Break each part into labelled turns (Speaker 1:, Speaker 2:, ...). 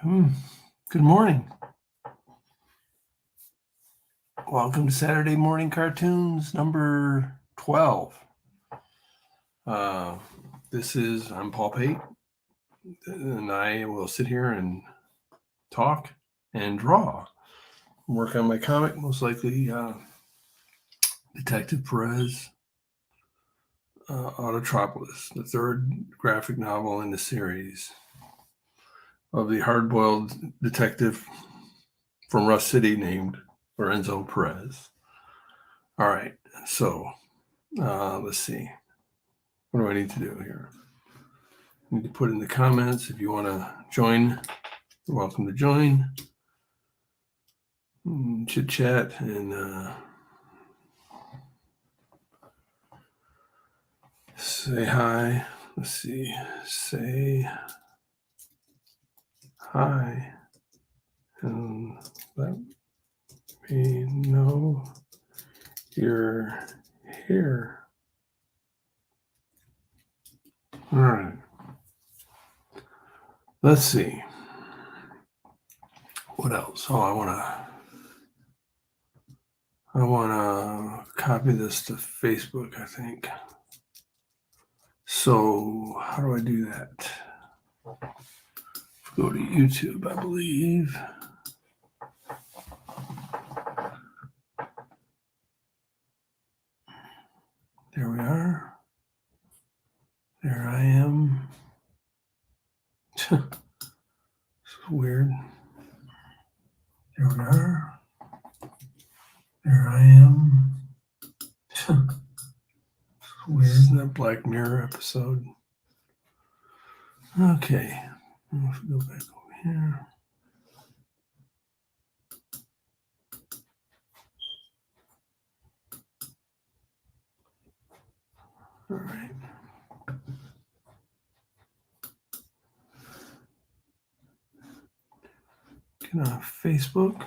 Speaker 1: Good morning. Welcome to Saturday Morning Cartoons number 12. I'm Paul Pate, and I will sit here and talk and draw. Work on my comic, most likely Detective Perez, Autotropolis, the third graphic novel in the series of the hard-boiled detective from Rust City named Lorenzo Perez. All right, so let's see. What do I need to do here? I need to put in the comments if you want to join. You're welcome to join. Chit chat and say hi. Let's see. Say hi and let me know you're here. All right. Let's see. What else? Oh, I want to copy this to Facebook, I think. So how do I do that? Go to YouTube, I believe. There we are. There I am. It's weird. There we are. There I am. It's weird. Isn't that Black Mirror episode? Okay. Let's go back over here. All right. Get on Facebook.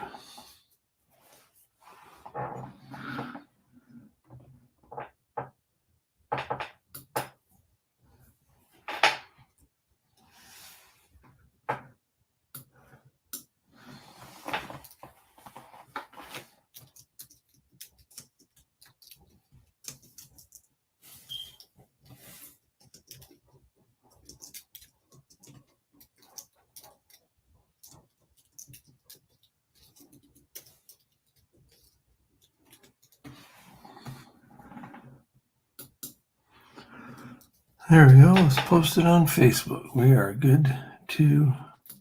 Speaker 1: There we go. Let's post it on Facebook. We are good to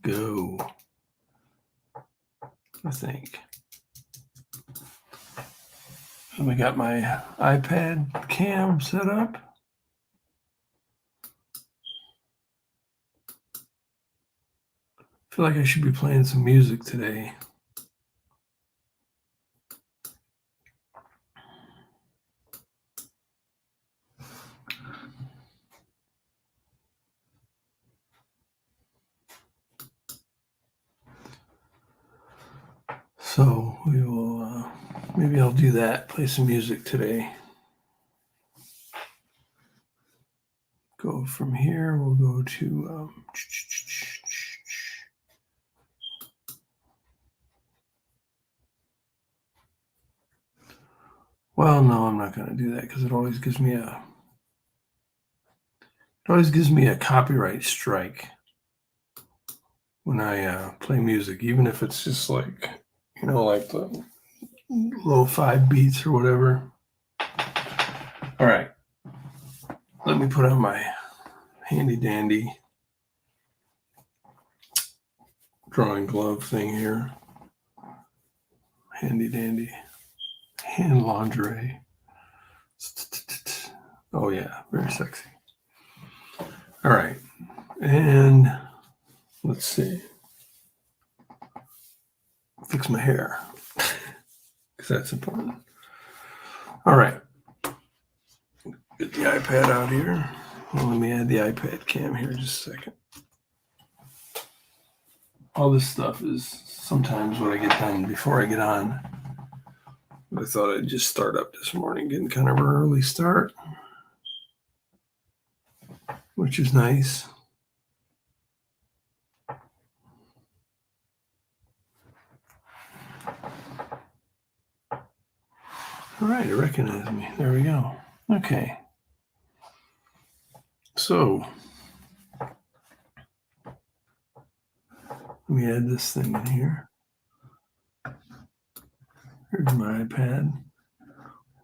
Speaker 1: go, I think. And we got my iPad cam set up. I feel like I should be playing some music today. So we will, maybe I'll do that, play some music today. Go from here, we'll go to, well, no, I'm not going to do that because it always gives me a copyright strike when I play music, even if it's just like, like the low 5 beats or whatever. All right. Let me put on my handy dandy drawing glove thing here. Handy dandy hand lingerie. Oh yeah, very sexy. All right. And let's see. Fix my hair because that's important. All right. Get the iPad out here. Well, let me add the iPad cam here just a second. All this stuff is sometimes what I get done before I get on. I thought I'd just start up this morning, getting kind of an early start, which is nice. right, it recognized me. There we go. Okay. So let me add this thing in here. Here's my iPad.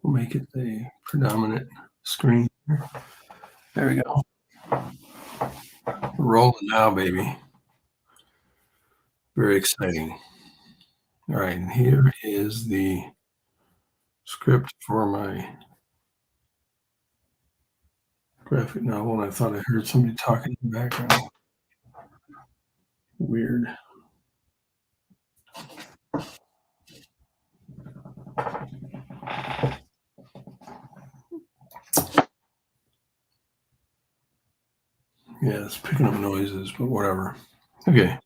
Speaker 1: We'll make it the predominant screen here. There we go. We're rolling now, baby. Very exciting. All right, and here is the script for my graphic novel, and I thought I heard somebody talking in the background. Weird. Yeah, it's picking up noises, but whatever. Okay.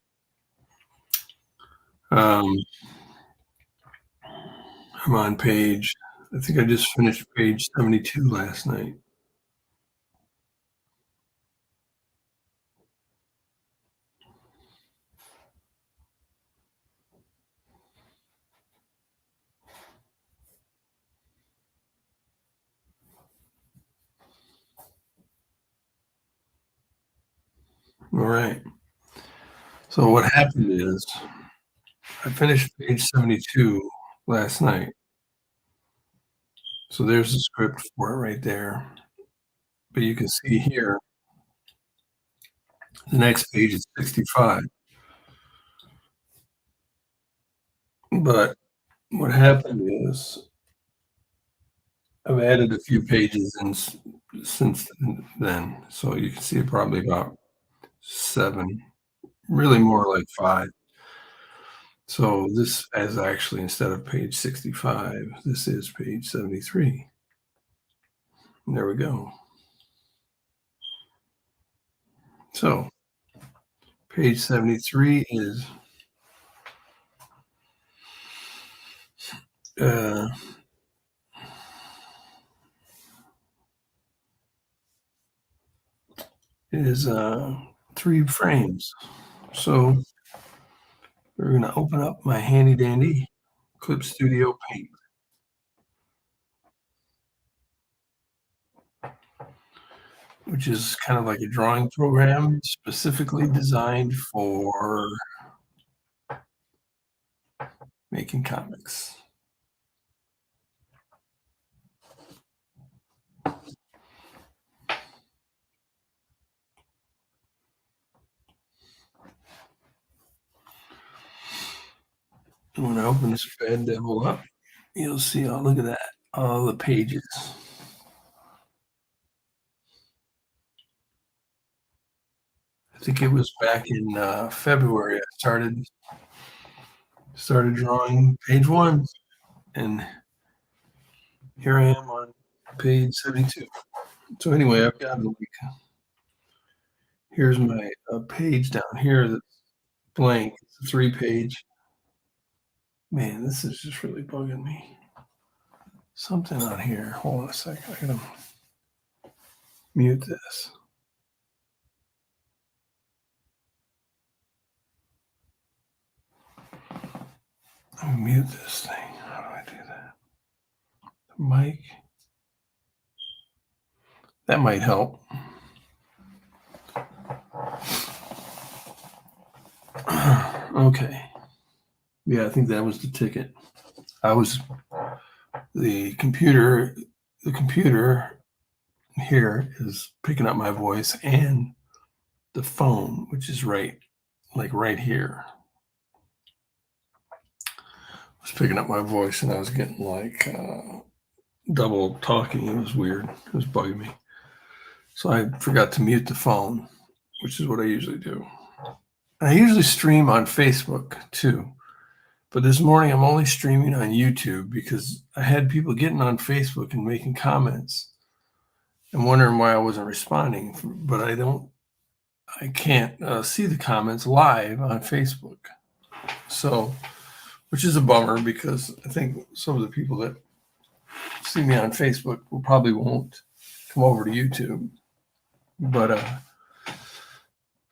Speaker 1: I'm on page, I think I just finished page 72 last night. All right. So what happened is I finished page 72 last night. So there's the script for it right there. But you can see here, the next page is 65. But what happened is I've added a few pages since then. So you can see probably about 7, really more like 5. So this is actually, instead of page 65, this is page 73. There we go. So page 73 is uh, is 3 frames. So we're going to open up my handy dandy Clip Studio Paint, which is kind of like a drawing program specifically designed for making comics. And when I open this bad devil up, you'll see, oh, look at that, all the pages. I think it was back in February I started drawing page 1, and here I am on page 72. So anyway, I've got here's my page down here that's blank. It's a 3-page. Man, this is just really bugging me. Something on here. Hold on a second. I gotta mute this. Let me mute this thing. How do I do that? The mic. That might help. Okay. Yeah, I think that was the ticket. The computer here is picking up my voice, and the phone, which is right here, was picking up my voice, and I was getting like double talking. It was weird. It was bugging me. So I forgot to mute the phone, which is what I usually do. I usually stream on Facebook too, but this morning I'm only streaming on YouTube because I had people getting on Facebook and making comments and wondering why I wasn't responding. But I can't see the comments live on Facebook. So, which is a bummer because I think some of the people that see me on Facebook probably won't come over to YouTube. But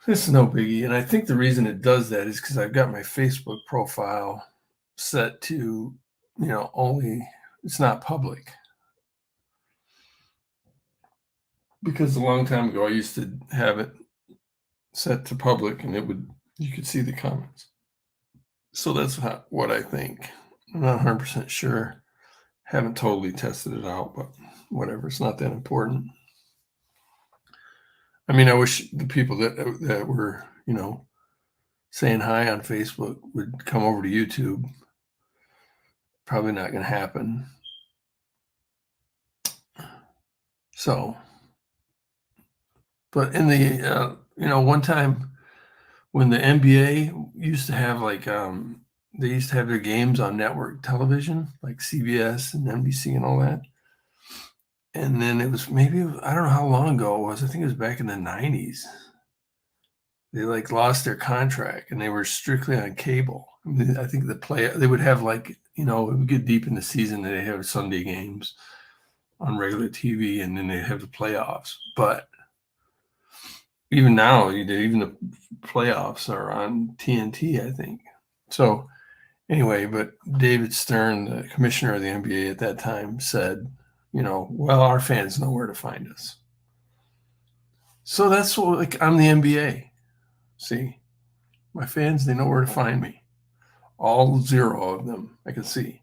Speaker 1: it's no biggie. And I think the reason it does that is because I've got my Facebook profile set to, only it's not public. Because a long time ago, I used to have it set to public, and you could see the comments. So that's what I think. I'm not 100% sure. Haven't totally tested it out, but whatever. It's not that important. I mean, I wish the people that were, saying hi on Facebook would come over to YouTube. Probably not going to happen. So, but in the, one time when the NBA used to have they used to have their games on network television, like CBS and NBC and all that. And then it was I don't know how long ago it was. I think it was back in the 90s. They lost their contract and they were strictly on cable. I mean, I think they would have it would get deep in the season and they have Sunday games on regular TV and then they have the playoffs. But even now, even the playoffs are on TNT, I think. So anyway, but David Stern, the commissioner of the NBA at that time, said, well, our fans know where to find us. So that's what, I'm the NBA. See, my fans, they know where to find me. All 0 of them, I can see.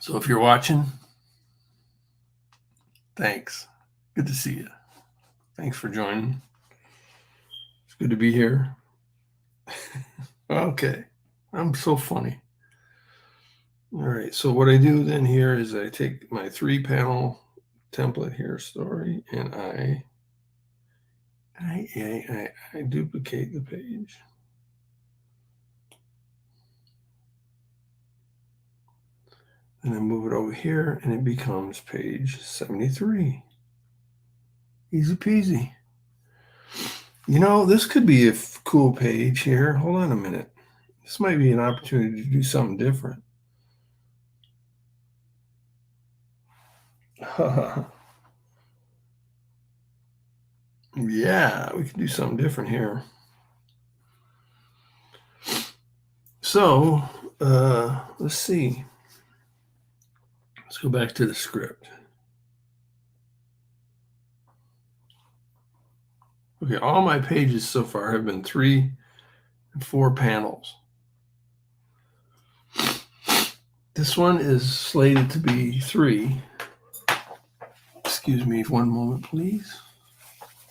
Speaker 1: So if you're watching, thanks. Good to see you. Thanks for joining. It's good to be here. Okay. I'm so funny. All right. So what I do then here is I take my 3-panel template here, story, and I duplicate the page. And I move it over here and it becomes page 73. Easy peasy. This could be a cool page here. Hold on a minute. This might be an opportunity to do something different. Yeah, we can do something different here. So, let's see. Let's go back to the script. Okay, all my pages so far have been 3 and 4 panels. This one is slated to be 3. Excuse me, 1 moment, please.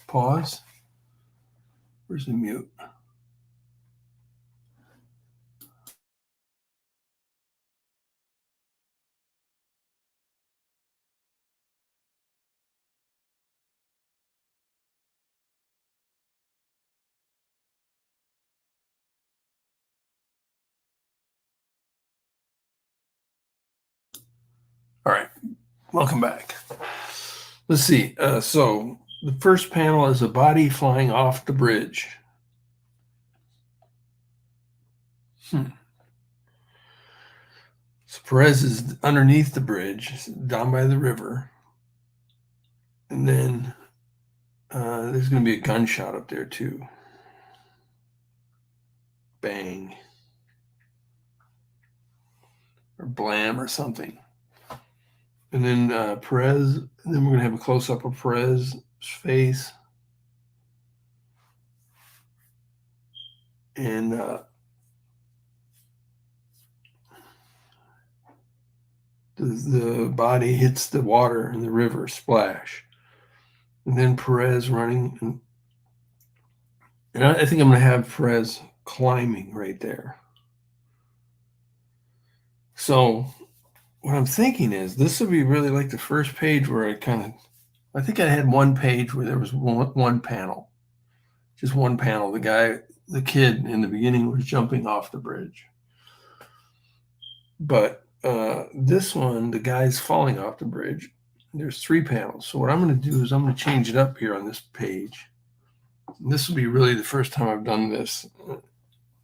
Speaker 1: Pause. Where's the mute? All right, welcome back. Let's see. So the first panel is a body flying off the bridge. So Perez is underneath the bridge, down by the river. And then there's going to be a gunshot up there too. Bang. Or blam or something. And then Perez, and then we're going to have a close-up of Perez's face. And the body hits the water in the river, splash. And then Perez running. And I think I'm going to have Perez climbing right there. So what I'm thinking is this would be really like the first page where I think I had one page where there was one panel, just one panel. The kid in the beginning was jumping off the bridge. But this one, the guy's falling off the bridge. There's 3 panels. So what I'm going to do is I'm going to change it up here on this page. And this will be really the first time I've done this.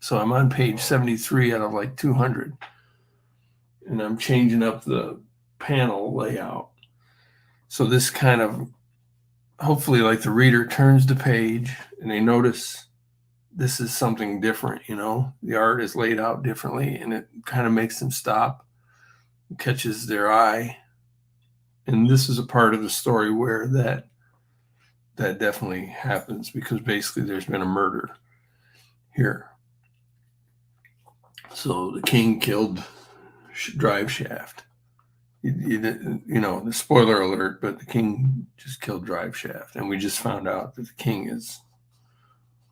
Speaker 1: So I'm on page 73 out of 200. And I'm changing up the panel layout. So this kind of, hopefully the reader turns the page and they notice this is something different, the art is laid out differently and it kind of makes them stop catches their eye. And this is a part of the story where that definitely happens, because basically there's been a murder here. So the king killed Drive Shaft. The spoiler alert, but the king just killed Drive Shaft, and we just found out that the king is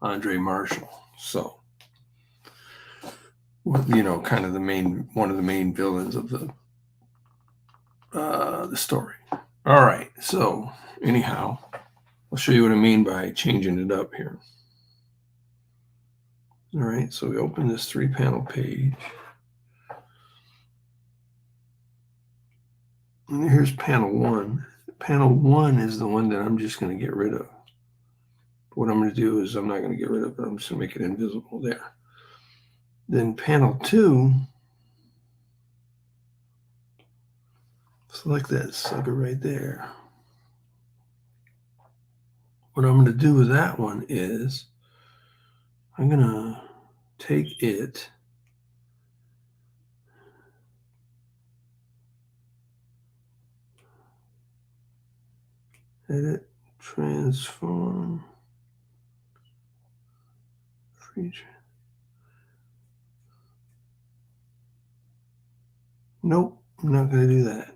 Speaker 1: Andre Marshall. So, kind of one of the main villains of the story. All right. So anyhow, I'll show you what I mean by changing it up here. All right. So we open this 3-panel page. And here's panel 1. Panel 1 is the one that I'm just going to get rid of. What I'm going to do is I'm not going to get rid of it. I'm just going to make it invisible there. Then panel 2, select that sucker right there. What I'm going to do with that one is I'm going to take it, edit, transform, feature. Nope, I'm not going to do that.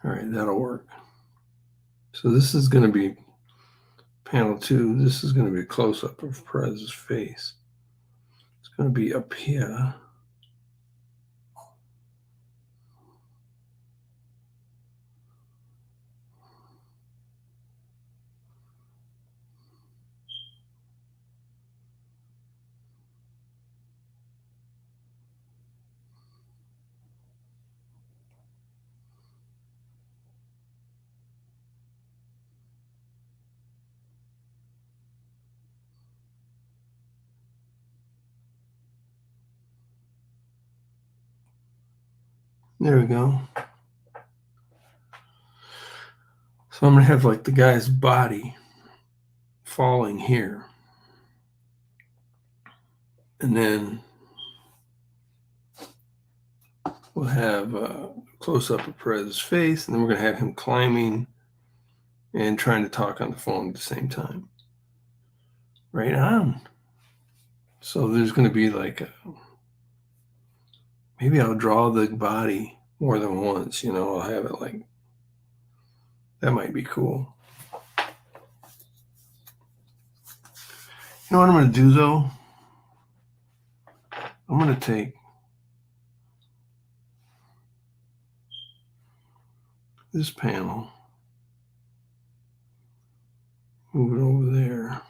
Speaker 1: All right, that'll work. So this is going to be panel 2. This is going to be a close-up of Perez's face. It's going to be up here. There we go. So I'm going to have like the guy's body falling here. And then we'll have a close-up of Perez's face, and then we're going to have him climbing and trying to talk on the phone at the same time. Right on. So there's going to be like maybe I'll draw the body more than once, I'll have it like, that might be cool. You know what I'm going to do though? I'm going to take this panel, move it over there.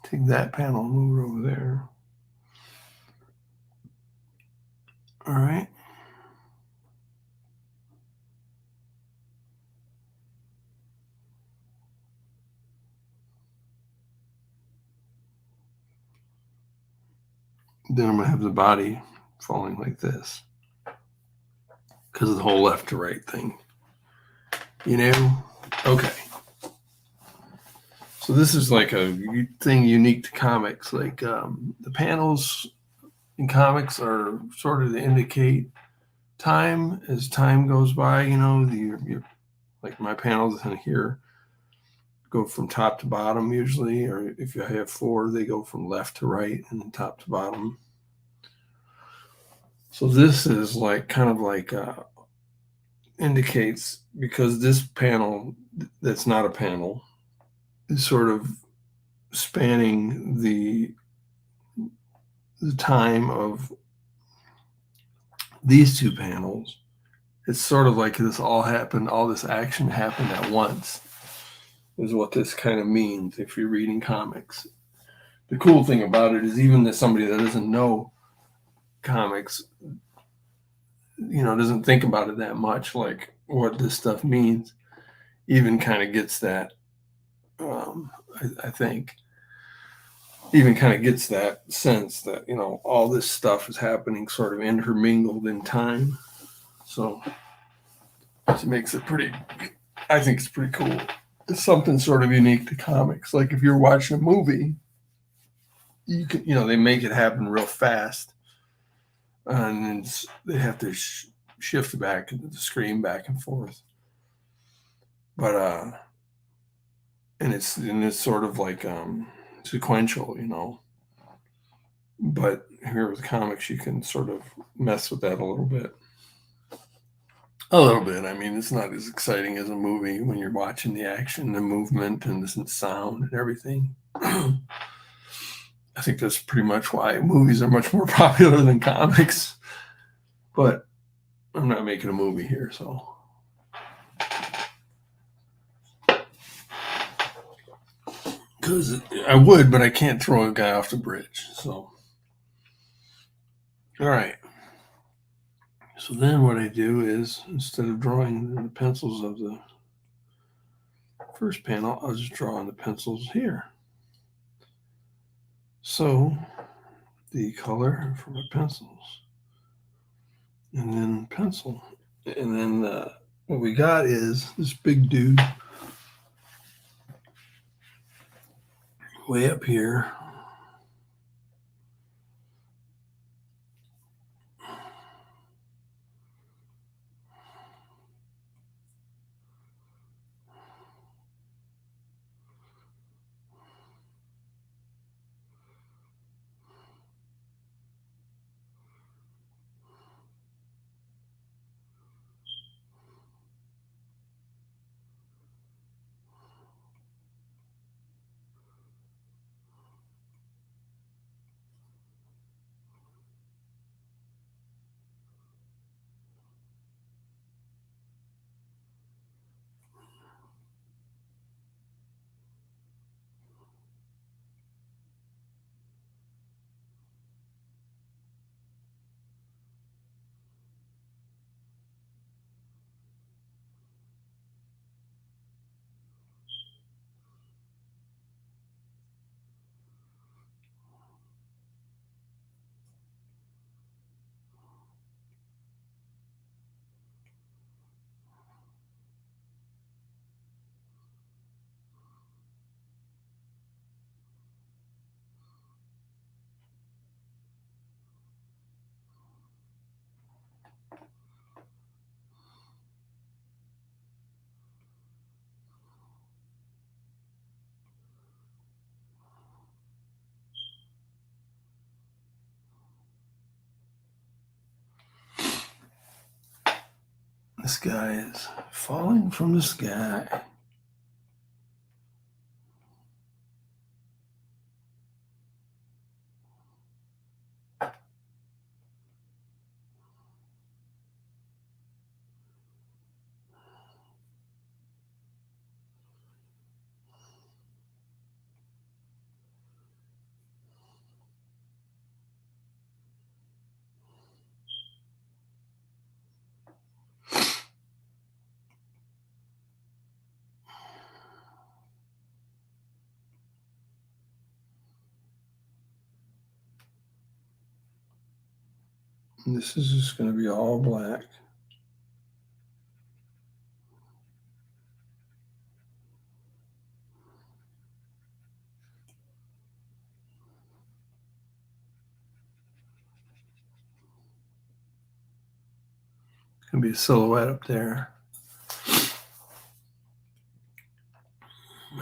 Speaker 1: Take that panel, move it over there. All right. Then I'm going to have the body falling like this because of the whole left to right thing. Okay. So this is like a thing unique to comics. Like the panels in comics are sort of to indicate time as time goes by. Like my panels in here go from top to bottom usually, or if you have 4, they go from left to right and then top to bottom. So this is like kind of like indicates, because this panel that's not a panel is sort of spanning the time of these two panels. It's sort of like this all happened, all this action happened at once, is what this kind of means if you're reading comics. The cool thing about it is, even that somebody that doesn't know comics, doesn't think about it that much, like what this stuff means, even kind of gets that. I think even kind of gets that sense that all this stuff is happening sort of intermingled in time. So it makes it pretty. I think it's pretty cool. It's something sort of unique to comics. Like if you're watching a movie, you can, they make it happen real fast, and they have to shift back the screen back and forth. But and it's sort of like sequential. But here with comics, you can sort of mess with that a little bit. I mean, it's not as exciting as a movie when you're watching the action, the movement, and the sound and everything. I think that's pretty much why movies are much more popular than comics. But I'm not making a movie here, so. Because I would, but I can't throw a guy off the bridge. So, all right. So then what I do is, instead of drawing the pencils of the first panel, I'll just draw on the pencils here. So the color for my pencils, and then pencil. And then what we got is this big dude way up here. This guy is falling from the sky. And this is just going to be all black. It's going to be a silhouette up there.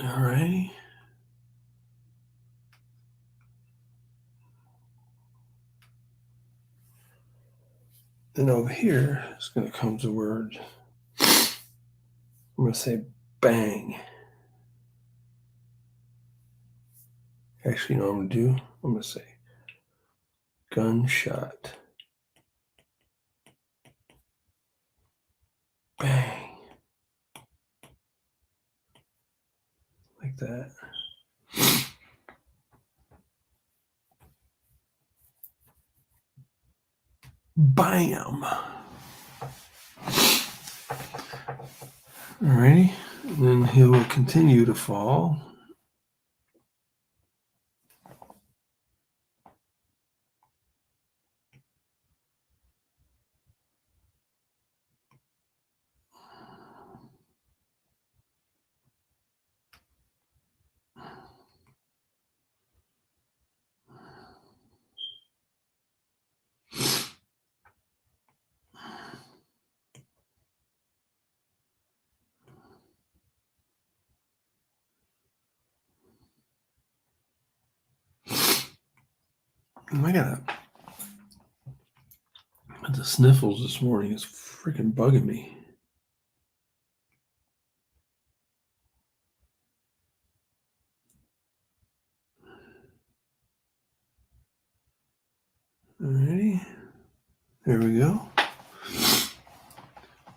Speaker 1: All right. Then over here is going to come the word I'm going to say bang. Actually, you know what I'm going to do? I'm going to say gunshot. Bang. Like that. Bam. Alrighty. And then he will continue to fall. I got the sniffles this morning. It's freaking bugging me. Alrighty. There we go.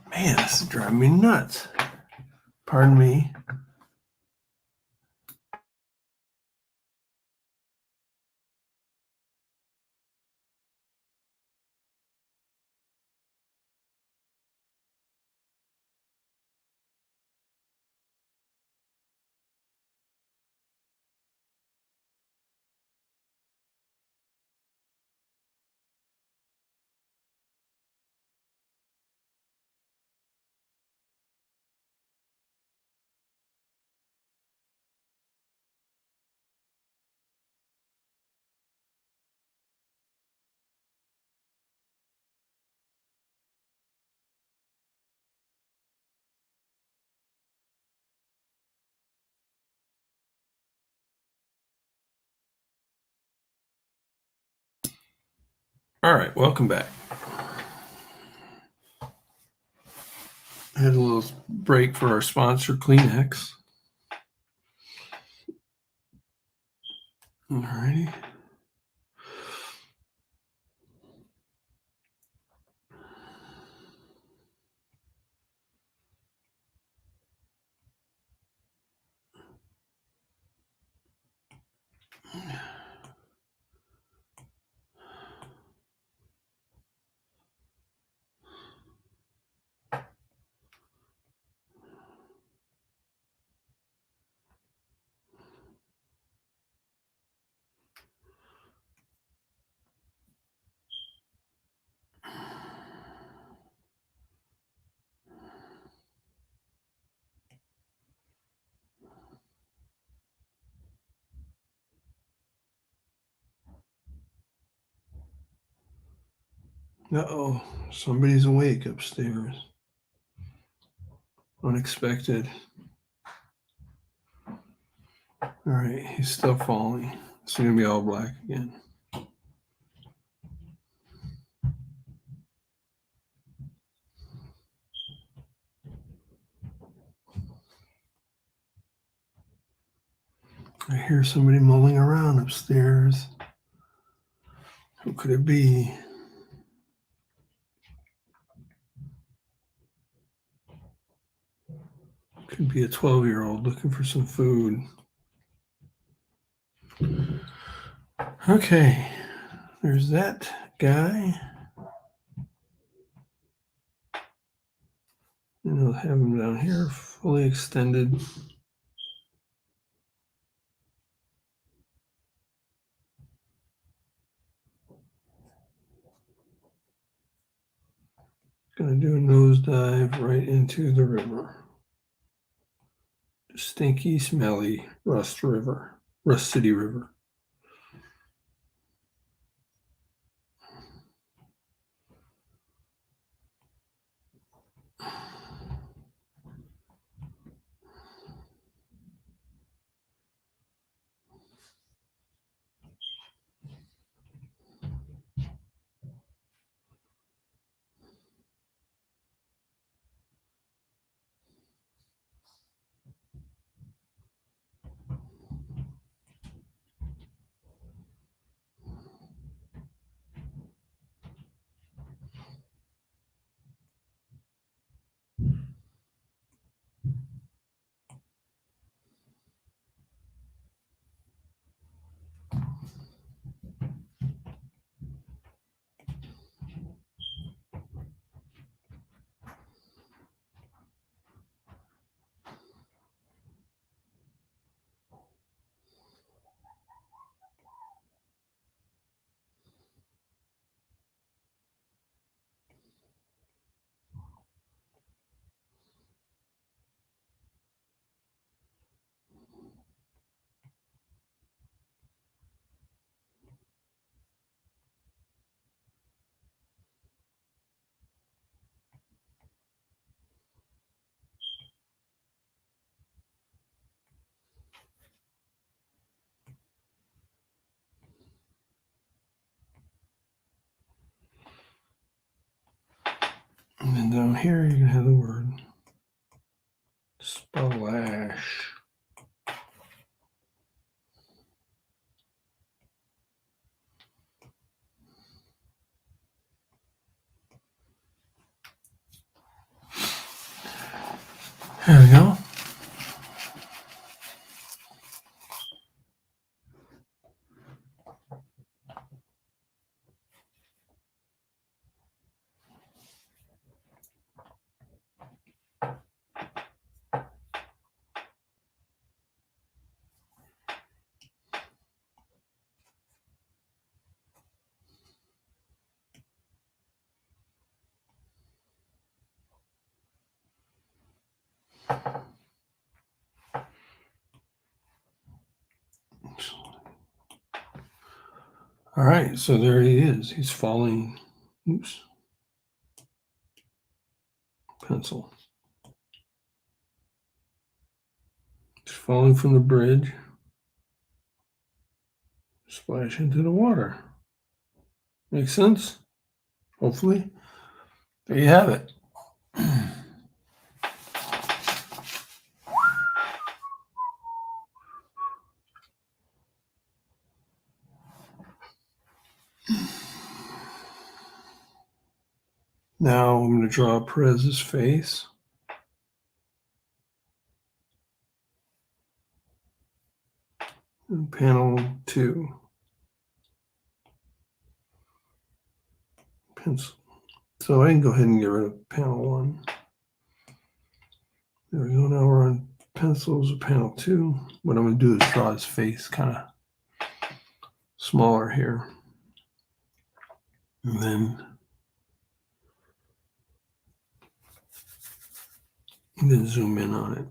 Speaker 1: Man, this is driving me nuts. Pardon me. All right, welcome back. I had a little break for our sponsor, Kleenex. All righty. Uh-oh, somebody's awake upstairs. Unexpected. All right, he's still falling. It's going to be all black again. I hear somebody mulling around upstairs. Who could it be? Could be a 12-year-old looking for some food. Okay, there's that guy. And I'll have him down here fully extended. Gonna do a nosedive right into the river. Stinky, smelly Rust City River. here you can have the word splash. There we go. All right, so there he is. He's falling. Oops. Pencil. He's falling from the bridge. Splash into the water. Makes sense? Hopefully. There you have it. Now I'm going to draw Perez's face. And panel 2. Pencil. So I can go ahead and get rid of panel 1. There we go. Now we're on pencils of panel 2. What I'm going to do is draw his face kind of smaller here. And then zoom in on it.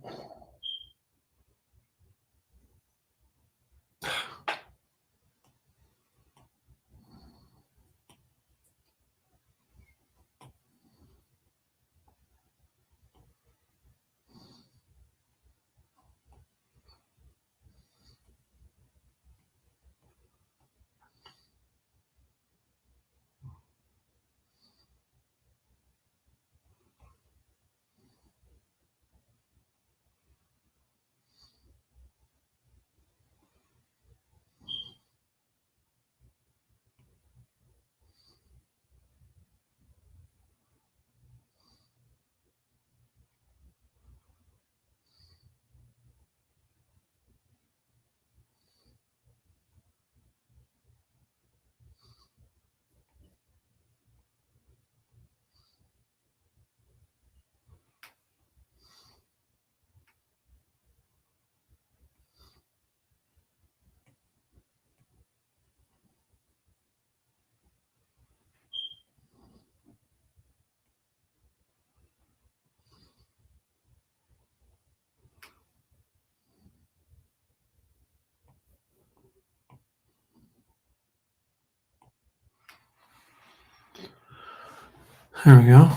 Speaker 1: There we go.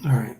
Speaker 1: All right.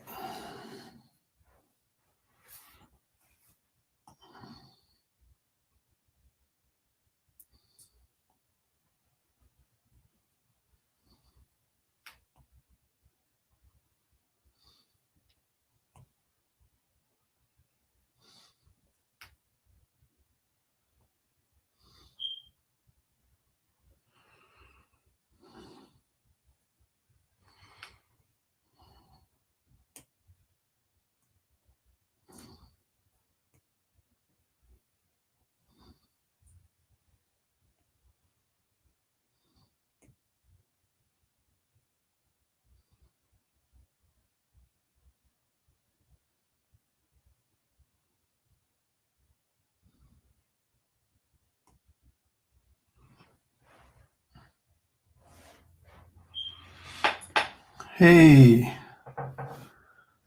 Speaker 1: Hey,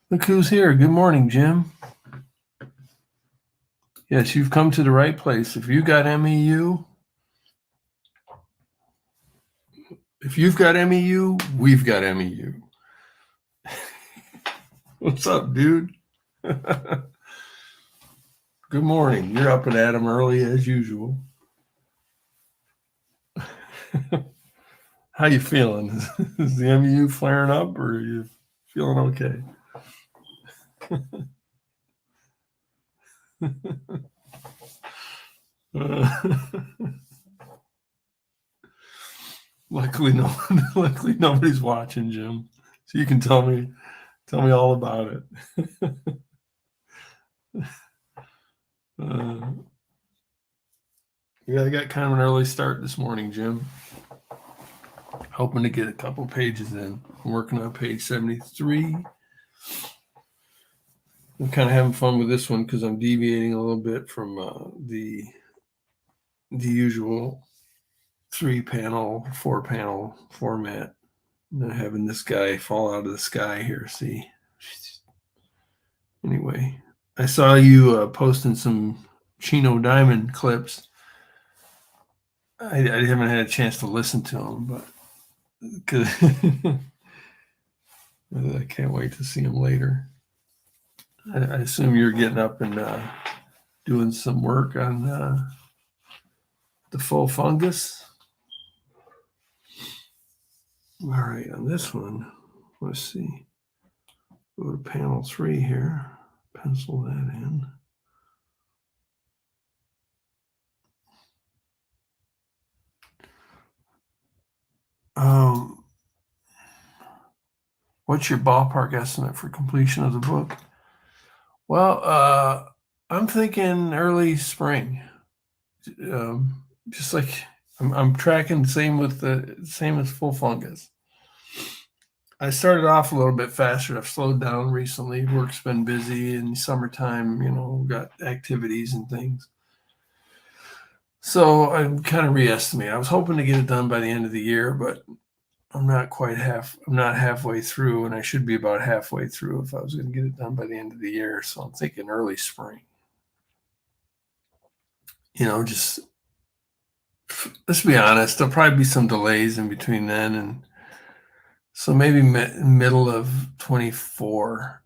Speaker 1: look who's here. Good morning, Jim. Yes, you've come to the right place. If you got MEU, we've got MEU. What's up, dude? Good morning. You're up and at 'em early as usual. How you feeling? Is the MEU flaring up, or are you feeling okay? Luckily, luckily nobody's watching, Jim, so you can tell me all about it. Yeah, I got kind of an early start this morning, Jim. Hoping to get a couple pages in. I'm working on page 73. I'm kind of having fun with this one because I'm deviating a little bit from the usual 3-panel, 4-panel format. Not having this guy fall out of the sky here. See. Anyway, I saw you posting some Chino Diamond clips. I haven't had a chance to listen to them, but I can't wait to see them later. I assume you're getting up and doing some work on the full fungus. All right, on this one, let's see. Go to panel 3 here. Pencil that in. What's your ballpark estimate for completion of the book? Well, I'm thinking early spring. Just like I'm tracking same as full fungus. I started off a little bit faster. I've slowed down recently. Work's been busy in summertime, got activities and things. So I'm kind of re-estimating. I was hoping to get it done by the end of the year, but I'm not halfway through, and I should be about halfway through if I was going to get it done by the end of the year. So I'm thinking early spring. Just let's be honest, there'll probably be some delays in between then, and so maybe middle of 24.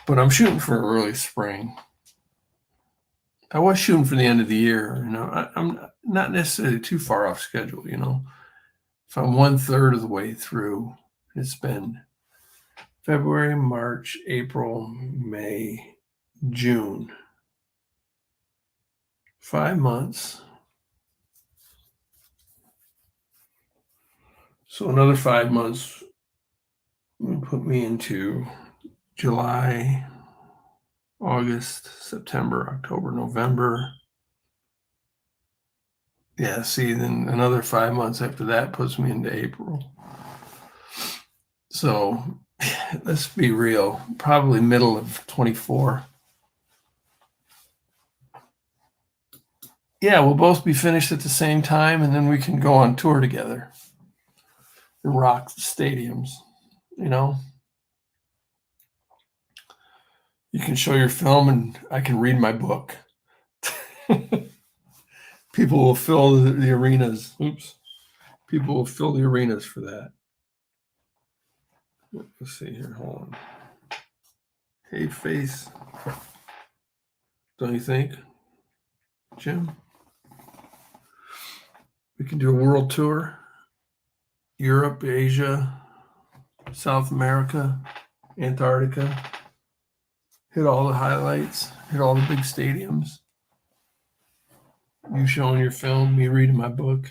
Speaker 1: But I'm shooting for early spring. I was shooting for the end of the year. I'm not necessarily too far off schedule. If I'm 1/3 of the way through, it's been February, March, April, May, June. 5 months. So another 5 months will put me into July, August, September, October, November. Yeah, see, then another 5 months after that puts me into April. So let's be real, probably middle of 24. Yeah, we'll both be finished at the same time, and then we can go on tour together and rock the stadiums. You can show your film, and I can read my book. People will fill the arenas. People will fill the arenas for that. Let's see here. Hold on. Hey, face. Don't you think, Jim? We can do a world tour. Europe, Asia, South America, Antarctica. Hit all the highlights. Hit all the big stadiums. You showing your film, me reading my book.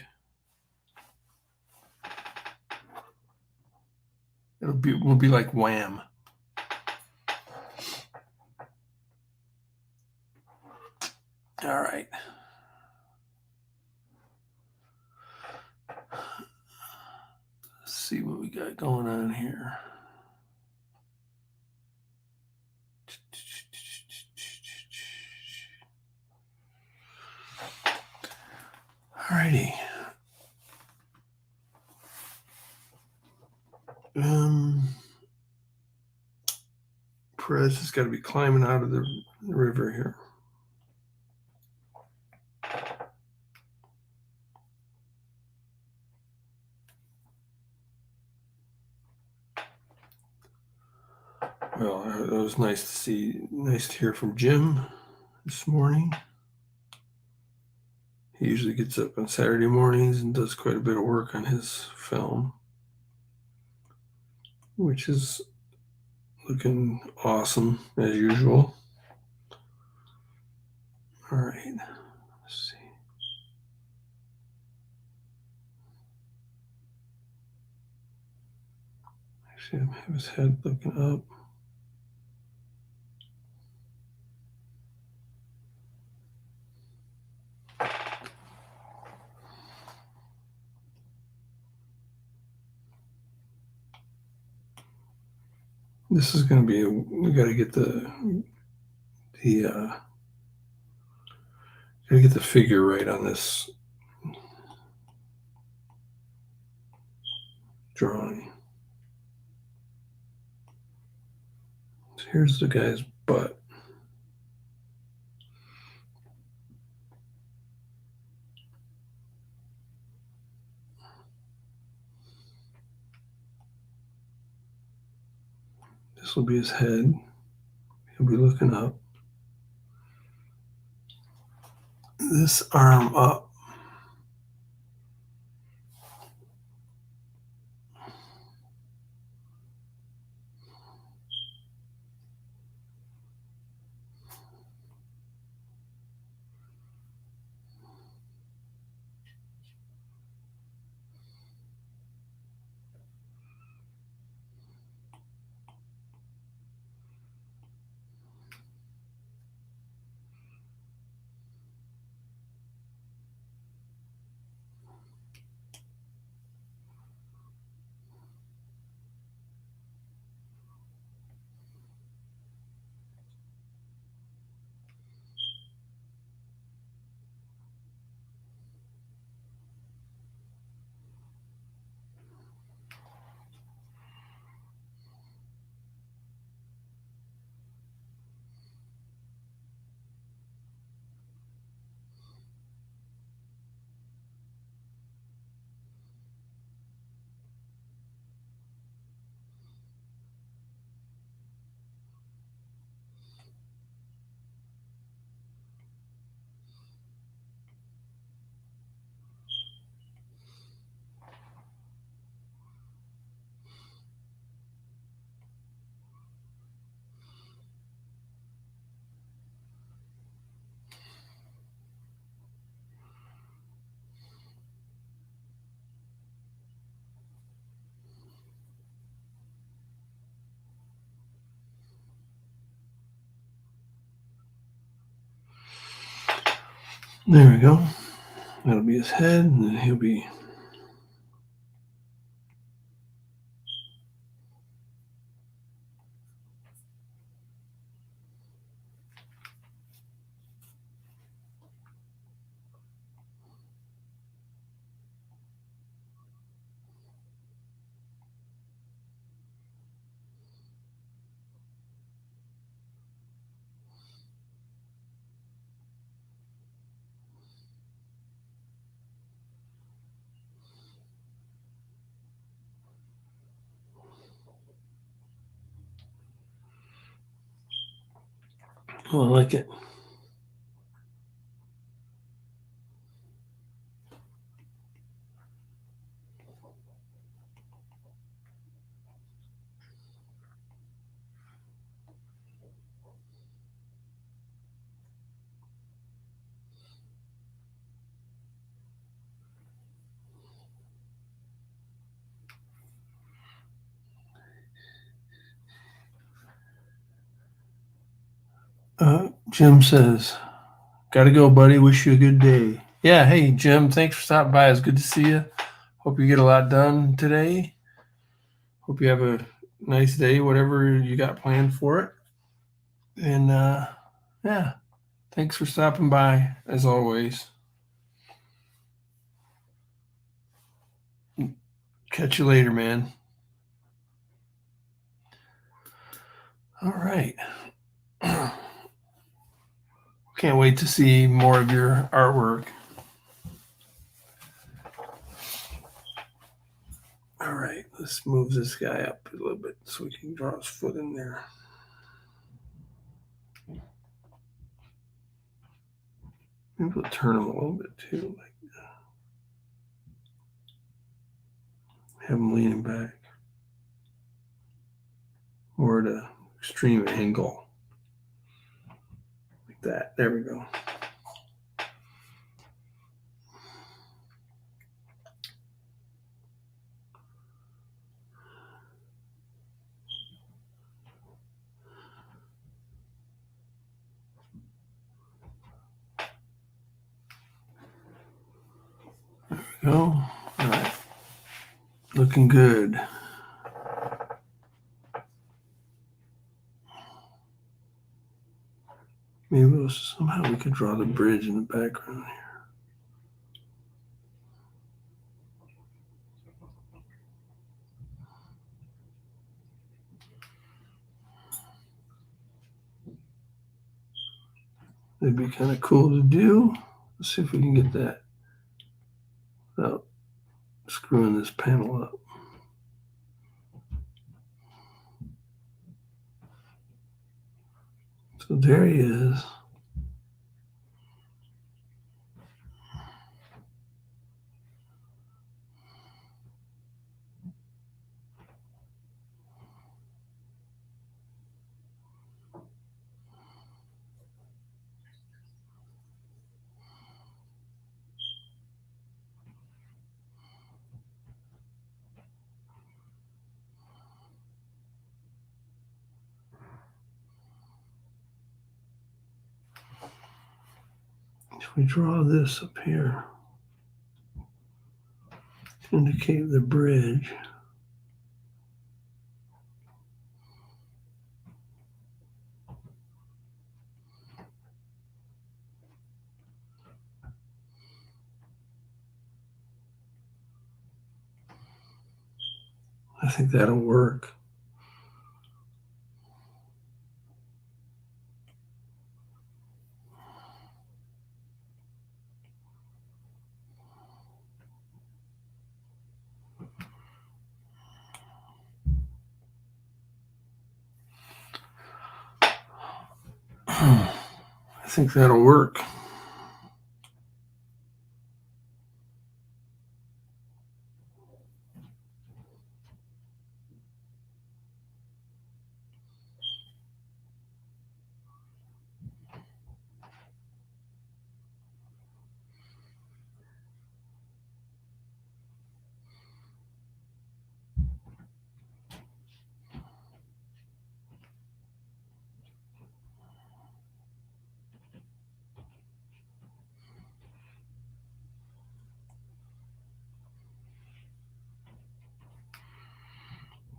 Speaker 1: We'll be like Wham. All right. Let's see what we got going on here. All righty. Perez has got to be climbing out of the river here. Well, it was nice to hear from Jim this morning. He usually gets up on Saturday mornings and does quite a bit of work on his film, which is looking awesome as usual. All right, let's see. Actually, I have his head looking up. This is going to be, we got to get the figure right on this drawing. So here's the guy's butt. This will be his head. He'll be looking up. This arm up. There we go. That'll be his head, and then he'll be Oh, I like it. Jim says, "Gotta go, buddy. Wish you a good day." Yeah. Hey, Jim. Thanks for stopping by. It's good to see you. Hope you get a lot done today. Hope you have a nice day, whatever you got planned for it. And yeah, thanks for stopping by as always. Catch you later, man. All right. Can't wait to see more of your artwork. All right, let's move this guy up a little bit so we can draw his foot in there. Maybe we'll turn him a little bit too, like have him leaning back or at an extreme angle. Like that. There we go. Go. All right. Looking good. Maybe somehow we could draw the bridge in the background here. It'd be kind of cool to do. Let's see if we can get that without screwing this panel up. So there he is. If we draw this up here to indicate the bridge, I think that'll work. I think that'll work.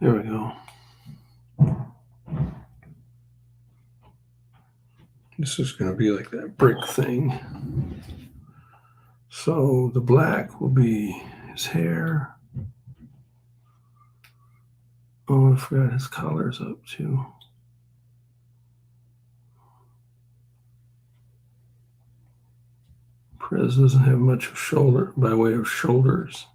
Speaker 1: There we go. This is going to be like that brick thing. So the black will be his hair. Oh, I forgot his collar's up too. Perez doesn't have much of shoulder by way of shoulders.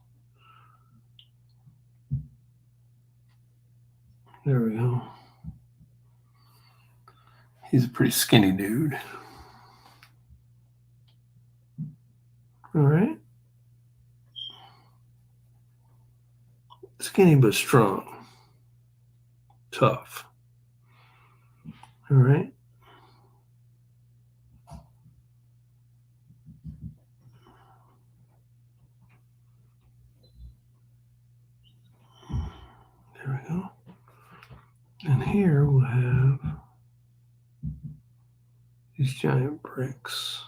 Speaker 1: There we go. He's a pretty skinny dude. All right. Skinny but strong. Tough. All right. There we go. And here we'll have these giant bricks.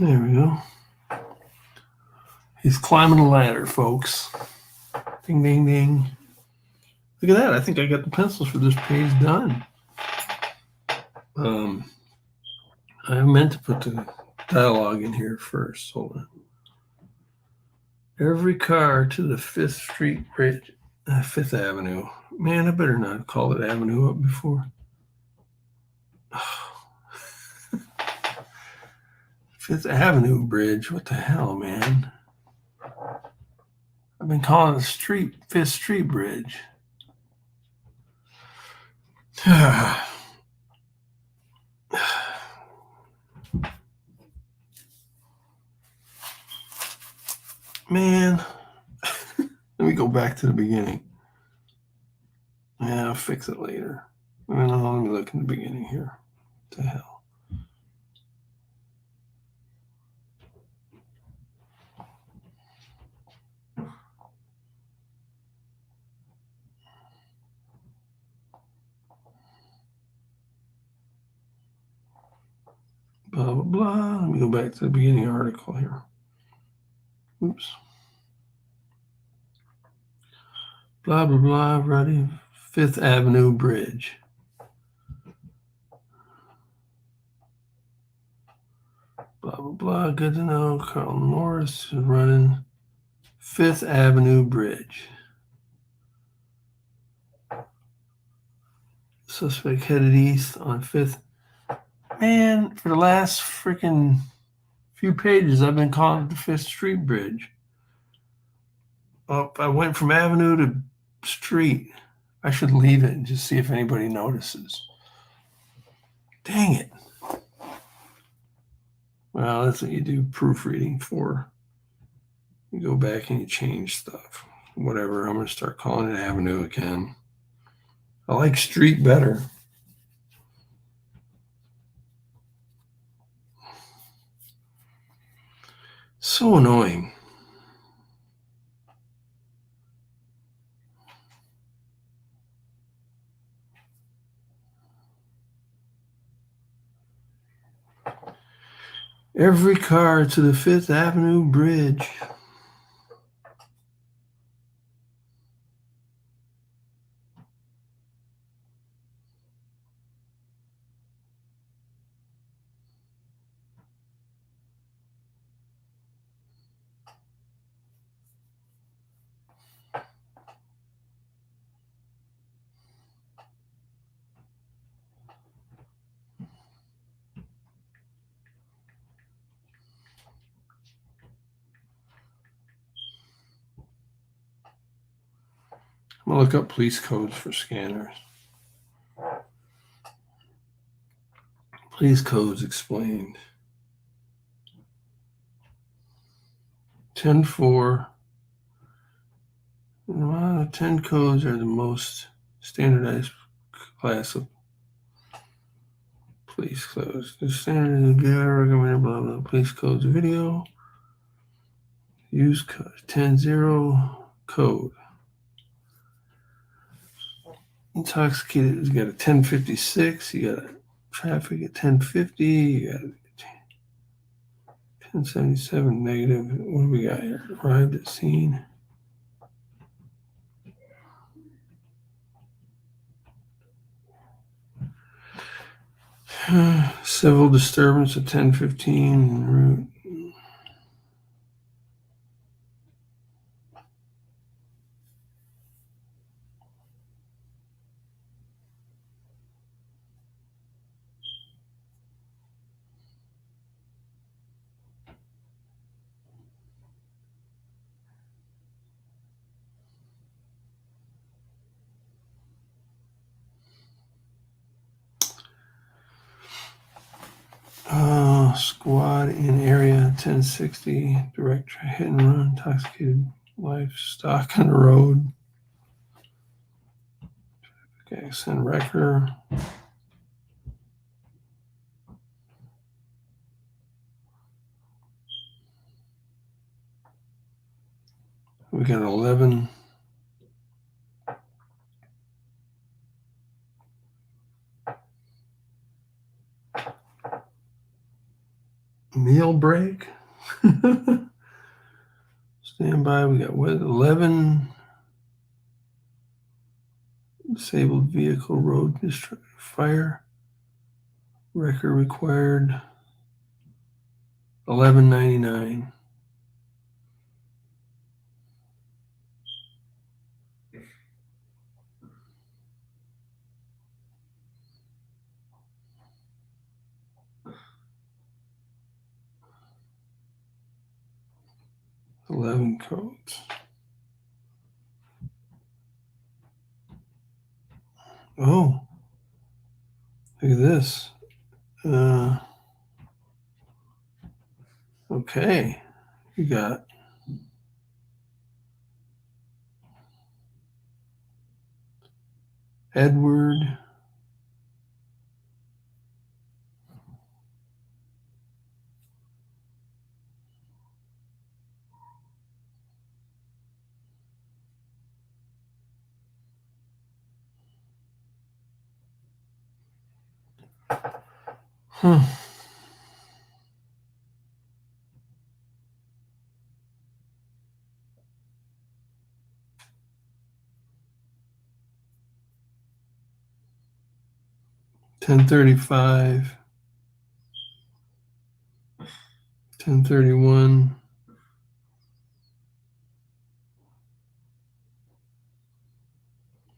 Speaker 1: There we go. He's climbing a ladder, folks. Ding, ding, ding. Look at that. I think I got the pencils for this page done. I meant to put the dialogue in here first. Hold on. Every car to the 5th Street Bridge, 5th Avenue. Man, I better not call it Avenue up before. 5th Avenue Bridge. What the hell, man? I've been calling it street, 5th Street Bridge. Man, let me go back to the beginning. Yeah, I'll fix it later. Let me look in the beginning here. What the hell? Blah, blah, blah. Let me go back to the beginning article here. Oops. Blah, blah, blah. Ready? 5th Avenue Bridge. Blah, blah, blah. Good to know. Carl Morris is running 5th Avenue Bridge. Suspect headed east on 5th. Man, for the last freaking few pages, I've been calling it the 5th Street Bridge. Well, I went from Avenue to Street. I should leave it and just see if anybody notices. Dang it. Well, that's what you do proofreading for. You go back and you change stuff. Whatever, I'm going to start calling it Avenue again. I like Street better. So annoying. Every car to the 5th Avenue Bridge. I'm going to look up police codes for scanners. Police codes explained. 10.4. 10 codes are the most standardized class of police codes. The standard is recommended, blah, blah, police codes video. Use code 10.0 code. Intoxicated has got a 1056. You got a traffic at 1050. You got 1077 negative. What do we got here? Arrived at scene. Civil disturbance at 1015 route. Squad in area 1060. Direct hit and run. Intoxicated livestock on the road. Okay, send wrecker. We got 11. Meal break. Stand by. We got 11. Disabled vehicle road fire. Wrecker required. 11.99. $11 codes. Oh, look at this. Okay, you got Edward. Huh. $10.35. $10.31.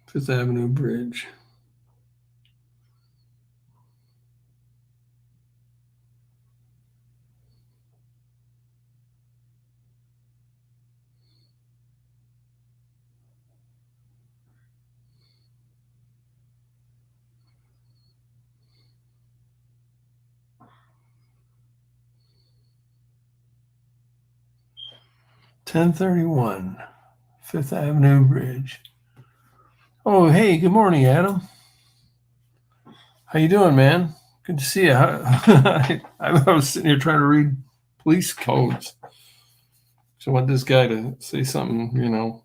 Speaker 1: Fifth Avenue Bridge. $10.31. Fifth Avenue Bridge. Oh, hey, good morning, Adam. How you doing, man? Good to see you. I was sitting here trying to read police codes. So I want this guy to say something,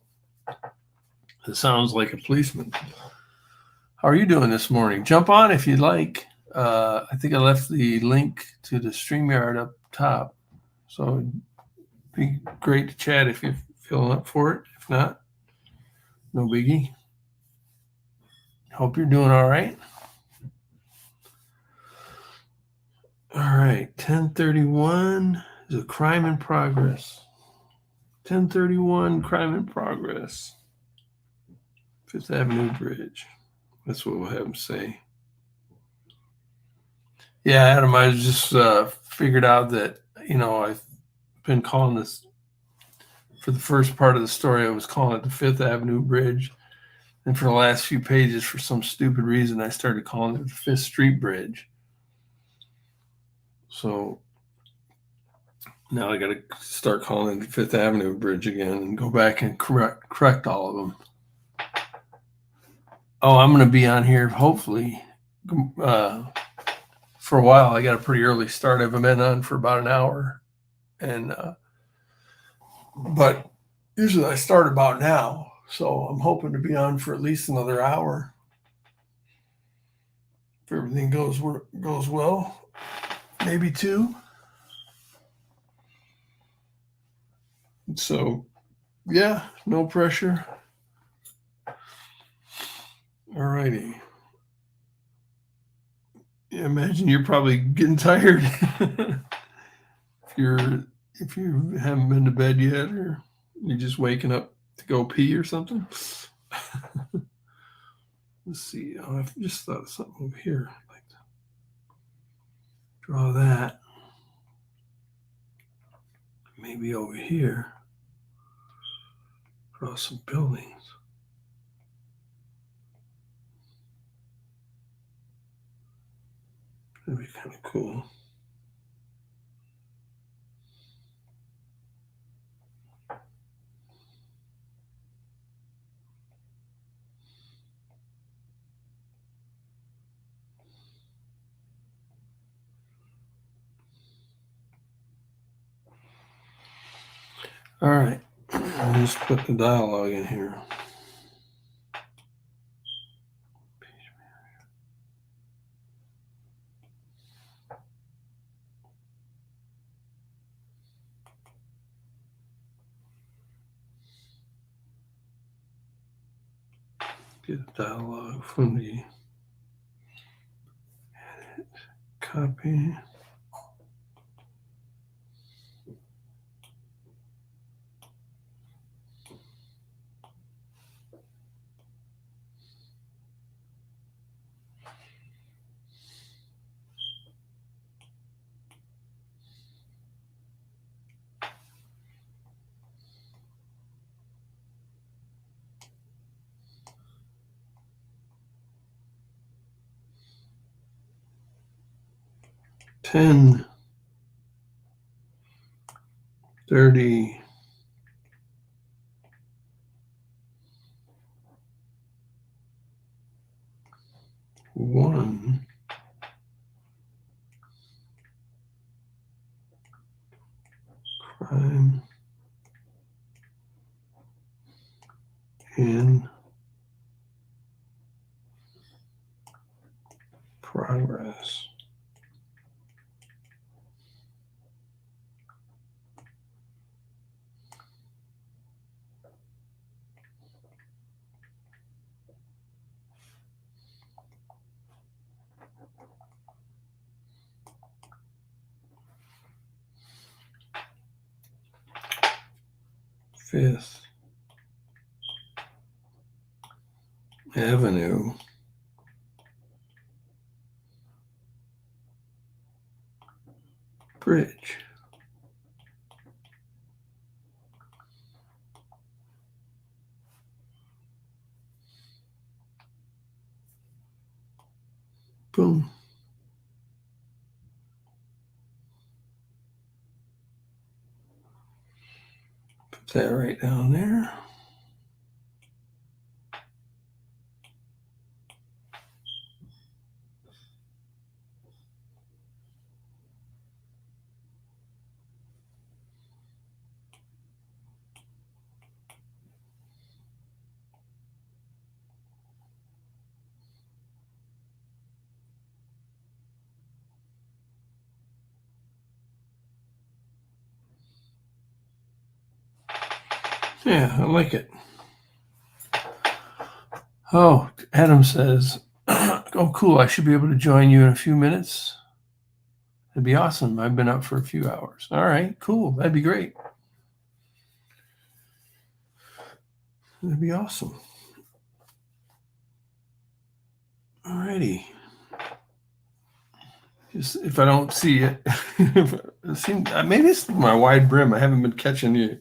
Speaker 1: that sounds like a policeman. How are you doing this morning? Jump on if you'd like. I think I left the link to the StreamYard up top. So it'd be great to chat if you're feeling up for it. If not, no biggie. Hope you're doing all right. All right, 1031 is a crime in progress. 1031, crime in progress. Fifth Avenue Bridge. That's what we'll have him say. Yeah, Adam, I just figured out that, I've been calling this, for the first part of the story, I was calling it the Fifth Avenue Bridge. And for the last few pages, for some stupid reason, I started calling it the Fifth Street Bridge. So now I got to start calling it the Fifth Avenue Bridge again and go back and correct all of them. Oh, I'm going to be on here hopefully for a while. I got a pretty early start. I've been on for about an hour, and but usually I start about now, so I'm hoping to be on for at least another hour if everything goes well. Maybe two. So, yeah, no pressure. All righty. Yeah, imagine you're probably getting tired if you haven't been to bed yet, or you're just waking up to go pee or something. Let's see. Oh, I've just thought of something over here. I'd like to draw that. Maybe over here. Draw some buildings. That'd be kind of cool. All right. I'll just put the dialogue in here. Get a dialogue from the edit, copy. $10, $30, $1, crime in progress. Fifth Avenue Bridge. Boom. Put that right down there. Yeah, I like it. Oh, Adam says, oh, cool. I should be able to join you in a few minutes. That'd be awesome. I've been up for a few hours. All right, cool. That'd be great. That'd be awesome. All righty. Just if I don't see it, maybe it's my wide brim. I haven't been catching you,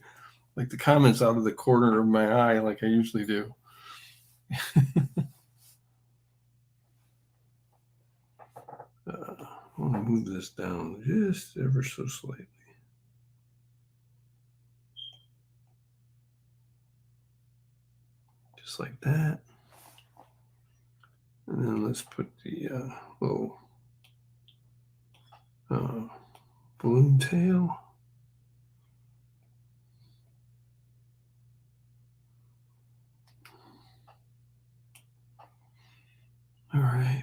Speaker 1: like the comments out of the corner of my eye like I usually do. I want to move this down just ever so slightly. Just like that. And then let's put the little balloon tail. All right.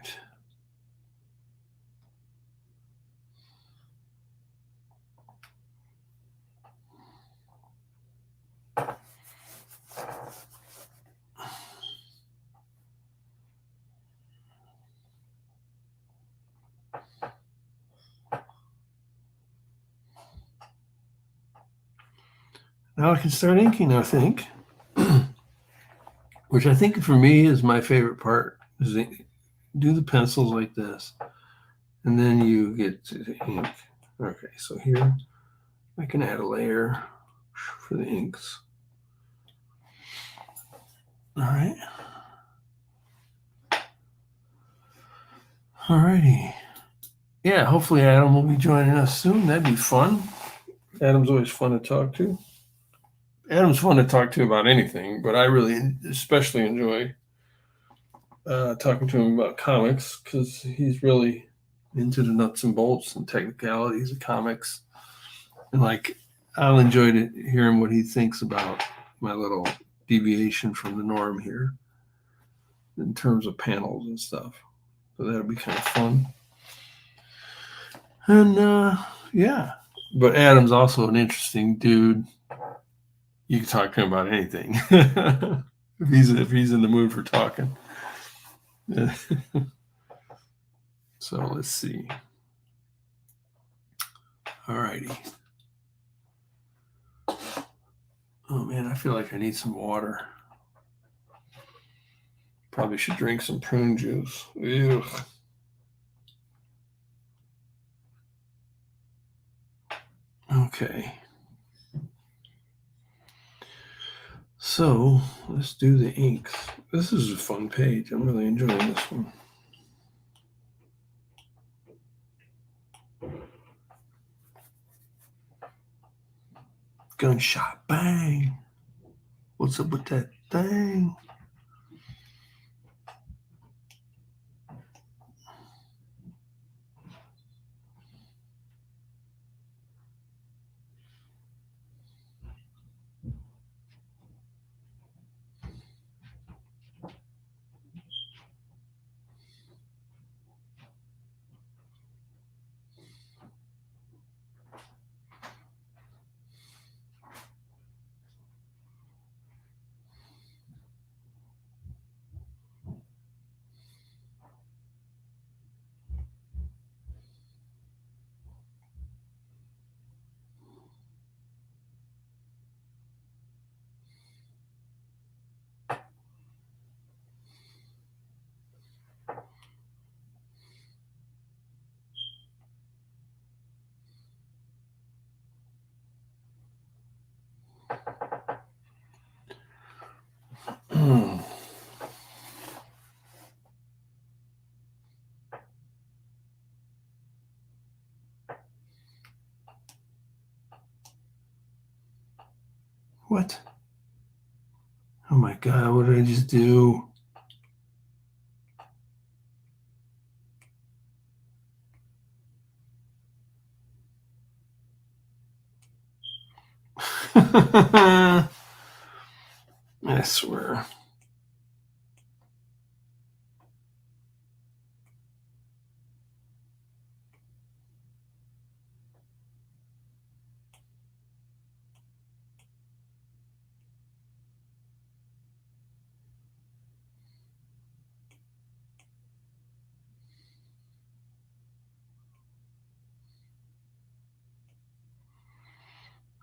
Speaker 1: Now I can start inking, I think. Which I think for me is my favorite part, is do the pencils like this. And then you get to the ink. Okay, so here I can add a layer for the inks. All right. All righty. Yeah, hopefully Adam will be joining us soon. That'd be fun. Adam's always fun to talk to. Adam's fun to talk to about anything, but I really especially enjoy talking to him about comics because he's really into the nuts and bolts and technicalities of comics. And like, I'll enjoy hearing what he thinks about my little deviation from the norm here in terms of panels and stuff. So that'll be kind of fun. And yeah, but Adam's also an interesting dude. You can talk to him about anything if he's in the mood for talking. So let's see. All righty. Oh man, I feel like I need some water. Probably should drink some prune juice. Ew. Okay. So let's do the inks. This is a fun page. I'm really enjoying this one. Gunshot bang. What's up with that thing? What? Oh my God, what did I just do? I swear.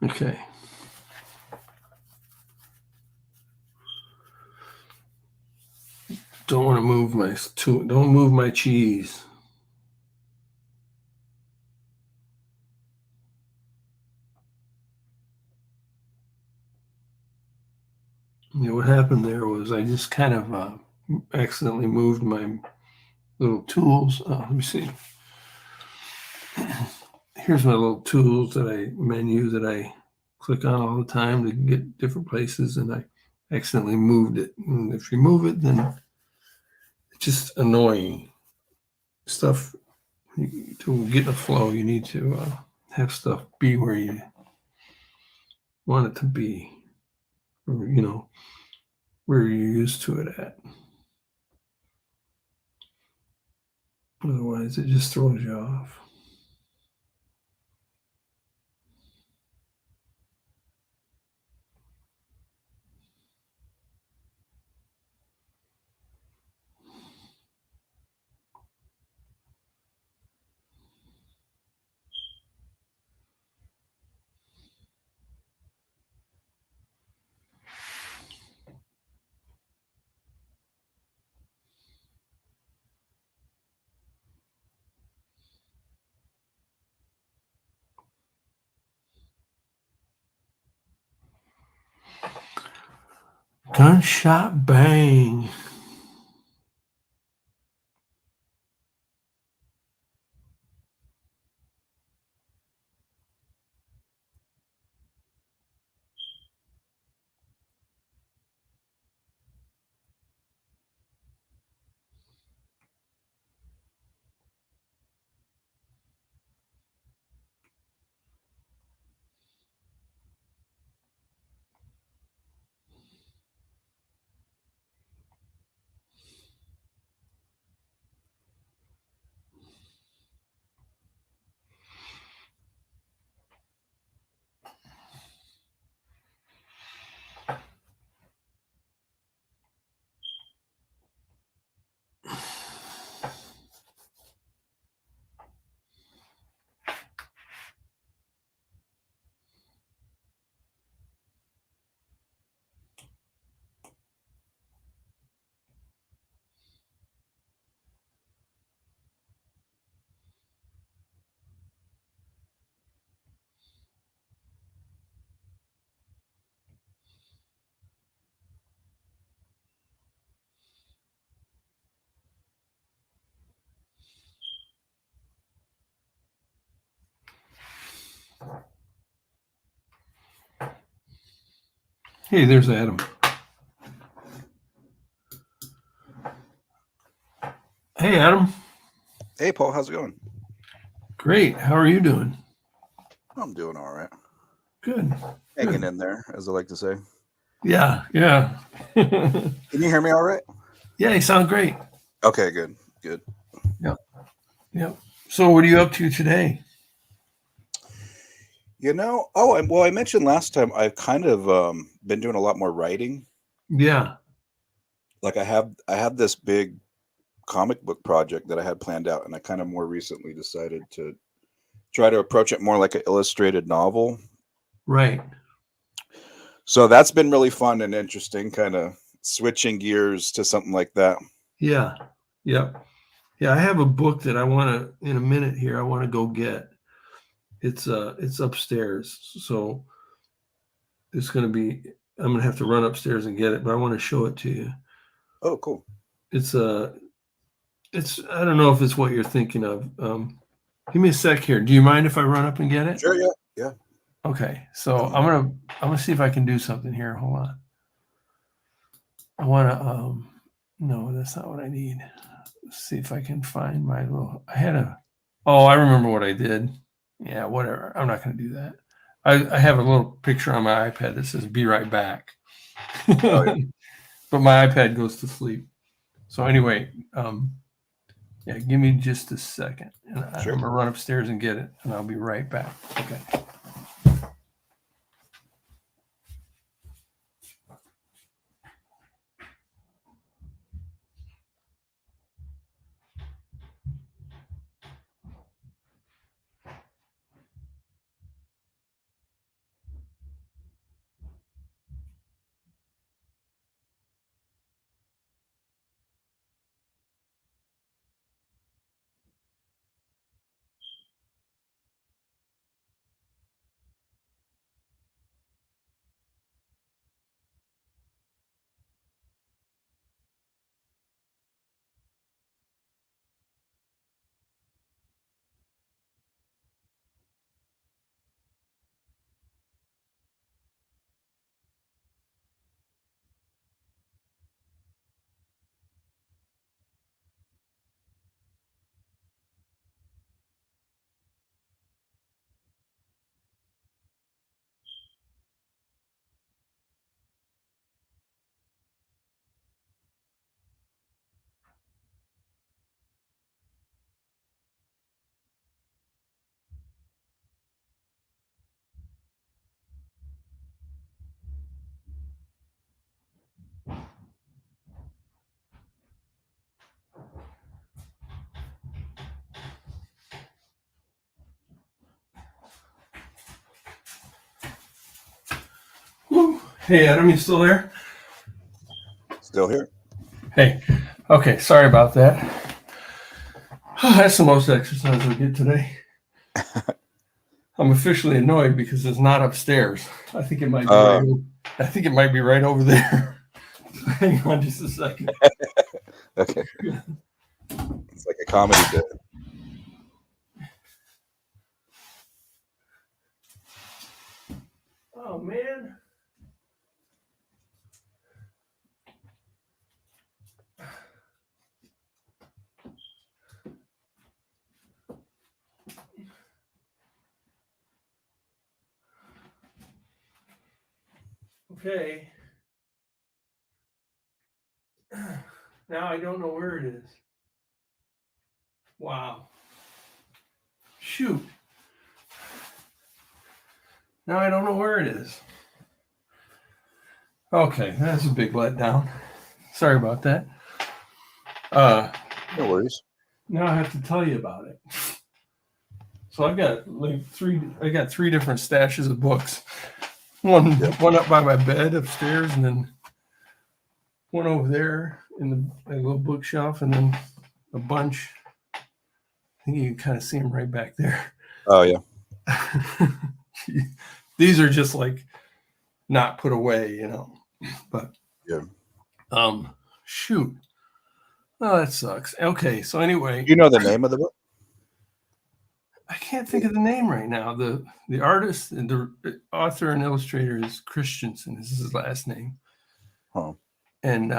Speaker 1: Okay. Don't want to move my don't move my cheese. You know what happened there was I just kind of accidentally moved my little tools. Let me see. Here's my little tools menu that I click on all the time to get different places, and I accidentally moved it. And if you move it, then it's just annoying stuff. To get in a flow, you need to have stuff be where you want it to be, or, where you're used to it at. Otherwise, it just throws you off. Gunshot bang. Hey, there's Adam. Hey, Adam.
Speaker 2: Hey, Paul, how's it going?
Speaker 1: Great. How are you doing?
Speaker 2: I'm doing all right.
Speaker 1: Good.
Speaker 2: Hanging
Speaker 1: Good.
Speaker 2: in there, as I like to say.
Speaker 1: Yeah. Yeah.
Speaker 2: Can you hear me all right?
Speaker 1: Yeah, you sound great.
Speaker 2: Okay, good. Good.
Speaker 1: Yep. Yep. So, what are you up to today?
Speaker 2: Well, I mentioned last time I've kind of been doing a lot more writing.
Speaker 1: Yeah.
Speaker 2: Like I have this big comic book project that I had planned out, and I kind of more recently decided to try to approach it more like an illustrated novel.
Speaker 1: Right.
Speaker 2: So that's been really fun and interesting, kind of switching gears to something like that.
Speaker 1: Yeah. Yep. Yeah. I have a book that I want to, in a minute here, I want to go get. It's upstairs. So, it's going to be, I'm going to have to run upstairs and get it, but I want to show it to you.
Speaker 2: Oh, cool.
Speaker 1: It's I don't know if it's what you're thinking of. Give me a sec here. Do you mind if I run up and get it?
Speaker 2: Sure, yeah, yeah.
Speaker 1: Okay. So
Speaker 2: Um,
Speaker 1: I'm gonna see if I can do something here. Hold on. I want to no, that's not what I need. Let's see if I can find my little. Oh, I remember what I did. Yeah, whatever. I'm not gonna do that. I have a little picture on my iPad that says "Be right back,"
Speaker 2: oh yeah,
Speaker 1: but my iPad goes to sleep. So anyway, yeah, give me just a second, and I'm
Speaker 2: sure.
Speaker 1: gonna run upstairs and get it, and I'll be right back. Okay. Hey, Adam, you still there?
Speaker 2: Still here.
Speaker 1: Hey, okay, sorry about that. That's the most exercise I get today. I'm officially annoyed because it's not upstairs. I think it might be right. I think it might be right over there. Hang on just a second.
Speaker 2: Okay. It's like a comedy bit.
Speaker 1: Oh man. Okay. Now I don't know where it is. Wow. Shoot. Now I don't know where it is. Okay, that's a big letdown. Sorry about that.
Speaker 2: No worries.
Speaker 1: Now I have to tell you about it. So I got three different stashes of books. One up by my bed upstairs, and then one over there in the little bookshelf, and then a bunch. I think you can kind of see them right back there.
Speaker 2: Oh yeah.
Speaker 1: These are just like not put away, you know. But
Speaker 2: yeah.
Speaker 1: Shoot. Oh, that sucks. Okay, so anyway,
Speaker 2: You know the name of the book?
Speaker 1: I can't think of the name right now. The artist and the author and illustrator is Christensen. This is his last name.
Speaker 2: Huh.
Speaker 1: And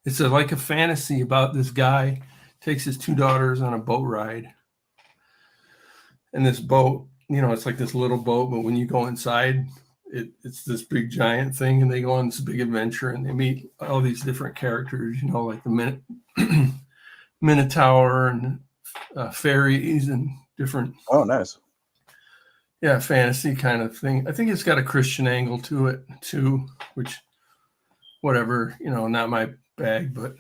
Speaker 1: it's like a fantasy about this guy takes his two daughters on a boat ride. And this boat, you know, it's like this little boat, but when you go inside, it's this big giant thing, and they go on this big adventure, and they meet all these different characters, you know, like the Minotaur and fairies and different.
Speaker 2: Oh, nice.
Speaker 1: Yeah, fantasy kind of thing. I think it's got a Christian angle to it too, which, whatever, you know, not my bag, but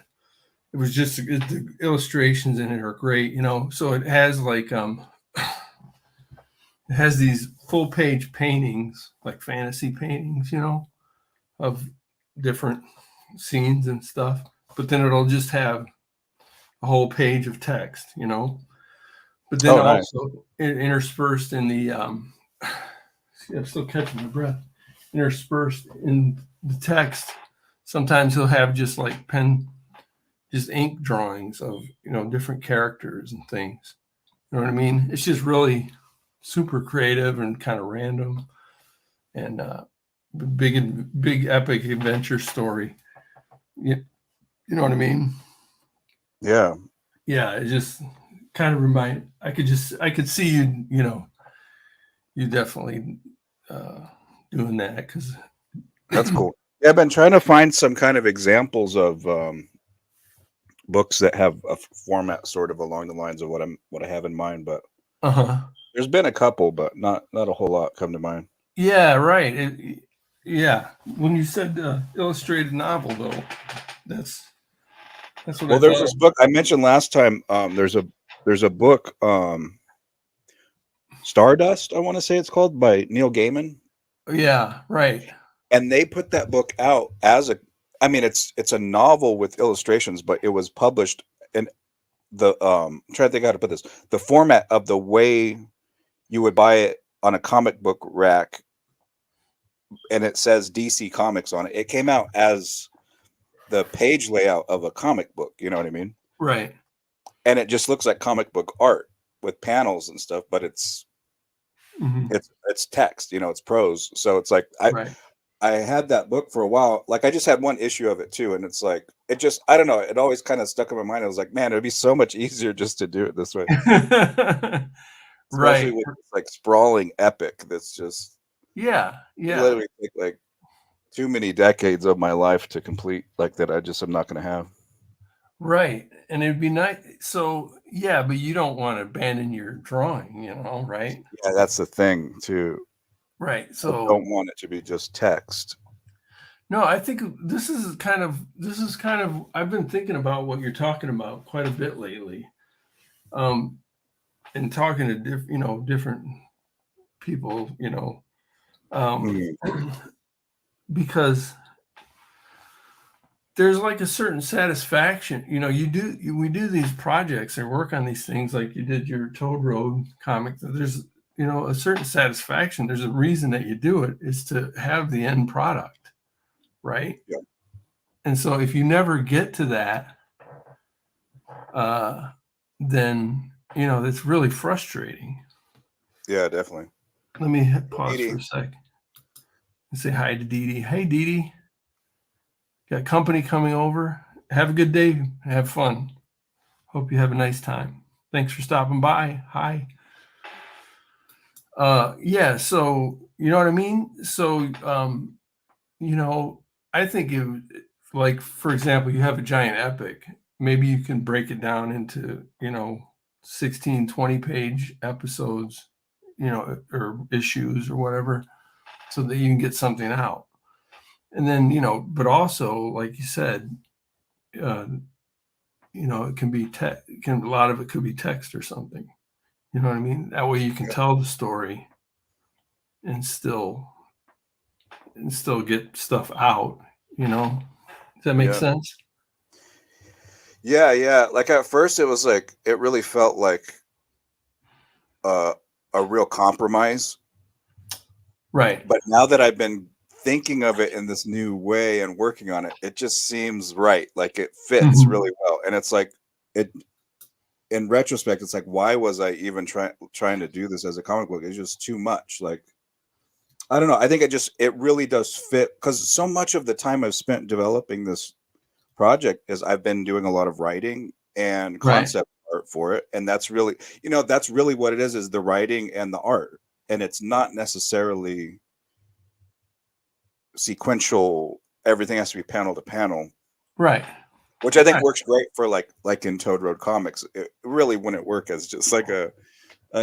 Speaker 1: it was just the illustrations in it are great, you know. So it has like it has these full page paintings, like fantasy paintings, you know, of different scenes and stuff. But then it'll just have a whole page of text, you know. But then also interspersed in the see, I'm still catching my breath. Interspersed in the text, sometimes he'll have just like just ink drawings of, you know, different characters and things. You know what I mean? It's just really super creative and kind of random, and big epic adventure story. You know what I mean?
Speaker 2: Yeah.
Speaker 1: Yeah, it just kind of I could see you, you know, you definitely doing that, because
Speaker 2: That's cool. Yeah, I've been trying to find some kind of examples of books that have a format sort of along the lines of what I have in mind, but there's been a couple, but not a whole lot come to mind.
Speaker 1: Yeah, right. Yeah, when you said illustrated novel, though, that's what
Speaker 2: Well,
Speaker 1: I
Speaker 2: there's
Speaker 1: thought.
Speaker 2: this book I mentioned last time. There's a book, Stardust, I want to say it's called, by Neil Gaiman.
Speaker 1: Yeah, right.
Speaker 2: And they put that book out as I mean, it's a novel with illustrations, but it was published in the I'm trying to think how to put this. The format of the way you would buy it on a comic book rack, and it says DC Comics on it. It came out as the page layout of a comic book, you know what I mean?
Speaker 1: Right.
Speaker 2: And it just looks like comic book art with panels and stuff, but it's text, you know, it's prose. So it's like I had that book for a while. Like I just had one issue of it too, and it's like I don't know, it always kind of stuck in my mind. I was like, man, it would be so much easier just to do it this way. Especially
Speaker 1: Right.
Speaker 2: with this, like, sprawling epic that's just
Speaker 1: Yeah.
Speaker 2: literally take like too many decades of my life to complete, like that I'm not going to have.
Speaker 1: Right. And it'd be nice. So, yeah, but you don't want to abandon your drawing, you know, right?
Speaker 2: Yeah, that's the thing too.
Speaker 1: Right.
Speaker 2: I
Speaker 1: So,
Speaker 2: don't want it to be just text.
Speaker 1: no, I think this is kind of I've been thinking about what you're talking about quite a bit lately. And talking to different people, you know, Because there's like a certain satisfaction, we do these projects and work on these things like you did your Toad Road comic. There's, a certain satisfaction. There's a reason that you do it is to have the end product, right?
Speaker 2: Yeah.
Speaker 1: And so if you never get to that, then, it's really frustrating.
Speaker 2: Yeah, definitely.
Speaker 1: Let me hit pause
Speaker 2: Dee
Speaker 1: for
Speaker 2: Dee.
Speaker 1: a sec and say hi to Dee Dee. Hey, Dee Dee. Got company coming over. Have a good day. Have fun. Hope you have a nice time. Thanks for stopping by. Hi. Yeah, so you know what I mean? So I think like, for example, you have a giant epic. Maybe you can break it down into, 16, 20 page episodes, or issues or whatever, so that you can get something out. And then, but also, like you said, it can be a lot of it could be text or something. You know what I mean? That way you can tell the story and still get stuff out, Does that make sense?
Speaker 2: Yeah. Like at first it was like it really felt like a real compromise.
Speaker 1: Right.
Speaker 2: But now that I've been thinking of it in this new way and working on it, it just seems right. Like it fits really well. And it's like it in retrospect, it's like, why was I even trying to do this as a comic book? It's just too much. Like, I don't know. I think it really does fit because so much of the time I've spent developing this project is I've been doing a lot of writing and
Speaker 1: Right.
Speaker 2: concept art for it. And that's really, that's really what it is the writing and the art. And it's not necessarily sequential. Everything has to be panel to panel.
Speaker 1: Right.
Speaker 2: Which I think works great for like in Toad Road comics. It really wouldn't work as just like a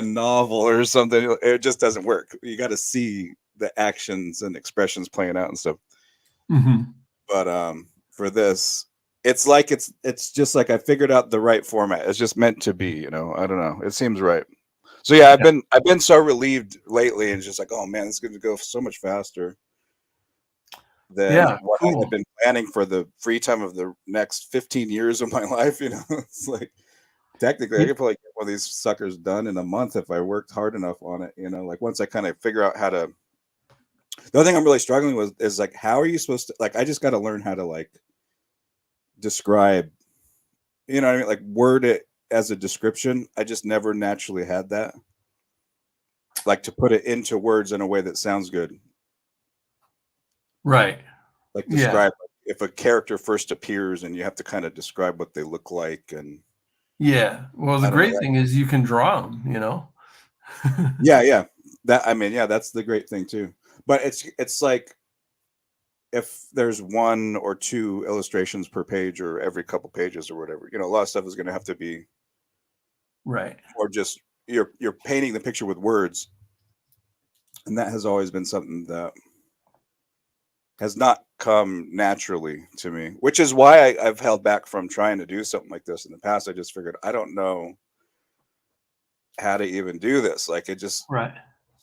Speaker 2: novel or something. It just doesn't work. You got to see the actions and expressions playing out and stuff. But for this, it's like it's just like I figured out the right format. It's just meant to be. I don't know. It seems right. So yeah, I've been so relieved lately, and just like, oh man, it's going to go so much faster than what I had been planning for the free time of the next 15 years of my life. It's like technically I could probably get one of these suckers done in a month if I worked hard enough on it. Like once I kind of figure out how to. The other thing I'm really struggling with is like, how are you supposed to like? I just got to learn how to like describe. What I mean? Like word it as a description. I just never naturally had that. Like to put it into words in a way that sounds good.
Speaker 1: Right.
Speaker 2: Like describe if a character first appears and you have to kind of describe what they look like and
Speaker 1: well, the great thing is you can draw them,
Speaker 2: yeah that's the great thing too, but it's like if there's one or two illustrations per page or every couple pages or whatever, a lot of stuff is going to have to be
Speaker 1: right,
Speaker 2: or just you're painting the picture with words, and that has always been something that has not come naturally to me, which is why I've held back from trying to do something like this in the past. I just figured I don't know how to even do this. Like it just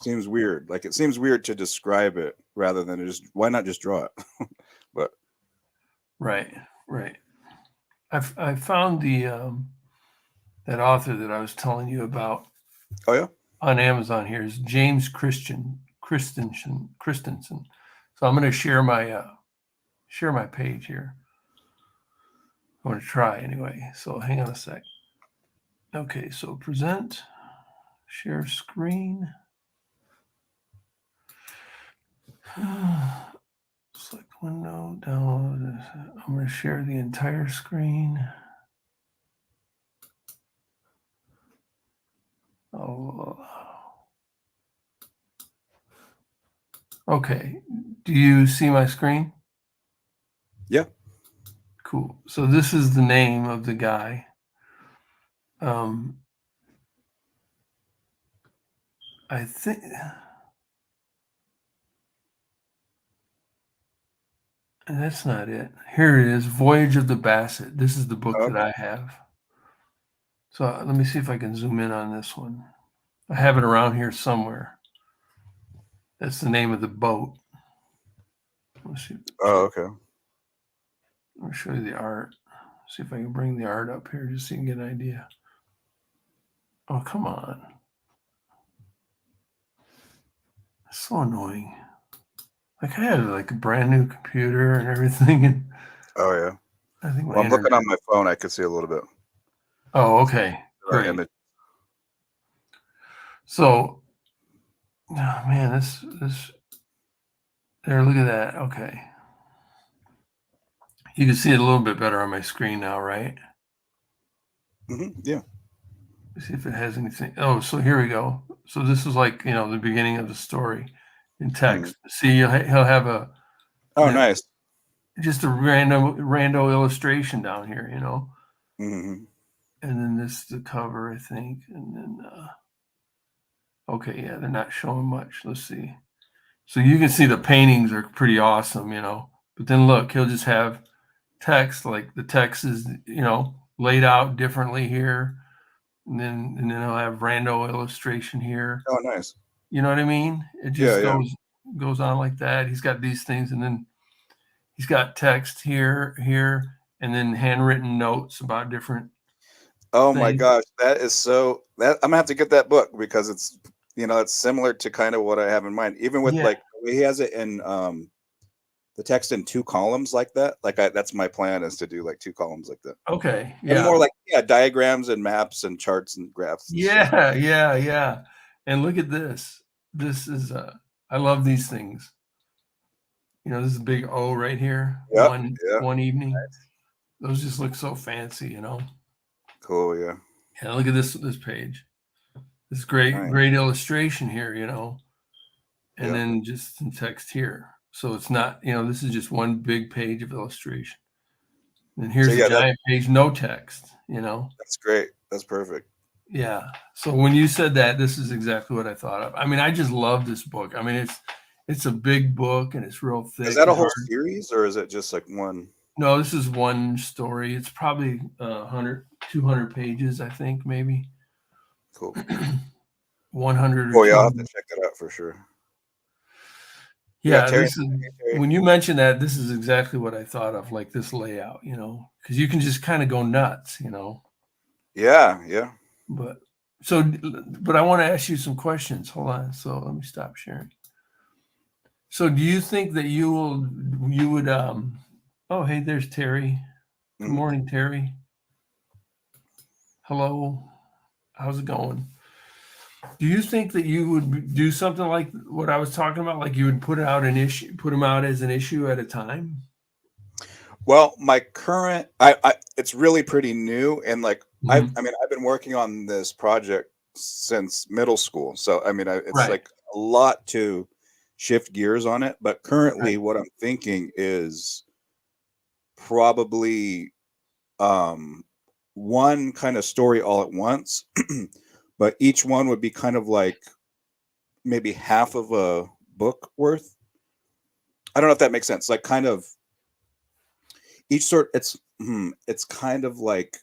Speaker 2: seems weird. Like it seems weird to describe it rather than just why not just draw it? But
Speaker 1: right. I found the that author that I was telling you about.
Speaker 2: Oh yeah,
Speaker 1: on Amazon here is James Christensen. So I'm going to share my page here. I'm going to try anyway. So hang on a sec. Okay, so present, share screen. Select window, download. I'm going to share the entire screen. Oh. Okay. Do you see my screen?
Speaker 2: Yeah.
Speaker 1: Cool. So this is the name of the guy. I think that's not it. Here it is, Voyage of the Basset. This is the book that I have. So let me see if I can zoom in on this one. I have it around here somewhere. That's the name of the boat. Let's see.
Speaker 2: Oh, okay.
Speaker 1: I'll show you the art. See if I can bring the art up here just so you can get an idea. Oh, come on. It's so annoying. Like I had like a brand new computer and everything, and
Speaker 2: Oh yeah.
Speaker 1: I think my
Speaker 2: Well, I'm looking
Speaker 1: internet.
Speaker 2: on my phone. I could see a little bit.
Speaker 1: Oh, okay. Great.
Speaker 2: Image.
Speaker 1: So, oh man, this there. Look at that. Okay, you can see it a little bit better on my screen now, right?
Speaker 2: Yeah.
Speaker 1: Let's see if it has anything. Oh, so here we go. So this is like the beginning of the story in text. See, he'll have a
Speaker 2: Oh, nice.
Speaker 1: just a rando illustration down here,
Speaker 2: Mm-hmm.
Speaker 1: and then this is the cover, I think, and then okay, yeah, they're not showing much. Let's see. So you can see the paintings are pretty awesome, but then look, he'll just have text, like the text is laid out differently here, and then he'll have rando illustration here.
Speaker 2: Oh, nice.
Speaker 1: You know what I mean? It just goes on like that. He's got these things, and then he's got text here, and then handwritten notes about different
Speaker 2: Oh my
Speaker 1: things.
Speaker 2: gosh, that is so. That I'm gonna have to get that book because it's similar to kind of what I have in mind. Even with
Speaker 1: Yeah.
Speaker 2: like the way he has it in the text in 2 columns like that. That's my plan, is to do like 2 columns like that.
Speaker 1: Okay.
Speaker 2: And
Speaker 1: Yeah.
Speaker 2: more like diagrams and maps and charts and graphs. And stuff.
Speaker 1: Yeah. And look at this. This is I love these things. This is a big O right here.
Speaker 2: Yep,
Speaker 1: One evening. Those just look so fancy,
Speaker 2: Cool, yeah.
Speaker 1: Yeah, look at this page. This great illustration here, and then just some text here. So it's not, this is just one big page of illustration. And here's a giant page, no text,
Speaker 2: That's great. That's perfect.
Speaker 1: Yeah. So when you said that, this is exactly what I thought of. I mean, I just love this book. I mean, it's a big book and it's real thick.
Speaker 2: Is that a whole series, or is it just like one?
Speaker 1: No, this is one story. It's probably 100, 200 pages, I think, maybe.
Speaker 2: Cool.
Speaker 1: 100.
Speaker 2: Oh yeah, I'll have to check that out for sure.
Speaker 1: Yeah, Terry, when you mentioned that, this is exactly what I thought of, like this layout, because you can just kind of go nuts,
Speaker 2: Yeah.
Speaker 1: But I want to ask you some questions. Hold on. So let me stop sharing. So do you think that you would oh, hey, there's Terry. Good morning, Terry. Hello. How's it going? Do you think that you would do something like what I was talking about? Like you would put them out as an issue at a time?
Speaker 2: Well, my current, it's really pretty new, and like I've been working on this project since middle school, so I mean, it's like a lot to shift gears on it. But currently, what I'm thinking is probably one kind of story all at once, but each one would be kind of like maybe half of a book worth. I don't know if that makes sense. Like kind of. Each sort, it's kind of like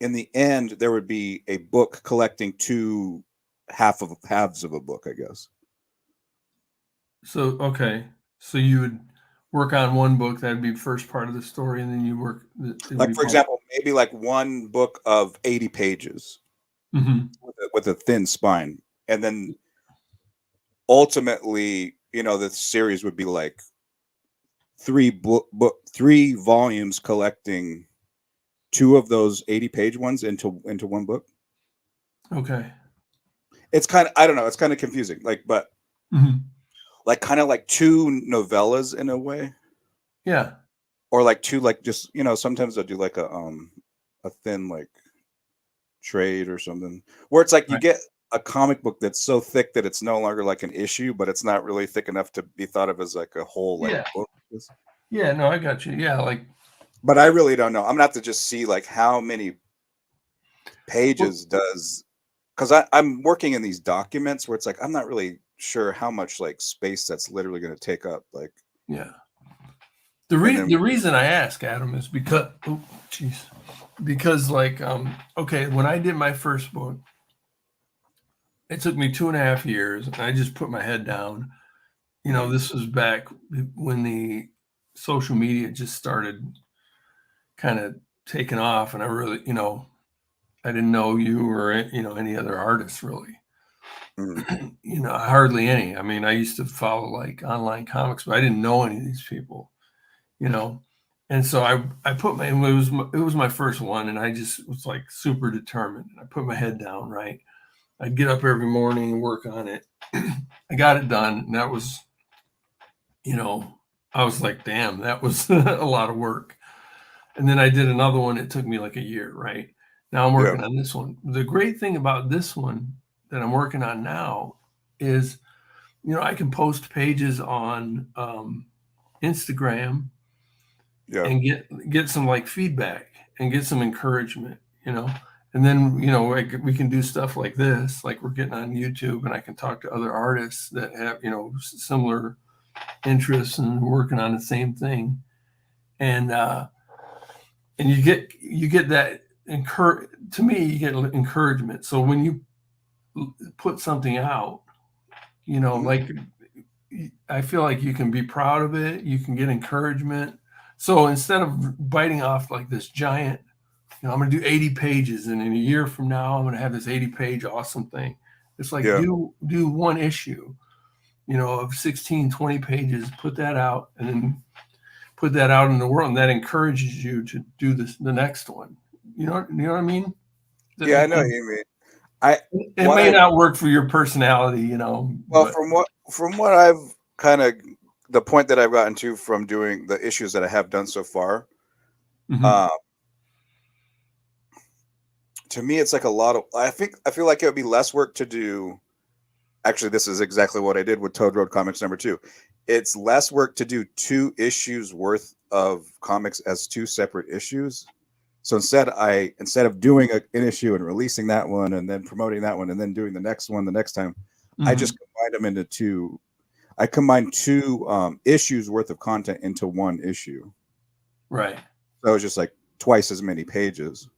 Speaker 2: in the end there would be a book collecting 2 halves of a book, I guess.
Speaker 1: So okay, so you would work on one book that'd be first part of the story, and then you work
Speaker 2: like for example, maybe like one book of 80 pages with a thin spine, and then ultimately, the series would be like 3 volumes collecting 2 of those 80-page ones into one book.
Speaker 1: Okay.
Speaker 2: It's kind of, I don't know, it's kind of confusing. Like, but like kind of like 2 novellas in a way.
Speaker 1: Yeah.
Speaker 2: Or like 2, like just, sometimes they'll do like a thin like trade or something where it's like you get a comic book that's so thick that it's no longer like an issue, but it's not really thick enough to be thought of as like a whole book.
Speaker 1: Yeah, no, I got you. Yeah, like.
Speaker 2: But I really don't know. I'm gonna have to just see like how many pages does, because I'm working in these documents where it's like I'm not really sure how much like space that's literally going to take up. Like,
Speaker 1: yeah. The reason I ask, Adam, is because like okay, when I did my first book, it took me 2.5 years, and I just put my head down. This was back when the social media just started kind of taking off, and I really, I didn't know you or any other artists really.
Speaker 2: Mm.
Speaker 1: Hardly any. I mean, I used to follow like online comics, but I didn't know any of these people. And so I put my it was my first one, and I just was like super determined. I put my head down, right. I'd get up every morning and work on it. I got it done, and that was, I was like, damn, that was a lot of work. And then I did another one. It took me like a year, right? Now I'm
Speaker 2: Yeah.
Speaker 1: working on this one. The great thing about this one that I'm working on now is, I can post pages on Instagram
Speaker 2: Yeah.
Speaker 1: and get some like feedback and get some encouragement, and then like, we can do stuff like this, like we're getting on YouTube, and I can talk to other artists that have similar interests and working on the same thing, and you get that to me, you get encouragement. So when you put something out,
Speaker 2: Mhm.
Speaker 1: like, I feel like you can be proud of it, you can get encouragement. So instead of biting off like this giant, I'm going to do 80 pages, and in a year from now, I'm going to have this 80-page awesome thing. It's like,
Speaker 2: Yeah.
Speaker 1: do one issue, of 16, 20 pages, put that out, and then put that out in the world, and that encourages you to do the next one. You know what I mean? Does that
Speaker 2: Yeah, I
Speaker 1: make
Speaker 2: know what
Speaker 1: sense?
Speaker 2: you mean. I
Speaker 1: It
Speaker 2: what
Speaker 1: may
Speaker 2: I
Speaker 1: not work for your personality,
Speaker 2: well
Speaker 1: but
Speaker 2: from what I've kind of the point that I've gotten to from doing the issues that I have done so far,
Speaker 1: mhm.
Speaker 2: uh, to me it's like a lot of I feel like it would be less work to do. Actually, this is exactly what I did with Toad Road Comics #2. It's less work to do 2 issues worth of comics as 2 separate issues. So instead of doing an issue and releasing that one and then promoting that one and then doing the next one the next time, I just
Speaker 1: Mhm.
Speaker 2: combined them into two. I combined 2 issues worth of content into 1 issue.
Speaker 1: Right.
Speaker 2: So it was just like twice as many pages.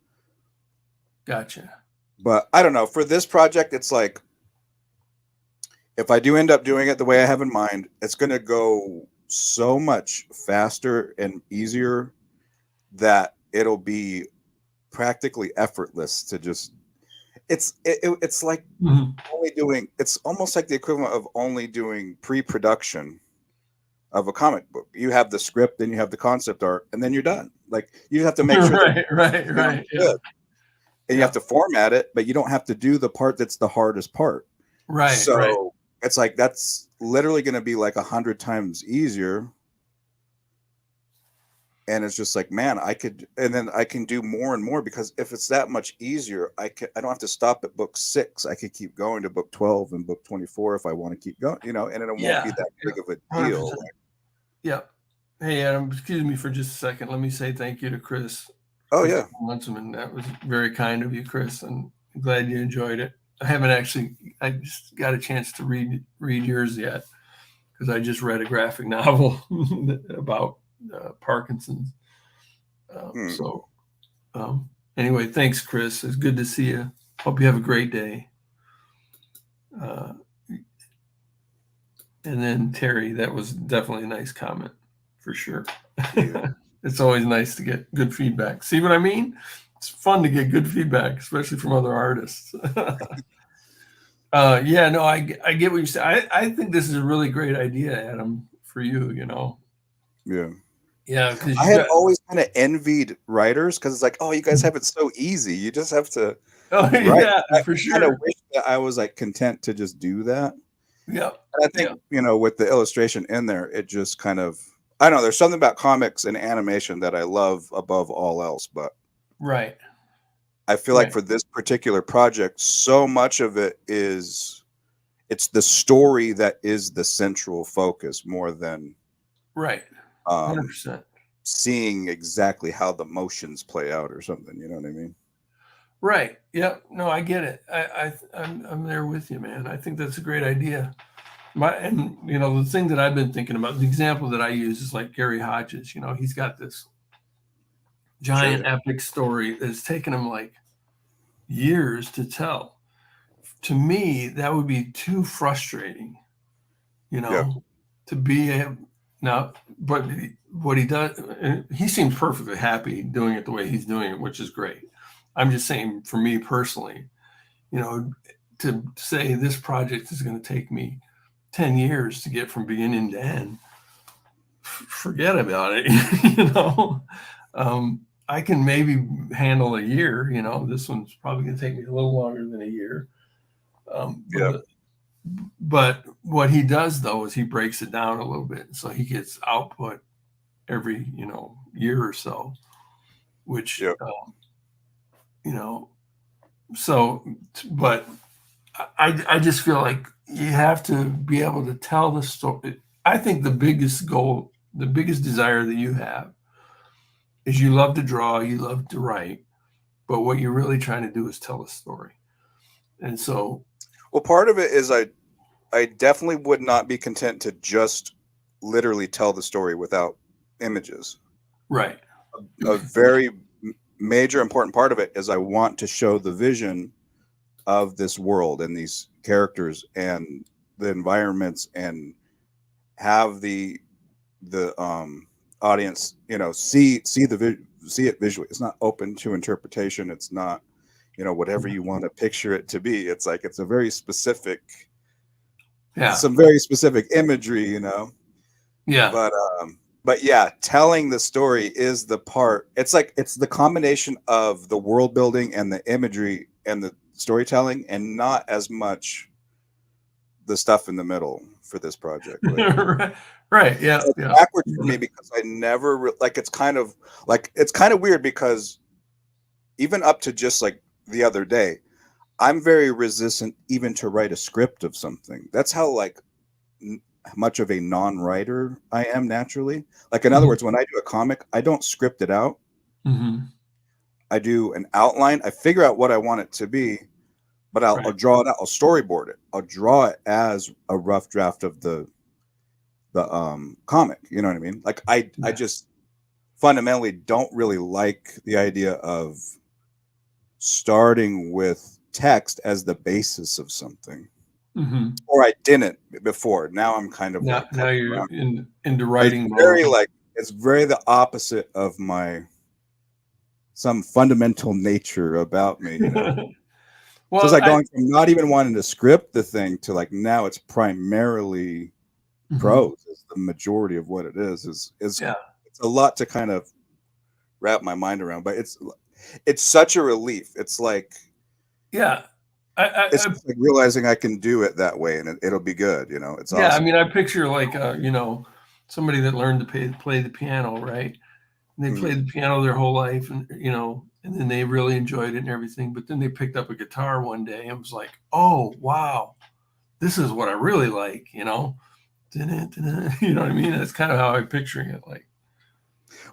Speaker 1: Gotcha.
Speaker 2: But I don't know. For this project, it's like if I do end up doing it the way I have in mind, it's going to go so much faster and easier that it'll be practically effortless to just. It's like
Speaker 1: Mhm.
Speaker 2: only doing. It's almost like the equivalent of only doing pre-production of a comic book. You have the script, then you have the concept art, and then you're done. Like you just have to make sure that
Speaker 1: Right, right,
Speaker 2: it sounds
Speaker 1: right. Yeah.
Speaker 2: good, and you have
Speaker 1: Yeah.
Speaker 2: to format it, but you don't have to do the part that's the hardest part.
Speaker 1: Right, right.
Speaker 2: So it's like that's literally going to be like 100 times easier. And it's just like, man, I could, and then I can do more and more because if it's that much easier, I don't have to stop at book 6. I could keep going to book 12 and book 24 if I want to keep going, and it won't be
Speaker 1: Yeah.
Speaker 2: that
Speaker 1: Yeah.
Speaker 2: big of a deal.
Speaker 1: 100%. Yeah. Hey, Adam, excuse me for just a second. Let me say thank you to
Speaker 2: Oh
Speaker 1: Chris
Speaker 2: yeah,
Speaker 1: Munson. That was very kind of you, Chris, and I'm glad you enjoyed it. I just got a chance to read yours yet, because I just read a graphic novel about Parkinson's.
Speaker 2: hmm.
Speaker 1: So, anyway, thanks, Chris. It's good to see you. Hope you have a great day. Uh, and then Terry, that was definitely a nice comment for sure.
Speaker 2: Yeah.
Speaker 1: It's always nice to get good feedback. See what I mean? It's fun to get good feedback, especially from other artists. Yeah, no, I get what you say. I think this is a really great idea, Adam, for you.
Speaker 2: Yeah.
Speaker 1: Yeah, because
Speaker 2: I
Speaker 1: you
Speaker 2: had
Speaker 1: got.
Speaker 2: always kind of envied writers because it's like, oh, you guys have it so easy. You just have to
Speaker 1: Oh
Speaker 2: write.
Speaker 1: yeah,
Speaker 2: I
Speaker 1: for
Speaker 2: kind of
Speaker 1: sure.
Speaker 2: wish that I was like content to just do that.
Speaker 1: Yeah,
Speaker 2: And I
Speaker 1: yeah,
Speaker 2: think, with the illustration in there, it just kind of, I don't know, there's something about comics and animation that I love above all else. But
Speaker 1: right,
Speaker 2: I feel like
Speaker 1: right,
Speaker 2: for this particular project, so much of it's the story that is the central focus more than
Speaker 1: right.
Speaker 2: um,
Speaker 1: 100%.
Speaker 2: seeing exactly how the motions play out or something. You know what I mean?
Speaker 1: Right. Yeah. No, I get it. I'm there with you, man. I think that's a great idea. And the thing that I've been thinking about, the example that I use is like Gary Hodges. He's got this
Speaker 2: Sure.
Speaker 1: giant epic story that's taken him like years to tell. to me, that would be too frustrating, you
Speaker 2: Yeah.
Speaker 1: know, to be a, now, but what he does, he seems perfectly happy doing it the way he's doing it, which is great. I'm just saying, for me personally, you know, to say this project is going to take me 10 years to get from beginning to end, forget about it. You know, I can maybe handle a year. You know, this one's probably going to take me a little longer than a year. Um,
Speaker 2: Yeah.
Speaker 1: but, but what he does though is he breaks it down a little bit, so he gets output every year or so, which
Speaker 2: Yeah.
Speaker 1: you know. So, but I just feel like you have to be able to tell the story. I think the biggest goal, the biggest desire that you have is you love to draw, you love to write, but what you're really trying to do is tell a story. And so,
Speaker 2: Well, part of it is I definitely would not be content to just literally tell the story without images.
Speaker 1: right.
Speaker 2: A very major important part of it is I want to show the vision of this world and these characters and the environments, and have the audience, see it visually. It's not open to interpretation. It's not, whatever you want to picture it to be. It's like it's a very specific,
Speaker 1: Yeah.
Speaker 2: some very specific imagery,
Speaker 1: Yeah.
Speaker 2: but but yeah, telling the story is the part. It's like it's the combination of the world building and the imagery and the storytelling, and not as much the stuff in the middle for this project. Like,
Speaker 1: Right. Right. Yeah.
Speaker 2: it's
Speaker 1: Yeah.
Speaker 2: backwards for me because I never like, it's kind of weird because even up to just like the other day, I'm very resistant even to write a script of something. That's how like much of a non-writer I am naturally. Like, in other
Speaker 1: Mhm.
Speaker 2: words, when I do a comic, I don't script it out.
Speaker 1: Mhm.
Speaker 2: I do an outline. I figure out what I want it to be, but I'll
Speaker 1: Right.
Speaker 2: draw it out. I'll storyboard it. I'll draw it as a rough draft of the comic. You know what I mean? Like, I
Speaker 1: Yeah.
Speaker 2: just fundamentally don't really like the idea of starting with text as the basis of something.
Speaker 1: Mhm.
Speaker 2: Or I didn't before. Now I'm kind of like
Speaker 1: Now
Speaker 2: coming
Speaker 1: you're
Speaker 2: around.
Speaker 1: into
Speaker 2: But
Speaker 1: writing mode.
Speaker 2: it's very the opposite of my some fundamental nature about me. So it's
Speaker 1: Well,
Speaker 2: like going from not even wanting to script the thing to like now it's primarily
Speaker 1: mhm.
Speaker 2: prose is the majority of what it is
Speaker 1: Yeah.
Speaker 2: it's a lot to kind of wrap my mind around, but it's such a relief.
Speaker 1: Yeah.
Speaker 2: It's
Speaker 1: I
Speaker 2: just like realizing I can do it that way and it'll be good. It's
Speaker 1: Yeah, I
Speaker 2: awesome.
Speaker 1: mean, I picture like somebody that learned to play the piano, right? And they
Speaker 2: Mhm.
Speaker 1: played the piano their whole life, and and then they really enjoyed it and everything. But then they picked up a guitar one day and was like, "Oh, wow, this is what I really like," you know. You know what I mean? That's kind of how I'm picturing it. Like,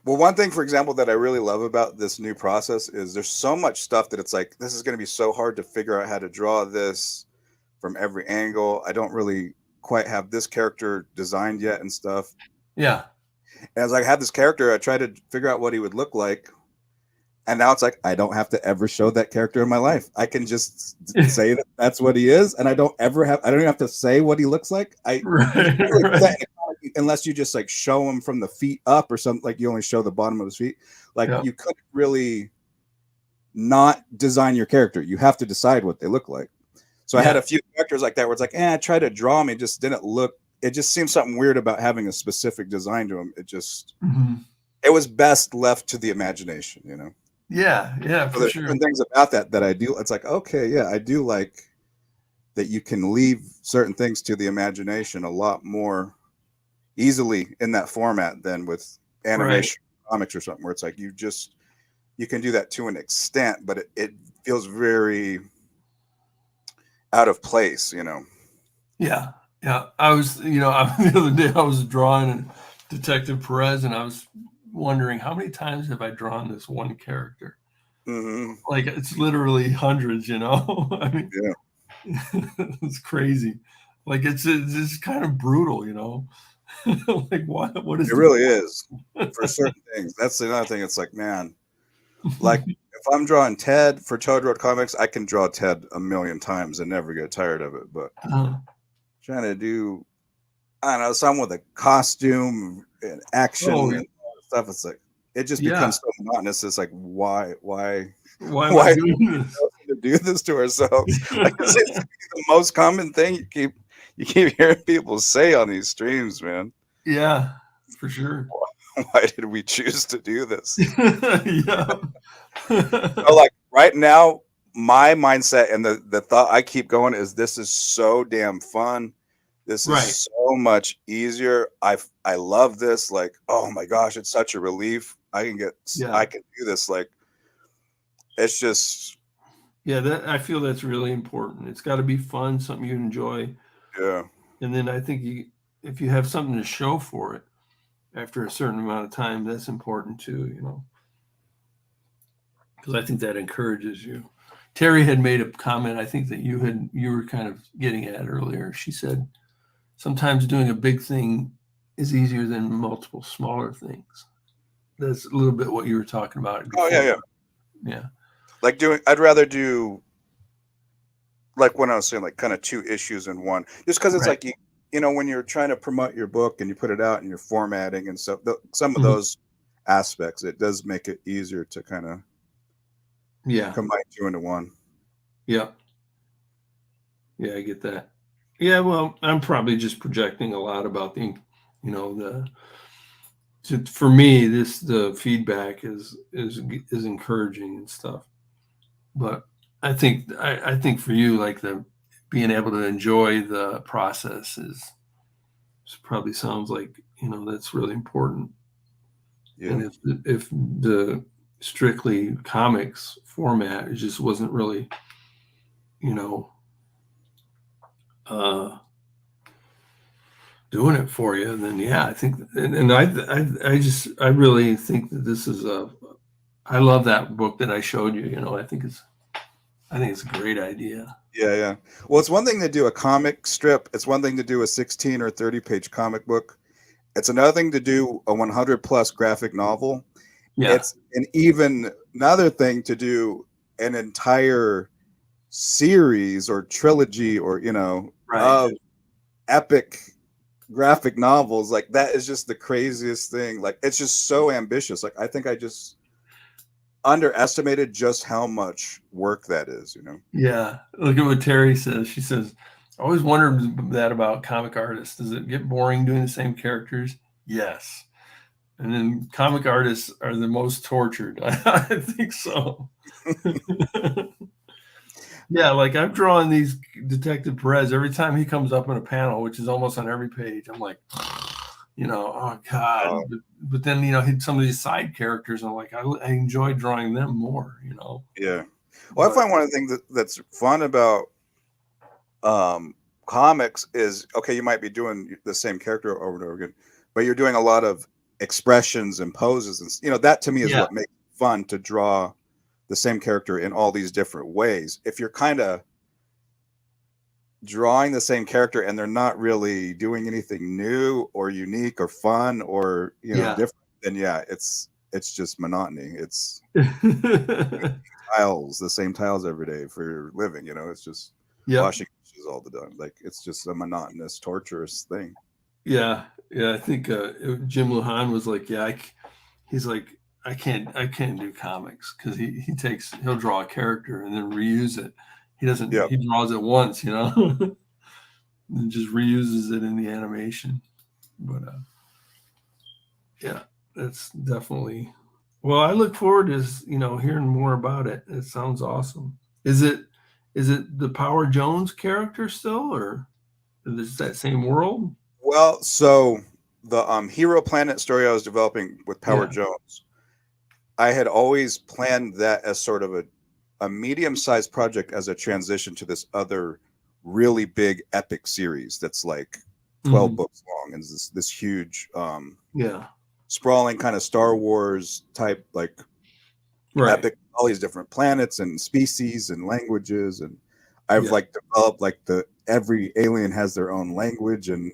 Speaker 2: Well, one thing, for example, that I really love about this new process is there's so much stuff that it's like, this is going to be so hard to figure out how to draw this from every angle. I don't really quite have this character designed yet and stuff.
Speaker 1: yeah,
Speaker 2: As I had this character, I tried to figure out what he would look like. And now it's like, I don't have to ever show that character in my life. I can just say that that's what he is. And I don't even have to say what he looks like. You
Speaker 1: right,
Speaker 2: can't really do that
Speaker 1: right,
Speaker 2: in a comic unless you just like show him from the feet up or something. Like you only show the bottom of his feet. Like
Speaker 1: yeah,
Speaker 2: you couldn't really not design your character. You have to decide what they look like. So I had
Speaker 1: yeah,
Speaker 2: a few characters like that where it's like, I tried to draw him. It just didn't look, it just seemed something weird about having a specific design to him.
Speaker 1: hmm,
Speaker 2: It was best left to the imagination.
Speaker 1: yeah,
Speaker 2: So
Speaker 1: for
Speaker 2: there's
Speaker 1: sure.
Speaker 2: certain things about that I do. It's like, okay, yeah, I do like that you can leave certain things to the imagination a lot more easily in that format than with
Speaker 1: Right.
Speaker 2: animation comics or something where it's like you can do that to an extent, but it feels very out of place.
Speaker 1: Yeah, yeah. I was, the other day I was drawing Detective Perez, and I was wondering how many times have I drawn this one character?
Speaker 2: Hmm.
Speaker 1: Like it's literally hundreds, you know. I mean,
Speaker 2: Yeah,
Speaker 1: it's crazy. Like it's kind of brutal, you know. Like what is
Speaker 2: it
Speaker 1: the
Speaker 2: really is for certain things. That's another thing. It's like, man, like if I'm drawing Ted for Toad Road Comics, I can draw Ted a million times and never get tired of it. But
Speaker 1: Uh,
Speaker 2: trying to do, I don't know, some with a costume and action
Speaker 1: oh,
Speaker 2: and all that stuff, it's like it just
Speaker 1: yeah.
Speaker 2: becomes so monotonous. It's like why
Speaker 1: Why am I
Speaker 2: why do
Speaker 1: doing
Speaker 2: we
Speaker 1: this?
Speaker 2: to do this to ourselves? Like it seems to be the most common thing you keep hearing people say on these streams, man.
Speaker 1: Yeah, for sure.
Speaker 2: Why did we choose to do this?
Speaker 1: Yeah.
Speaker 2: So like right now, my mindset and the thought I keep going is this is so damn fun. This is
Speaker 1: Right.
Speaker 2: so much easier. I love this. Like, oh my gosh, it's such a relief. I
Speaker 1: Yeah.
Speaker 2: can do this. Like, it's just
Speaker 1: Yeah, that I feel that's really important. It's got to be fun, something you enjoy.
Speaker 2: yeah,
Speaker 1: And then I think if you have something to show for it after a certain amount of time, that's important too, because I think that encourages you. Terry had made a comment, I think that you were kind of getting at earlier. She said sometimes doing a big thing is easier than multiple smaller things. That's a little bit what you were talking about
Speaker 2: oh yeah,
Speaker 1: before.
Speaker 2: yeah.
Speaker 1: Yeah.
Speaker 2: Like I'd rather do like when I was saying like kind of two issues in one, just because it's
Speaker 1: Right.
Speaker 2: like you know when you're trying to promote your book and you put it out and you're formatting and so some of
Speaker 1: Mhm.
Speaker 2: those aspects, it does make it easier to kind of
Speaker 1: Yeah.
Speaker 2: combine two into one.
Speaker 1: Yeah. Yeah, I get that. Yeah, well, I'm probably just projecting a lot about the for me the feedback is encouraging and stuff. But I think for you, like the being able to enjoy the process probably sounds like that's really important.
Speaker 2: Yeah.
Speaker 1: And if the strictly comics format it just wasn't really you know uh doing it for you, then yeah, I think, and I really think that this is I love that book that I showed you. I think it's a great idea.
Speaker 2: Yeah, yeah. Well, it's one thing to do a comic strip. It's one thing to do a 16 or 30-page comic book. It's another thing to do a 100 plus graphic novel.
Speaker 1: Yeah,
Speaker 2: It's an even another thing to do an entire series or trilogy or
Speaker 1: right.
Speaker 2: of epic graphic novels. Like that is just the craziest thing. Like it's just so ambitious. Like I think I just underestimated just how much work that is.
Speaker 1: Yeah, look at what Terry says. She says, "I always wondered that about comic artists. Does it get boring doing the same characters?" Yes. And then comic artists are the most tortured. I think so. Yeah, like I'm drawing these Detective Perez every time he comes up in a panel, which is almost on every page. I'm like, oh God.
Speaker 2: Uh,
Speaker 1: But then, some of these side characters, I'm like, I enjoy drawing them more.
Speaker 2: yeah. Well, I
Speaker 1: But
Speaker 2: find one of the things that's fun about um, comics is okay. You might be doing the same character over and over again, but you're doing a lot of expressions and poses, and that to me is
Speaker 1: yeah,
Speaker 2: what makes it fun to draw the same character in all these different ways. If you're kind of drawing the same character and they're not really doing anything new or unique or fun or
Speaker 1: yeah.
Speaker 2: different, then yeah, it's just monotony. It's tiles, the same tiles every day for your living. It's just
Speaker 1: Yep.
Speaker 2: washing dishes all the time. Like it's just a monotonous, torturous thing.
Speaker 1: Yeah. Yeah. I think Jim Luhan was like, yeah, he's like, I can't do comics because he'll draw a character and then reuse it.
Speaker 2: Yeah,
Speaker 1: He draws it once, and just reuses it in the animation. But yeah, that's definitely. Well, I look forward to hearing more about it. It sounds awesome. Is it the Power Jones character still, or is that same world?
Speaker 2: well, so the Hero Planet story I was developing with Power
Speaker 1: Yeah.
Speaker 2: Jones, I had always planned that as sort of a medium-sized project as a transition to this other really big epic series that's like 12
Speaker 1: Mhm.
Speaker 2: books long and this huge
Speaker 1: Yeah.
Speaker 2: sprawling kind of Star Wars type like
Speaker 1: Right.
Speaker 2: epic, all these different planets and species and languages, and I've
Speaker 1: Yeah.
Speaker 2: like developed like the every alien has their own language and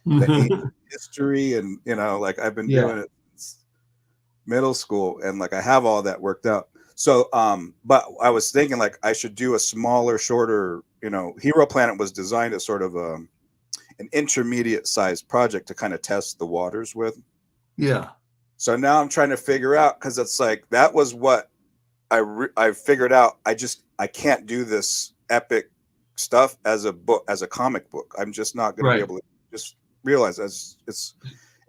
Speaker 2: the ancient history, and like I've been
Speaker 1: Yeah.
Speaker 2: doing it since middle school, and like I have all that worked out. So, but I was thinking like I should do a smaller, shorter. Hero Planet was designed as sort of an intermediate sized project to kind of test the waters with.
Speaker 1: Yeah.
Speaker 2: So now I'm trying to figure out, because it's like that was what I figured out. I can't do this epic stuff as a book, as a comic book. I'm just not going to be
Speaker 1: Right.
Speaker 2: able to just realize it's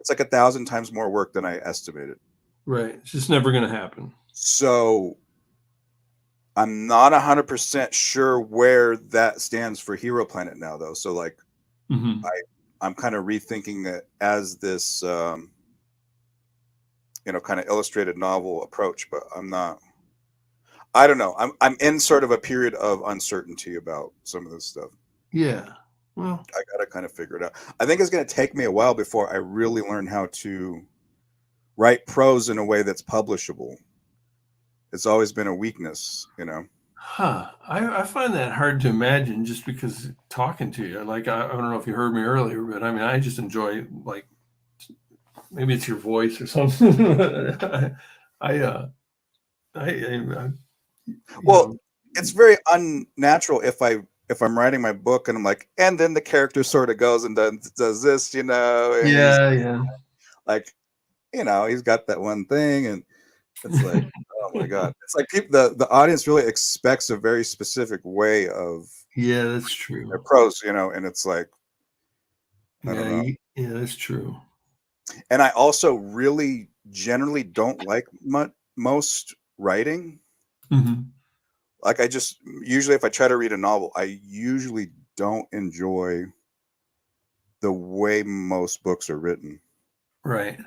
Speaker 2: like 1,000 times more work than I estimated.
Speaker 1: Right. It's just never going to happen.
Speaker 2: So I'm not 100% sure where that stands for Hero Planet now, though. So like
Speaker 1: Mm-hmm.
Speaker 2: I'm kind of rethinking it as this kind of illustrated novel approach, but I don't know. I'm in sort of a period of uncertainty about some of this stuff.
Speaker 1: Yeah. Well,
Speaker 2: I gotta kind of figure it out. I think it's gonna take me a while before I really learn how to write prose in a way that's publishable. It's always been a weakness.
Speaker 1: I find that hard to imagine just because talking to you. Like, I don't know if you heard me earlier, but I mean, I just enjoy, like, maybe it's your voice or something. I, uh, I
Speaker 2: Well, it's very unnatural if I'm writing my book and I'm like, and then the character sort of goes and does this, and he's
Speaker 1: yeah.
Speaker 2: like, he's got that one thing, and it's like, oh my god, it's like the audience really expects a very specific way of
Speaker 1: Yeah, that's
Speaker 2: their
Speaker 1: true.
Speaker 2: prose, and it's like, I don't
Speaker 1: Yeah,
Speaker 2: know.
Speaker 1: yeah, that's true.
Speaker 2: And I also really generally don't like most writing.
Speaker 1: Mm-hmm.
Speaker 2: Like I just usually, if I try to read a novel, I usually don't enjoy the way most books are written.
Speaker 1: Right.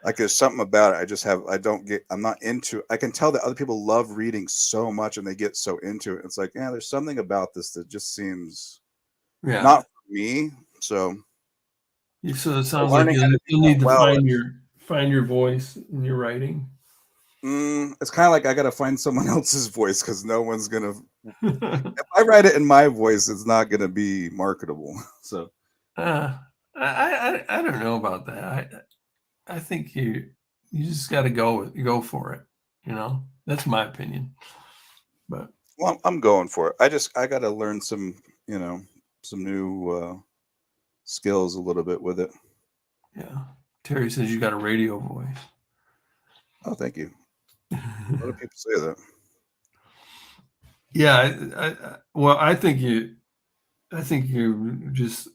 Speaker 2: Like there's something about it. I'm not into it. I can tell that other people love reading so much and they get so into it. It's like, yeah, there's something about this that just seems
Speaker 1: Yeah.
Speaker 2: not for me. So
Speaker 1: So it sounds like
Speaker 2: learning how to do
Speaker 1: you'll
Speaker 2: that
Speaker 1: need to
Speaker 2: well,
Speaker 1: find your voice in your writing.
Speaker 2: it's kind of like I got to find someone else's voice, because no one's gonna. If I write it in my voice, it's not gonna be marketable. So
Speaker 1: uh, I don't know about that. I think you just got to go for it. That's my opinion. But
Speaker 2: well, I'm going for it. I got to learn some new skills a little bit with it.
Speaker 1: yeah, Terry says you got a radio voice.
Speaker 2: Oh, thank you. A lot of people say that.
Speaker 1: Yeah, well, I think you just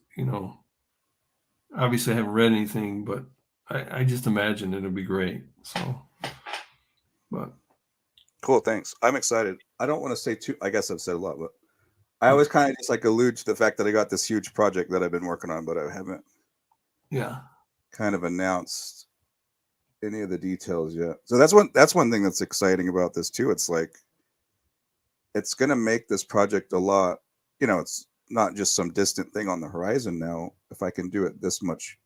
Speaker 1: obviously I haven't read anything, but I just imagine it'll be great. So, but
Speaker 2: Cool, thanks. I'm excited. I don't want to say too. I guess I've said a lot, but I always kind of just like allude to the fact that I got this huge project that I've been working on, but I haven't
Speaker 1: yeah,
Speaker 2: kind of announced any of the details yet. So that's one thing that's exciting about this too. It's like it's gonna make this project a lot. It's not just some distant thing on the horizon now. If I can do it this much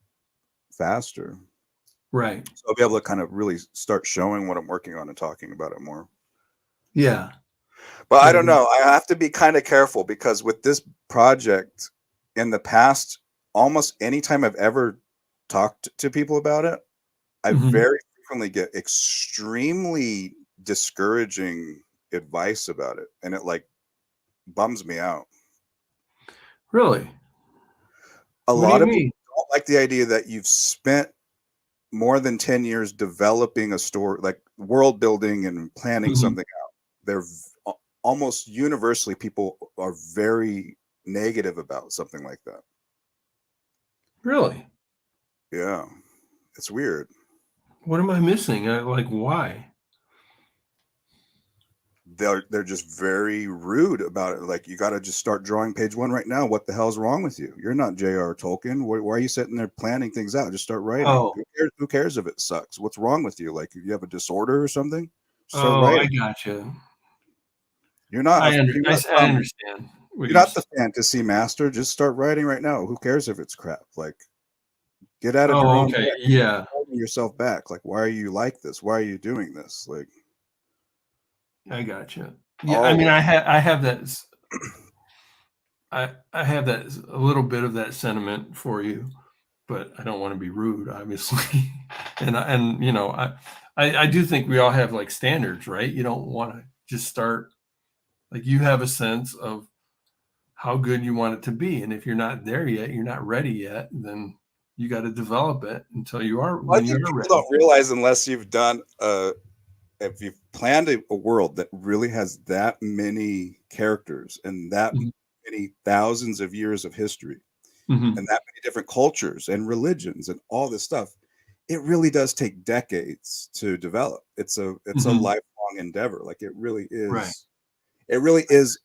Speaker 2: faster,
Speaker 1: right,
Speaker 2: so I'll be able to kind of really start showing what I'm working on and talking about it more.
Speaker 1: yeah,
Speaker 2: But I
Speaker 1: yeah,
Speaker 2: don't know. I have to be kind of careful, because with this project in the past, almost anytime I've ever talked to people about it, I
Speaker 1: hmm
Speaker 2: very frequently get extremely discouraging advice about it. And it like bums me out.
Speaker 1: really.
Speaker 2: A
Speaker 1: What do
Speaker 2: lot
Speaker 1: you
Speaker 2: of people
Speaker 1: mean?
Speaker 2: don't like the idea that you've spent more than 10 years developing a story, like world building and planning
Speaker 1: hmm
Speaker 2: something out. Almost universally, people are very negative about something like that.
Speaker 1: Really?
Speaker 2: Yeah, it's weird.
Speaker 1: What am I missing? Like, why?
Speaker 2: They're just very rude about it. Like, you got to just start drawing page one right now. What the hell's wrong with you? You're not J.R. Tolkien. Why are you sitting there planning things out? Just start writing.
Speaker 1: Oh,
Speaker 2: Who cares if it sucks? What's wrong with you? Like, you have a disorder or something? Start
Speaker 1: oh, I
Speaker 2: writing.
Speaker 1: gotcha.
Speaker 2: You're not. You're not
Speaker 1: I understand what
Speaker 2: you're
Speaker 1: you're
Speaker 2: not
Speaker 1: saying.
Speaker 2: the fantasy master. Just start writing right now. Who cares if it's crap? Like, get out of your
Speaker 1: Oh,
Speaker 2: own
Speaker 1: okay,
Speaker 2: head.
Speaker 1: yeah,
Speaker 2: Holding yourself back. Like, why are you like this? Why are you doing this? Like,
Speaker 1: I gotcha. Yeah, I mean,
Speaker 2: always.
Speaker 1: I have that. I have that a little bit of that sentiment for you. but I don't want to be rude, obviously. and you know, I do think we all have like standards, right? You don't want to just start, like, you have a sense of how good you want it to be, and if you're not there yet, you're not ready yet, then you got to develop it until you are,
Speaker 2: I
Speaker 1: when
Speaker 2: think
Speaker 1: you're
Speaker 2: people
Speaker 1: ready.
Speaker 2: don't realize unless you've done if you've planned a world that really has that many characters and that
Speaker 1: Mhm.
Speaker 2: many thousands of years of history and
Speaker 1: Mhm.
Speaker 2: that many different cultures and religions and all this stuff, it really does take decades to develop. It's a
Speaker 1: Mhm.
Speaker 2: lifelong endeavor. Like it really
Speaker 1: Right.
Speaker 2: is. It really is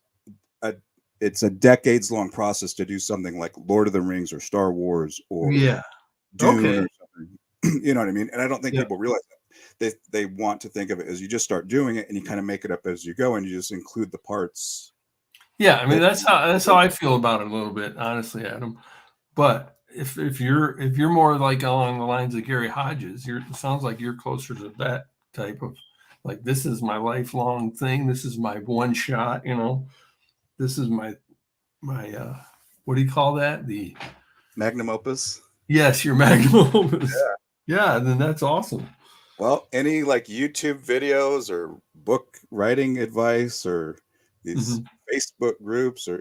Speaker 2: a it's a decades long process to do something like Lord of the Rings or Star Wars or
Speaker 1: Yeah.
Speaker 2: Dune
Speaker 1: Okay.
Speaker 2: or something. You know what I mean? And I don't think
Speaker 1: Yeah.
Speaker 2: people realize that. They want to think of it as you just start doing it and you kind of make it up as you go and you just include the parts
Speaker 1: Yeah. I mean,
Speaker 2: that
Speaker 1: that's how I feel about it a little bit, honestly, Adam. But if you're more like along the lines of Gary Hodges, it sounds like you're closer to that type of, like, this is my lifelong thing. This is my one shot. This is my what do you call that? The
Speaker 2: magnum opus.
Speaker 1: Yes, your magnum opus. Yeah, then that's awesome.
Speaker 2: Well, any like YouTube videos or book writing advice or these
Speaker 1: Mhm.
Speaker 2: Facebook groups or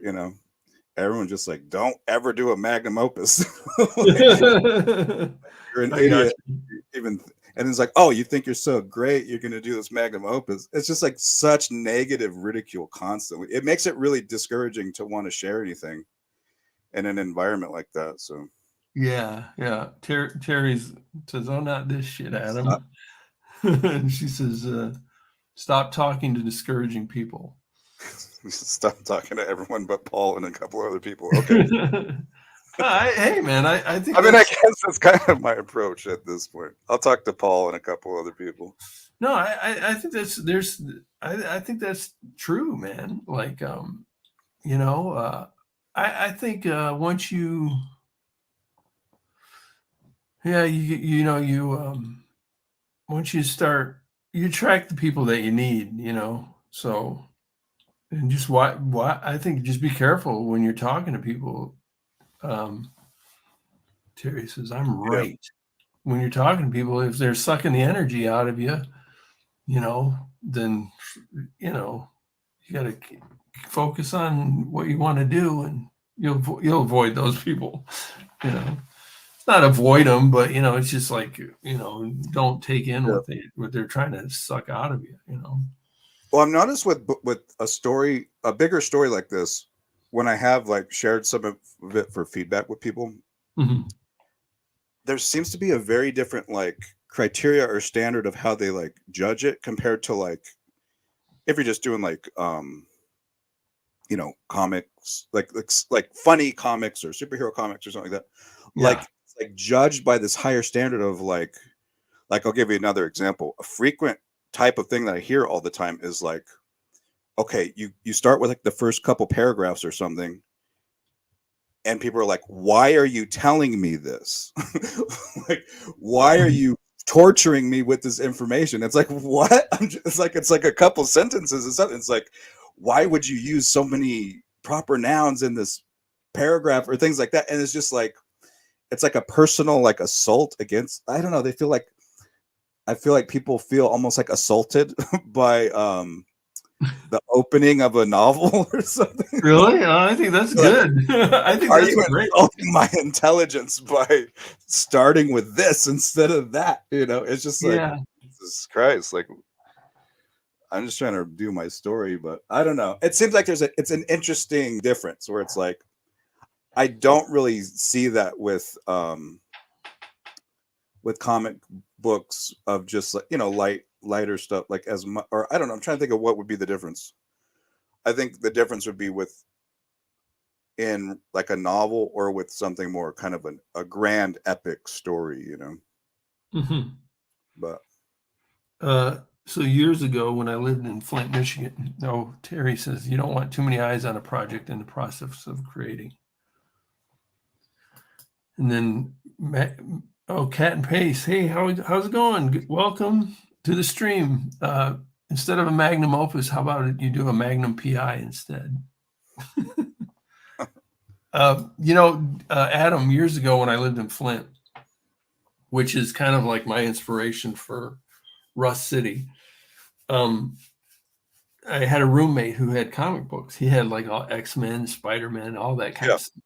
Speaker 2: everyone just like don't ever do a magnum opus. Like you're an
Speaker 1: I got
Speaker 2: idiot.
Speaker 1: you.
Speaker 2: Even and it's like, oh, you think you're so great, you're gonna do this magnum opus. It's just like such negative ridicule constantly. It makes it really discouraging to want to share anything in an environment like that. So
Speaker 1: Yeah, yeah. Terry says, "Oh, not this shit,
Speaker 2: stop
Speaker 1: Adam." And she says, "Stop talking to discouraging people."
Speaker 2: stop talking to everyone but Paul and a couple other people. Okay.
Speaker 1: Hey, man, I think
Speaker 2: I mean, I
Speaker 1: that's
Speaker 2: guess that's kind of my approach at this point. I'll talk to Paul and a couple other people.
Speaker 1: no, I think I think that's true, man. Like, you know, I think once you, yeah, once you start, you attract the people that you need, so. And just why I think just be careful when you're talking to people. Um, Terry says, I'm
Speaker 2: Yeah.
Speaker 1: right. When you're talking to people, if they're sucking the energy out of you, then, you know, you got to focus on what you want to do, and you'll avoid those people, you know. Not avoid them, but, it's just like, don't take in
Speaker 2: Yeah.
Speaker 1: what they're trying to suck out of you.
Speaker 2: Well, I've noticed with a story, a bigger story like this, when I have like shared some of it for feedback with people,
Speaker 1: Mhm.
Speaker 2: there seems to be a very different like criteria or standard of how they like judge it compared to like if you're just doing like comics like funny comics or superhero comics or something like that.
Speaker 1: Yeah.
Speaker 2: It's like judged by this higher standard of like I'll give you another example. A frequent type of thing that I hear all the time is like, okay, you start with like the first couple paragraphs or something, and people are like, why are you telling me this? Like, why are
Speaker 1: Mhm.
Speaker 2: you torturing me with this information? It's like, what? It's like a couple sentences and something. It's like, why would you use so many proper nouns in this paragraph or things like that? And it's just like it's like a personal like assault against, I don't know, I feel like people feel almost like assaulted by the opening of a novel or something.
Speaker 1: Really? I think that's
Speaker 2: Like,
Speaker 1: good. I think
Speaker 2: are
Speaker 1: that's
Speaker 2: you
Speaker 1: great.
Speaker 2: insulting my intelligence by starting with this instead of that? It's just like,
Speaker 1: Yeah.
Speaker 2: Jesus Christ. Like, I'm just trying to do my story, but I don't know. It seems like it's an interesting difference where it's like, I don't really see that with comic books of just like, lighter stuff, like as much, or I don't know. I'm trying to think of what would be the difference. I think the difference would be with in like a novel or with something more kind of a grand epic story.
Speaker 1: Hmm.
Speaker 2: But
Speaker 1: So years ago, when I lived in Flint, Michigan, no, Terry says you don't want too many eyes on a project in the process of creating. And then, Cat and Pace, hey, how's it going? Welcome to the stream. Instead of a magnum opus, how about you do a magnum PI instead? Adam, years ago when I lived in Flint, which is kind of like my inspiration for Rust City, um, I had a roommate who had comic books. He had like all X-Men, Spider-Man, all that kind
Speaker 2: Yeah.
Speaker 1: of stuff.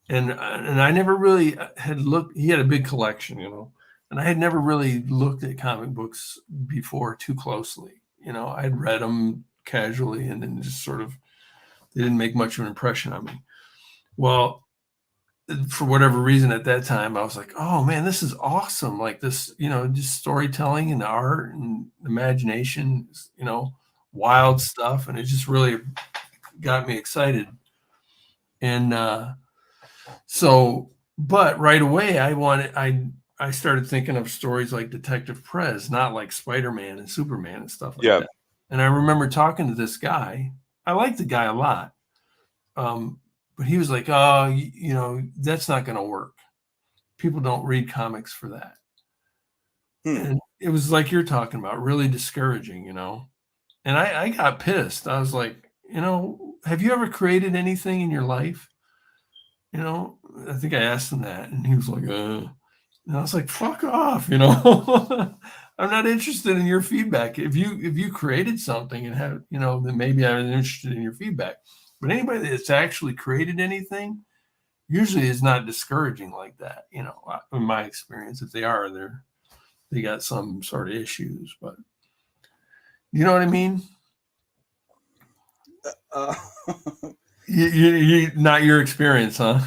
Speaker 1: And I never really had looked. He had a big collection, and I had never really looked at comic books before too closely. I had read them casually, and then just sort of they didn't make much of an impression on me. Well, for whatever reason at that time, I was like, oh man, this is awesome. Like this, just storytelling and art and imagination, wild stuff. And it just really got me excited. And but right away I started thinking of stories like Detective Prez, not like Spider-Man and Superman and stuff like
Speaker 2: Yeah.
Speaker 1: that. And I remember talking to this guy. I liked the guy a lot. But he was like, oh, that's not going to work. People don't read comics for that. And it was like you're talking about, really discouraging, And I got pissed. I was like, have you ever created anything in your life? I think I asked him that, and he was like, And I was like, fuck off, I'm not interested in your feedback. If you created something and have, then maybe I'm interested in your feedback. But anybody that's actually created anything usually is not discouraging like that, in my experience. If they are, they got some sort of issues, but you know what I mean? You not your experience, huh?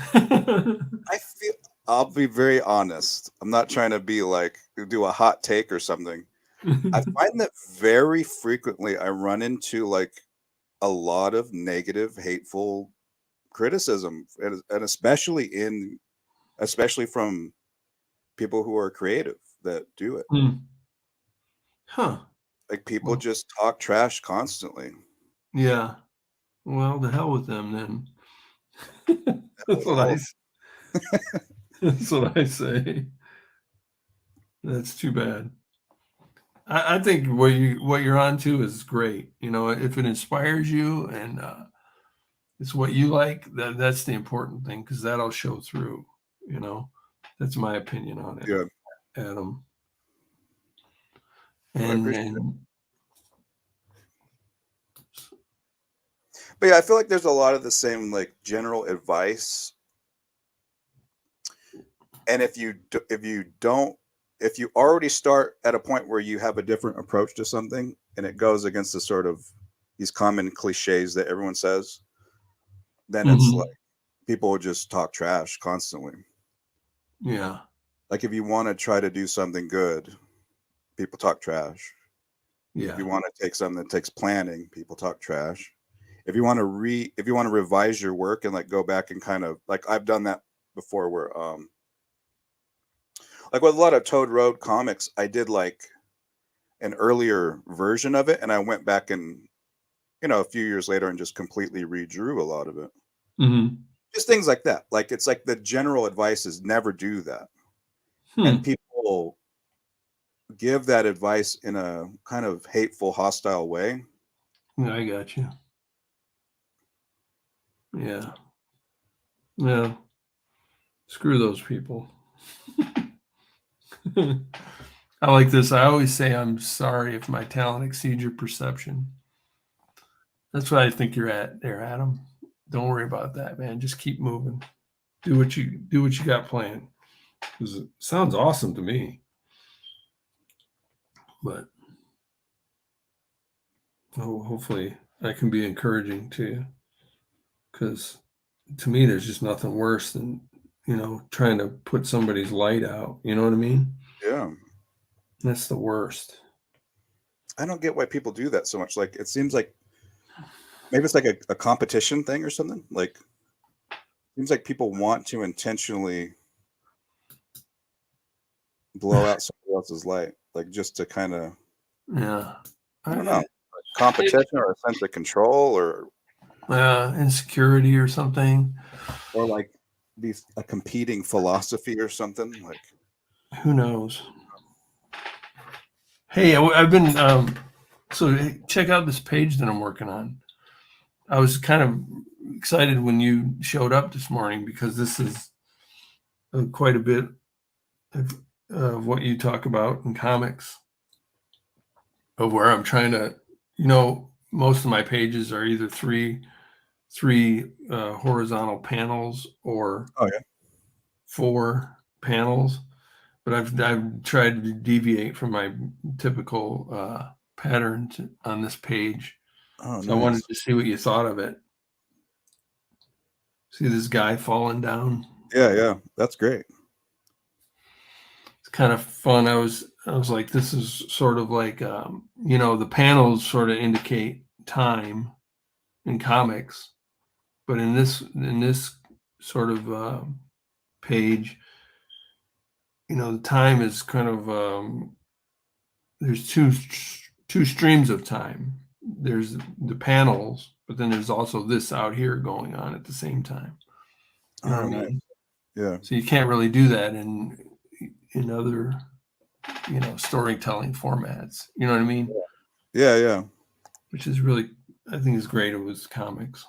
Speaker 2: I'll be very honest. I'm not trying to be like do a hot take or something. I find that very frequently I run into like a lot of negative, hateful criticism, and especially from people who are creative that do it.
Speaker 1: Huh.
Speaker 2: Like people just talk trash constantly.
Speaker 1: Yeah. Well, the hell with them then. That's what I say. That's too bad. I think what you're on to is great. If it inspires you and it's what you like, that's the important thing, because that'll show through. That's my opinion on it,
Speaker 2: Yeah.
Speaker 1: Adam.
Speaker 2: Well, I appreciate it.
Speaker 1: And
Speaker 2: But yeah, I feel like there's a lot of the same like general advice. And if you already start at a point where you have a different approach to something and it goes against the sort of these common cliches that everyone says, then it's like people will just talk trash constantly.
Speaker 1: Yeah.
Speaker 2: Like if you want to try to do something good, people talk trash.
Speaker 1: Yeah.
Speaker 2: If you want to take something that takes planning, people talk trash. If you want to revise your work and like go back and kind of like I've done that before where like with a lot of Toad Road comics, I did like an earlier version of it and I went back and a few years later and just completely redrew a lot of it. Just things like that. Like it's like the general advice is never do that. And people give that advice in a kind of hateful, hostile way.
Speaker 1: Yeah, I got you. Yeah. Yeah. Screw those people. I like this. I always say I'm sorry if my talent exceeds your perception. That's what I think you're at there, Adam. Don't worry about that, man. Just keep moving. Do what you got planned. Because it sounds awesome to me. But hopefully I can be encouraging to you. Because to me, there's just nothing worse than, trying to put somebody's light out. You know what I mean?
Speaker 2: Yeah.
Speaker 1: That's the worst.
Speaker 2: I don't get why people do that so much. Like it seems like maybe it's like a competition thing or something. Like it seems like people want to intentionally blow out somebody else's light, like just to kind of I don't know, competition or a sense of control or
Speaker 1: insecurity or something,
Speaker 2: or like a competing philosophy or something. Like
Speaker 1: who knows? Hey, I've been so check out this page that I'm working on. I was kind of excited when you showed up this morning because this is quite a bit of what you talk about in comics, of where I'm trying to, most of my pages are either three horizontal panels or
Speaker 2: Oh yeah.
Speaker 1: 4 panels, but I've tried to deviate from my typical pattern on this page.
Speaker 2: Oh,
Speaker 1: So I wanted
Speaker 2: nice.
Speaker 1: to see what you thought of it. See this guy falling down?
Speaker 2: Yeah, yeah, that's great.
Speaker 1: It's kind of fun. I was like, this is sort of like the panels sort of indicate time in comics, but in this sort of page, the time is kind of there's two streams of time. There's the panels, but then there's also this out here going on at the same time. You know
Speaker 2: Oh,
Speaker 1: what I
Speaker 2: nice.
Speaker 1: mean?
Speaker 2: Yeah.
Speaker 1: So you can't really do that in other storytelling formats. You know what I mean?
Speaker 2: Yeah, yeah.
Speaker 1: Which is really, I think, is great. It was comics.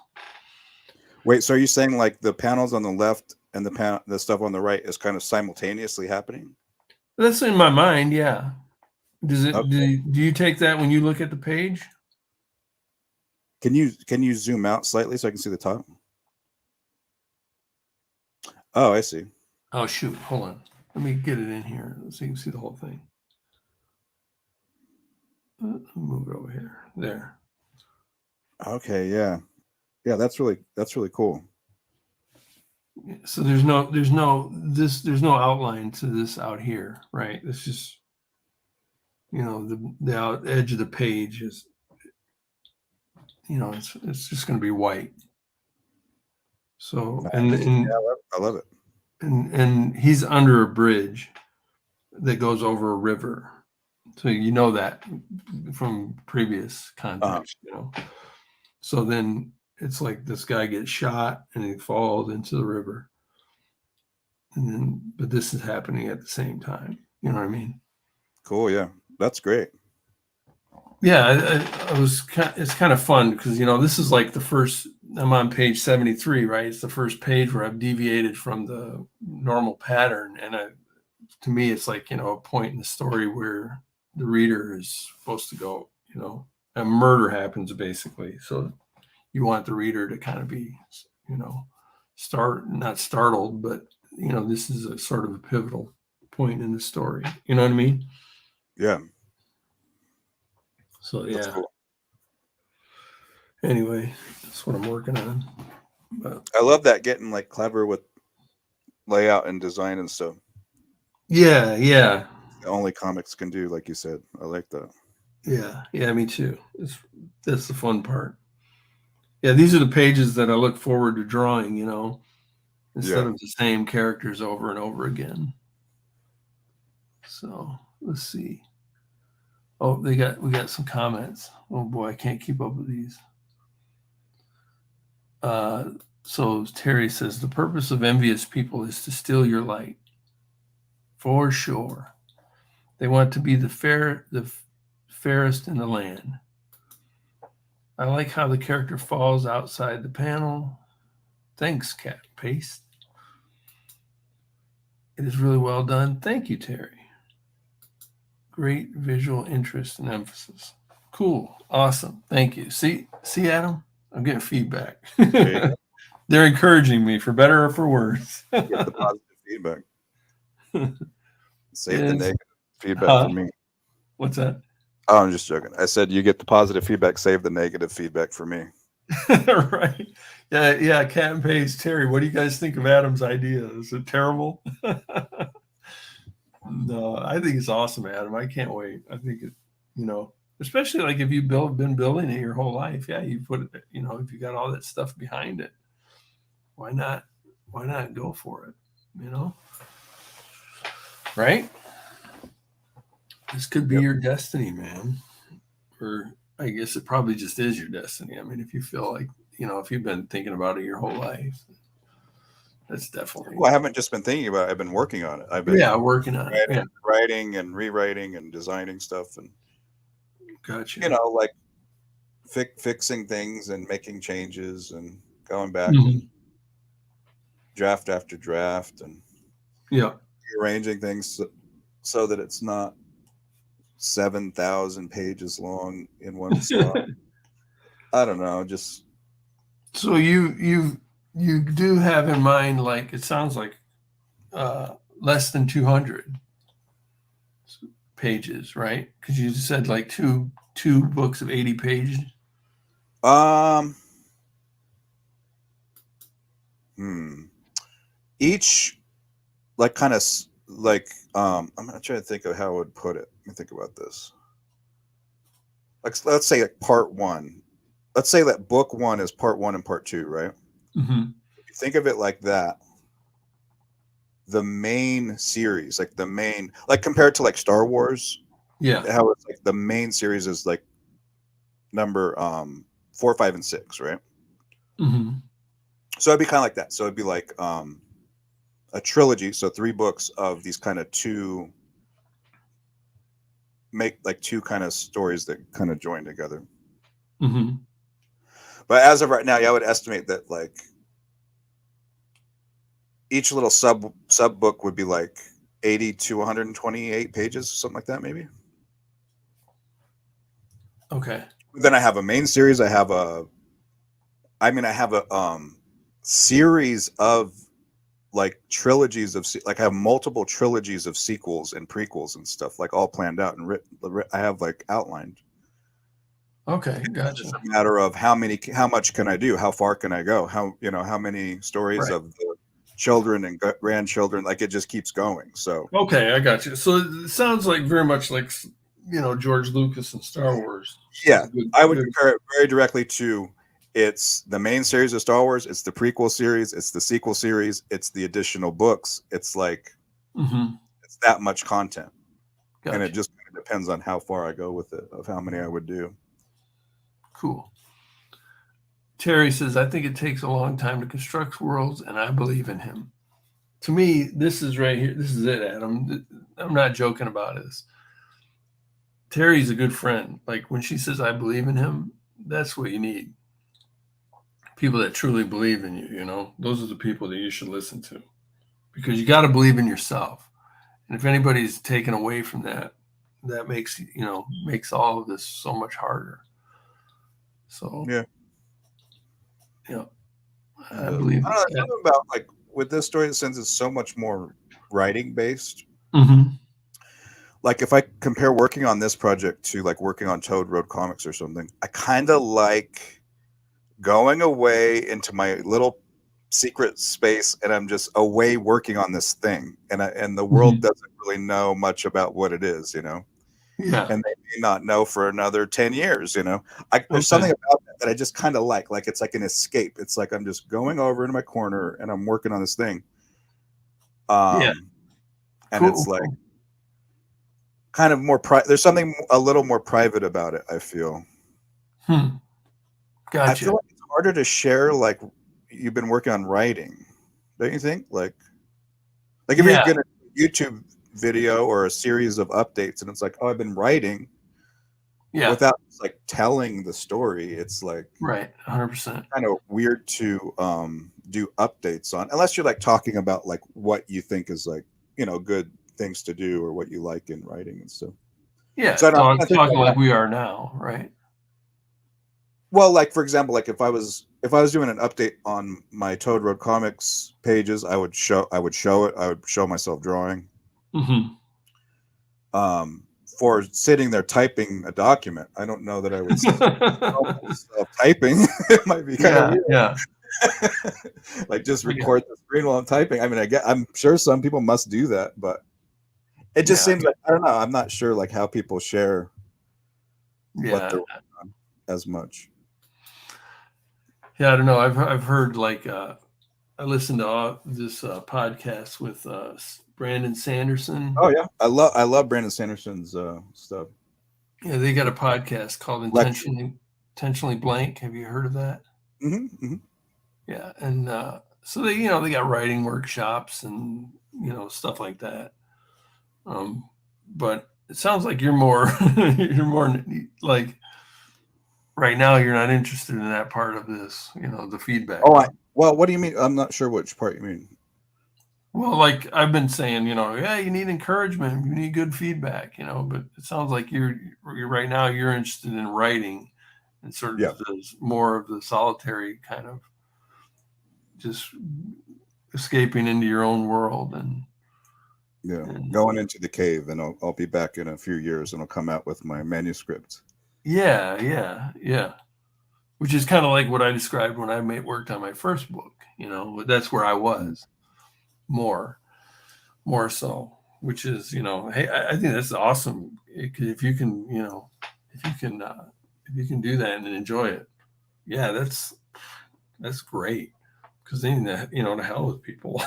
Speaker 2: Wait, so are you saying like the panels on the left and the stuff on the right is kind of simultaneously happening?
Speaker 1: That's in my mind. Yeah. Does it?
Speaker 2: Okay.
Speaker 1: Do you take that when you look at the page?
Speaker 2: Can you zoom out slightly so I can see the top? Oh, I see.
Speaker 1: Oh shoot! Hold on. Let me get it in here so you can see the whole thing. Move it over here. There.
Speaker 2: Okay, yeah. Yeah, that's really cool.
Speaker 1: So there's no outline to this out here, right? It's just the out edge of the page is it's just going to be white. So
Speaker 2: Nice. Yeah, I love it.
Speaker 1: and he's under a bridge that goes over a river, so that from previous context, So then it's like this guy gets shot and he falls into the river, but this is happening at the same time. You know what I mean?
Speaker 2: Cool, yeah. That's great.
Speaker 1: Yeah, it's kind of fun because this is like the first. I'm on page 73, right? It's the first page where I've deviated from the normal pattern, and to me, it's like a point in the story where the reader is supposed to go. A murder happens basically, so you want the reader to kind of be, not startled, but this is a sort of a pivotal point in the story. You know what I mean?
Speaker 2: Yeah.
Speaker 1: So
Speaker 2: That's
Speaker 1: yeah.
Speaker 2: cool.
Speaker 1: Anyway, that's what I'm working on. But
Speaker 2: I love that, getting like clever with layout and design and stuff.
Speaker 1: yeah,
Speaker 2: Only comics can do, like you said. I like that.
Speaker 1: yeah, me too. That's the fun part. Yeah, these are the pages that I look forward to drawing, instead
Speaker 2: Yeah.
Speaker 1: of the same characters over and over again. So let's see. Oh, we got some comments. Oh boy, I can't keep up with these. So Terry says the purpose of envious people is to steal your light. For sure. They want to be the fairest in the land. I like how the character falls outside the panel. Thanks, Cat Paste. It is really well done. Thank you, Terry. Great visual interest and emphasis. Cool. Awesome. Thank you. See, Adam? I'm getting feedback. They're encouraging me for better or for worse.
Speaker 2: Get the positive feedback. Save the negative feedback for me.
Speaker 1: What's that?
Speaker 2: Oh, I'm just joking. I said you get the positive feedback, save the negative feedback for me.
Speaker 1: Right. Yeah. Cat and Paste, Terry, what do you guys think of Adam's idea? Is it terrible? No, I think it's awesome, Adam. I can't wait. I think it, especially like if you've been building it your whole life. Yeah, you put it, if you got all that stuff behind it, why not go for it? Right? This could be your destiny, man. Or I guess it probably just is your destiny. I mean, if you feel like, if you've been thinking about it your whole life, that's definitely.
Speaker 2: Well, I haven't just been thinking about it. I've been working on it. I've been
Speaker 1: working on it. Yeah.
Speaker 2: Writing and rewriting and designing stuff, and
Speaker 1: gotcha.
Speaker 2: Like fixing things and making changes and going back and draft after draft and rearranging things so that it's not 7,000 pages long in one spot. I don't know, just
Speaker 1: So you do have in mind, like, it sounds like less than 200 pages, right? Because you said like two books of 80 pages.
Speaker 2: Each like kind of like I'm not trying to think of how I would put it. Let me think about this. Like let's say like part one. Let's say that book one is part one and part two, right?
Speaker 1: Mm-hmm.
Speaker 2: If you think of it like that, the main series, like the main, like compared to like Star Wars, how it's like the main series is like number 4, 5, and 6, right?
Speaker 1: Mm-hmm.
Speaker 2: So it'd be kind of like that. So it'd be like a trilogy, so 3 books of these kind of two kind of stories that kind of join together.
Speaker 1: Mm-hmm.
Speaker 2: But as of right now, I would estimate that like each little sub book would be like 80 to 128 pages, something like that, maybe.
Speaker 1: Okay.
Speaker 2: Then I have a main series. I have a series of like trilogies of like I have multiple trilogies of sequels and prequels and stuff like all planned out and written. I have like outlined.
Speaker 1: Okay, gotcha.
Speaker 2: It's just a matter of how much can I do? How far can I go? How many stories of the children and grandchildren? Like it just keeps going. So
Speaker 1: okay, I got you. So it sounds like very much like George Lucas and Star Wars.
Speaker 2: Yeah, I would compare it very directly to it's the main series of Star Wars, it's the prequel series, it's the sequel series, it's the additional books. It's like it's that much content. Gotcha. And it just kind of depends on how far I go with it, of how many I would do.
Speaker 1: Cool. Terry says, I think it takes a long time to construct worlds, and I believe in him. To me, this is right here. This is it, Adam. I'm not joking about this. Terry's a good friend. Like when she says, I believe in him, that's what you need. People that truly believe in you, those are the people that you should listen to, because you got to believe in yourself. And if anybody's taken away from that, that makes all of this so much harder. So
Speaker 2: yeah,
Speaker 1: I believe.
Speaker 2: I don't know, something about like with this story, since it's so much more writing based. Like if I compare working on this project to like working on Toad Road Comics or something, I kind of like going away into my little secret space and I'm just away working on this thing, and the world doesn't really know much about what it is, and they may not know for another 10 years. There's something about that I just kind of like it's like an escape. It's like I'm just going over into my corner and I'm working on this thing, and it's like kind of more there's something a little more private about it, I feel.
Speaker 1: Gotcha.
Speaker 2: I feel like it's harder to share, like you've been working on writing, don't you think? Like if you're going to YouTube video or a series of updates and it's like, oh, I've been writing, without like telling the story, it's like
Speaker 1: right, 100%.
Speaker 2: Kind of weird to do updates on, unless you're like talking about like what you think is like good things to do or what you like in writing and stuff.
Speaker 1: Yeah, so talking like we are now, right?
Speaker 2: Well, like for example, like if I was doing an update on my Toad Road Comics pages, I would show it. I would show myself drawing. For sitting there typing a document, I don't know that I would show myself typing. It might be kind of weird. Yeah. Like just record the screen while I'm typing. I mean, I'm sure some people must do that, but it just seems like, I don't know. I'm not sure like how people share what they're working on as much.
Speaker 1: Yeah, I don't know. I've heard like I listened to this podcast with Brandon Sanderson.
Speaker 2: Oh yeah, I love Brandon Sanderson's stuff.
Speaker 1: Yeah, they got a podcast called Intentionally Blank. Have you heard of that? Yeah, and so they they got writing workshops and stuff like that. But it sounds like you're more like right now you're not interested in that part of this, the feedback.
Speaker 2: Oh, well, what do you mean? I'm not sure which part you mean.
Speaker 1: Well, like I've been saying, yeah, you need encouragement, you need good feedback, but it sounds like you're right now you're interested in writing and sort of
Speaker 2: Yeah.
Speaker 1: more of the solitary kind of just escaping into your own world and
Speaker 2: Going into the cave, and I'll be back in a few years, and I'll come out with my manuscript.
Speaker 1: yeah. Which is kind of like what I described when I worked on my first book. That's where I was more so. Which is, hey, I think that's awesome. If you can, if you can do that and enjoy it, yeah, that's great. Because then, to hell with people.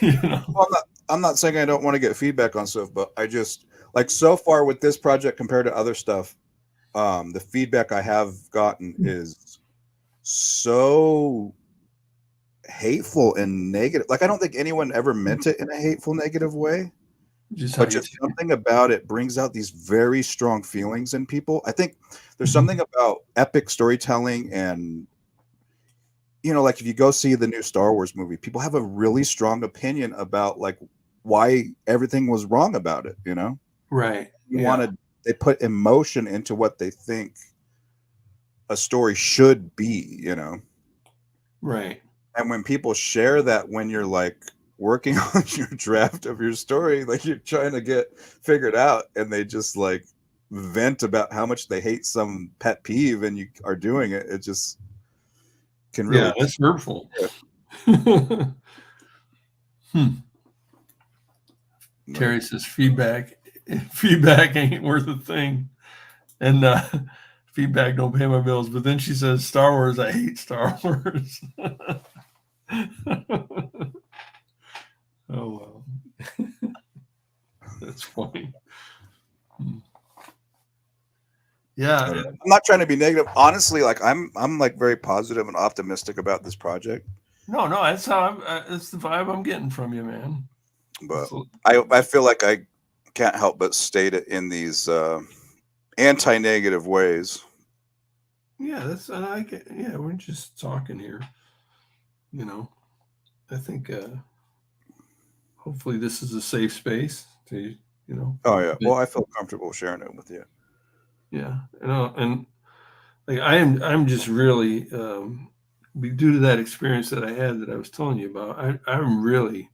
Speaker 2: Well, I'm not saying I don't want to get feedback on stuff, but I just like so far with this project compared to other stuff, the feedback I have gotten is so hateful and negative. Like I don't think anyone ever meant it in a hateful, negative way. But just something about it brings out these very strong feelings in people. I think there's something about epic storytelling and like if you go see the new Star Wars movie, people have a really strong opinion about like why everything was wrong about it,
Speaker 1: Right.
Speaker 2: They put emotion into what they think a story should be,
Speaker 1: Right.
Speaker 2: And when people share that when you're like working on your draft of your story, like you're trying to get figured out and they just like vent about how much they hate some pet peeve and you are doing it, it just can really
Speaker 1: that's hurtful. Terry says feedback ain't worth a thing, and feedback don't pay my bills. But then she says Star Wars, I hate Star Wars. Oh well. That's funny. Yeah,
Speaker 2: I'm not trying to be negative. Honestly, like I'm like very positive and optimistic about this project.
Speaker 1: No, that's how it's the vibe I'm getting from you, man.
Speaker 2: But I feel like I can't help but state it in these anti-negative ways.
Speaker 1: Yeah, we're just talking here. I think hopefully this is a safe space to,
Speaker 2: Oh yeah. Well, I feel comfortable sharing it with you.
Speaker 1: Yeah, and like I'm just really due to that experience that I had that I was telling you about. I'm really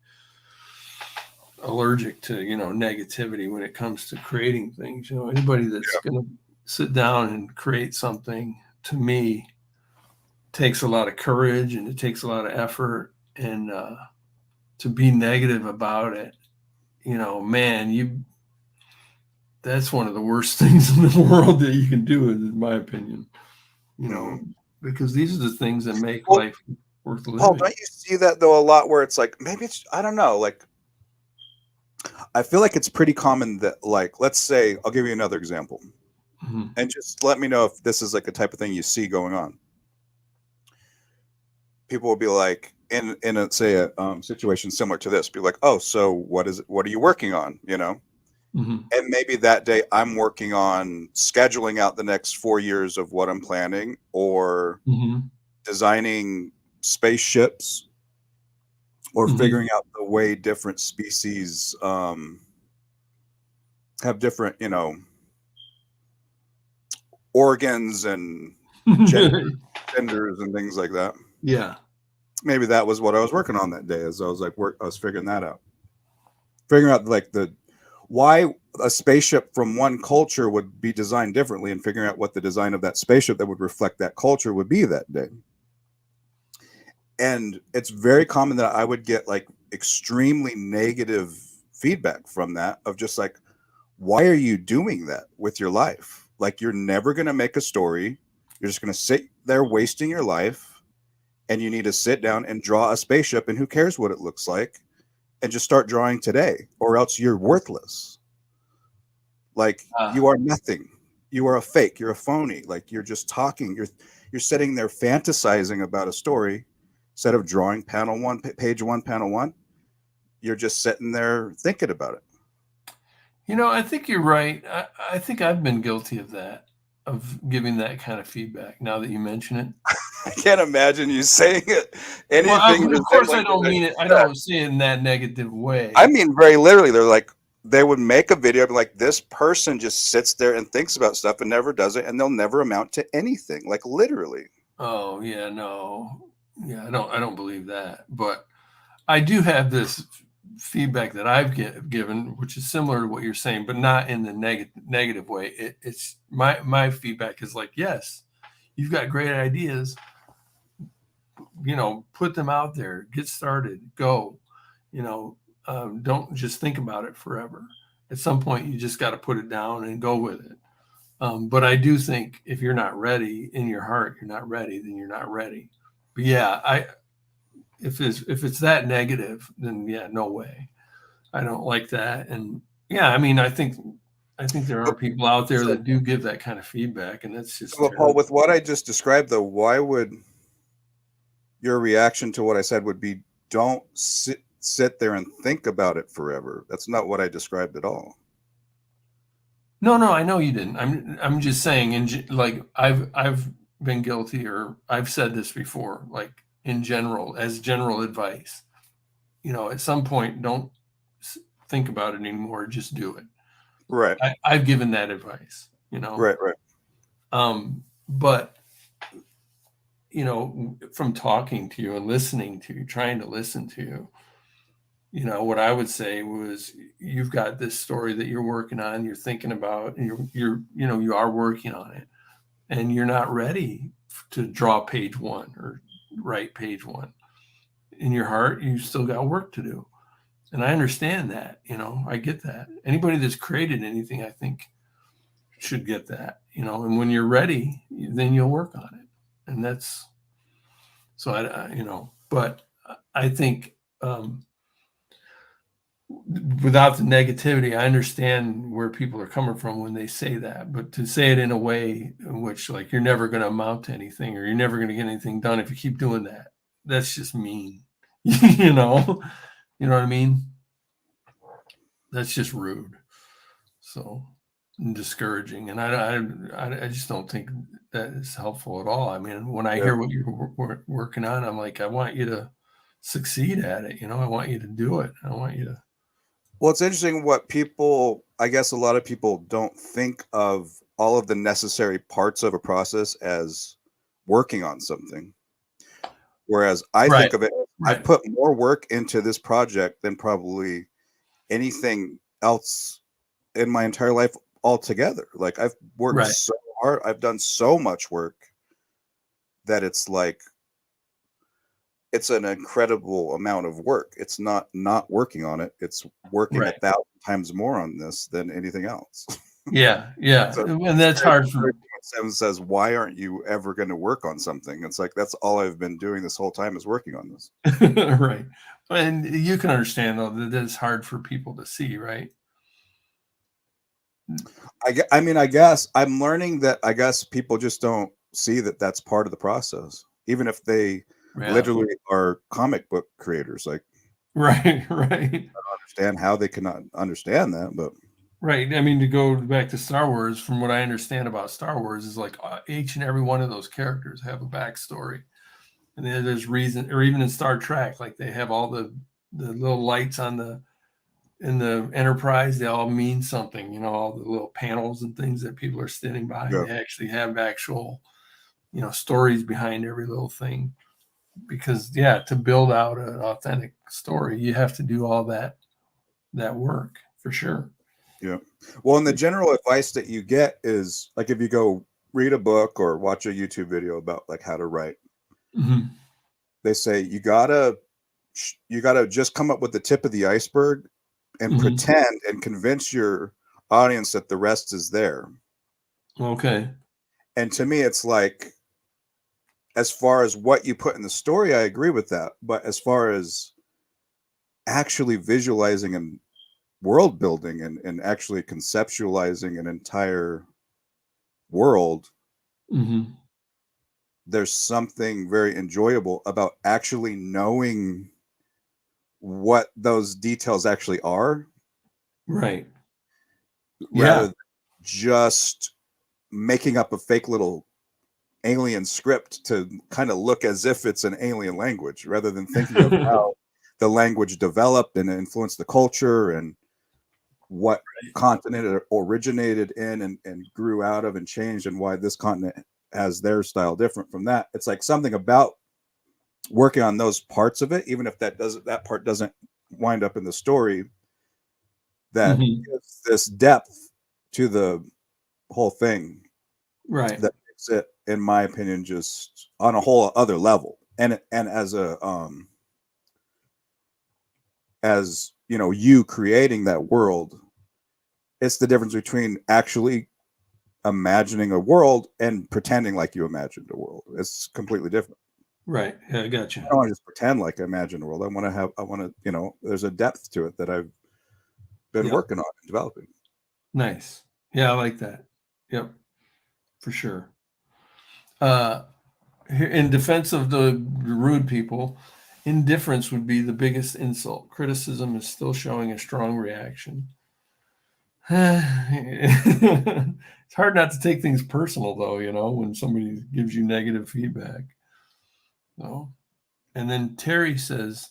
Speaker 1: allergic to negativity when it comes to creating things. Anybody that's going to sit down and create something, to me, takes a lot of courage and it takes a lot of effort, and to be negative about it, man, that's one of the worst things in the world that you can do, in my opinion. Because these are the things that make life worth living.
Speaker 2: Paul, don't you see that though a lot where it's like maybe it's I don't know, like I feel like it's pretty common that like let's say I'll give you another example. And just let me know if this is like a type of thing you see going on. People will be like in a say a situation similar to this, be like, oh, so what are you working on? And maybe that day I'm working on scheduling out the next 4 years of what I'm planning or designing spaceships or figuring out the way different species have different, organs and genders and things like that.
Speaker 1: Yeah.
Speaker 2: Maybe that was what I was working on that day as I was like I was figuring that out. Figuring out like why a spaceship from one culture would be designed differently and figuring out what the design of that spaceship that would reflect that culture would be that day. And it's very common that I would get like extremely negative feedback from that of just like, why are you doing that with your life? Like you're never going to make a story. You're just going to sit there wasting your life and you need to sit down and draw a spaceship and who cares what it looks like and just start drawing today or else you're worthless. Like you are nothing. You are a fake. You're a phony. Like you're just talking. You're sitting there fantasizing about a story instead of drawing page one, panel one. You're just sitting there thinking about it.
Speaker 1: I think you're right. I think I've been guilty of that. of giving that kind of feedback now that you mention it.
Speaker 2: I can't imagine you saying it
Speaker 1: Well,
Speaker 2: anything
Speaker 1: of course I
Speaker 2: resembling
Speaker 1: don't
Speaker 2: what
Speaker 1: mean it. I
Speaker 2: said.
Speaker 1: don't say it in that negative way.
Speaker 2: I mean, very literally, they're like, they would make a video, be like, this person just sits there and thinks about stuff and never does it, and they'll never amount to anything. Like literally.
Speaker 1: Oh yeah, no, yeah, I don't believe that. But I do have this feedback that I've given, which is similar to what you're saying, but not in the negative way. It's my feedback is like, yes, you've got great ideas. Put them out there, get started, go. Don't just think about it forever. At some point, you just got to put it down and go with it. But I do think if you're not ready in your heart, you're not ready, then you're not ready. But yeah, if it's that negative, then yeah, no way. I don't like that. And yeah, I mean, I think there are people out there
Speaker 2: So,
Speaker 1: that do give that kind of feedback, and that's just
Speaker 2: well, Paul,
Speaker 1: terrible.
Speaker 2: with what I just described, though, why would your reaction to what I said would be, don't sit there and think about it forever? That's not what I described at all.
Speaker 1: No, I know you didn't. I'm just saying, like I've been guilty, or I've said this before, like in general, as general advice. At some point, don't think about it anymore. Just do it.
Speaker 2: Right.
Speaker 1: I've given that advice.
Speaker 2: Right.
Speaker 1: But from talking to you and listening to you, trying to listen to you, what I would say was, you've got this story that you're working on, you're thinking about, and you are working on it, and you're not ready to draw page one or write page one. In your heart, you still got work to do. And I understand that, I get that. Anybody that's created anything, I think, should get that, and when you're ready, then you'll work on it. And that's, so but I think, without the negativity, I understand where people are coming from when they say that, but to say it in a way in which, like, you're never going to amount to anything, or you're never going to get anything done if you keep doing that, that's just mean. You know what I mean? That's just rude. So, and discouraging, and I just don't think that is helpful at all. I mean, when I
Speaker 2: Yeah.
Speaker 1: hear what you're working on, I'm like, I want you to succeed at it. I want you to do it. I want you to.
Speaker 2: Well, it's interesting what people, I guess a lot of people don't think of all of the necessary parts of a process as working on something. Whereas I
Speaker 1: Right.
Speaker 2: think of it, I've
Speaker 1: Right.
Speaker 2: put more work into this project than probably anything else in my entire life altogether. Like, I've worked
Speaker 1: Right.
Speaker 2: so hard, I've done so much work that it's like, it's an incredible amount of work. It's not working on it. It's working
Speaker 1: Right.
Speaker 2: 1,000 times more on this than anything else.
Speaker 1: Yeah. Yeah.
Speaker 2: So
Speaker 1: And
Speaker 2: it's
Speaker 1: that's
Speaker 2: very
Speaker 1: hard for.
Speaker 2: encouraging when someone says, "Why aren't you ever going to work on something?" It's like, that's all I've been doing this whole time, is working on this.
Speaker 1: Right. And you can understand, though, that it's hard for people to see, right?
Speaker 2: I mean, I guess I'm learning that I guess people just don't see that that's part of the process, even if they
Speaker 1: Yeah.
Speaker 2: literally are comic book creators. Like,
Speaker 1: Right. Right.
Speaker 2: understand how they cannot understand that, but
Speaker 1: Right. I mean, to go back to Star Wars, from what I understand about Star Wars, is like, each and every one of those characters have a backstory, and then there's reason, or even in Star Trek, like, they have all the little lights on the in the Enterprise. They all mean something. All the little panels and things that people are standing by.
Speaker 2: yeah,
Speaker 1: They actually have actual, stories behind every little thing. Because, yeah, to build out an authentic story, you have to do all that work, for sure.
Speaker 2: yeah. Well, and the general advice that you get is, like, if you go read a book or watch a YouTube video about like how to write,
Speaker 1: Mhm.
Speaker 2: they say you gotta just come up with the tip of the iceberg and
Speaker 1: Mhm.
Speaker 2: pretend and convince your audience that the rest is there.
Speaker 1: Okay.
Speaker 2: And to me, it's like, as far as what you put in the story, I agree with that. But as far as actually visualizing and world building and actually conceptualizing an entire world,
Speaker 1: Mhm.
Speaker 2: there's something very enjoyable about actually knowing what those details actually are,
Speaker 1: Right.
Speaker 2: rather
Speaker 1: Yeah.
Speaker 2: than just making up a fake little alien script to kind of look as if it's an alien language, rather than thinking of how the language developed and influenced the culture and what continent it originated in and grew out of and changed, and why this continent has their style different from that. It's like something about working on those parts of it, even if that part doesn't wind up in the story, that gives this depth to the whole thing,
Speaker 1: Right.
Speaker 2: that makes it, in my opinion, just on a whole other level. And as a as you know, you creating that world, it's the difference between actually imagining a world and pretending like you imagined a world. It's completely different.
Speaker 1: Right. Yeah, I got you.
Speaker 2: I don't want to just pretend like I imagine a world. I want to, you know, there's a depth to it that I've been working on and developing.
Speaker 1: Nice. Yeah, I like that. Yep, for sure. In defense of the rude people, indifference would be the biggest insult. Criticism is still showing a strong reaction. It's hard not to take things personal, though, you know, when somebody gives you negative feedback. So, and then Terry says,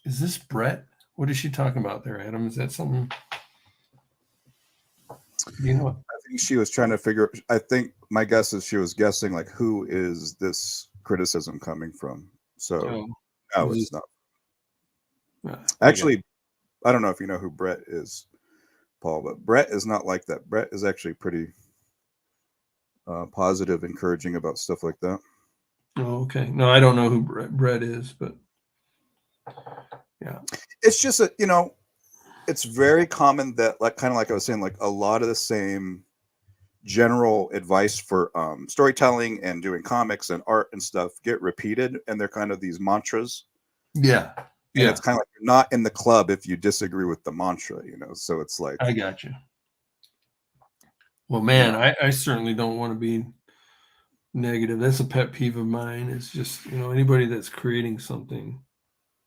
Speaker 1: "Is this Brett? What is she talking about there, Adam? Is that something? You know?"
Speaker 2: I think she was trying to figure. I think my guess is she was guessing like, who is this criticism coming from? So no, it's not. Actually, I don't know if you know who Brett is, Paul, but Brett is not like that. Brett is actually pretty positive, encouraging about stuff like that.
Speaker 1: Oh, okay. No, I don't know who Brett is, but yeah,
Speaker 2: it's just a, you know, it's very common that, like, kind of like I was saying, like a lot of the same general advice for storytelling and doing comics and art and stuff get repeated, and they're kind of these mantras.
Speaker 1: Yeah.
Speaker 2: And it's kind of like you're not in the club if you disagree with the mantra, you know. So it's like,
Speaker 1: I got you. Well, man, you know, I certainly don't want to be negative. That's a pet peeve of mine. It's just, you know, anybody that's creating something,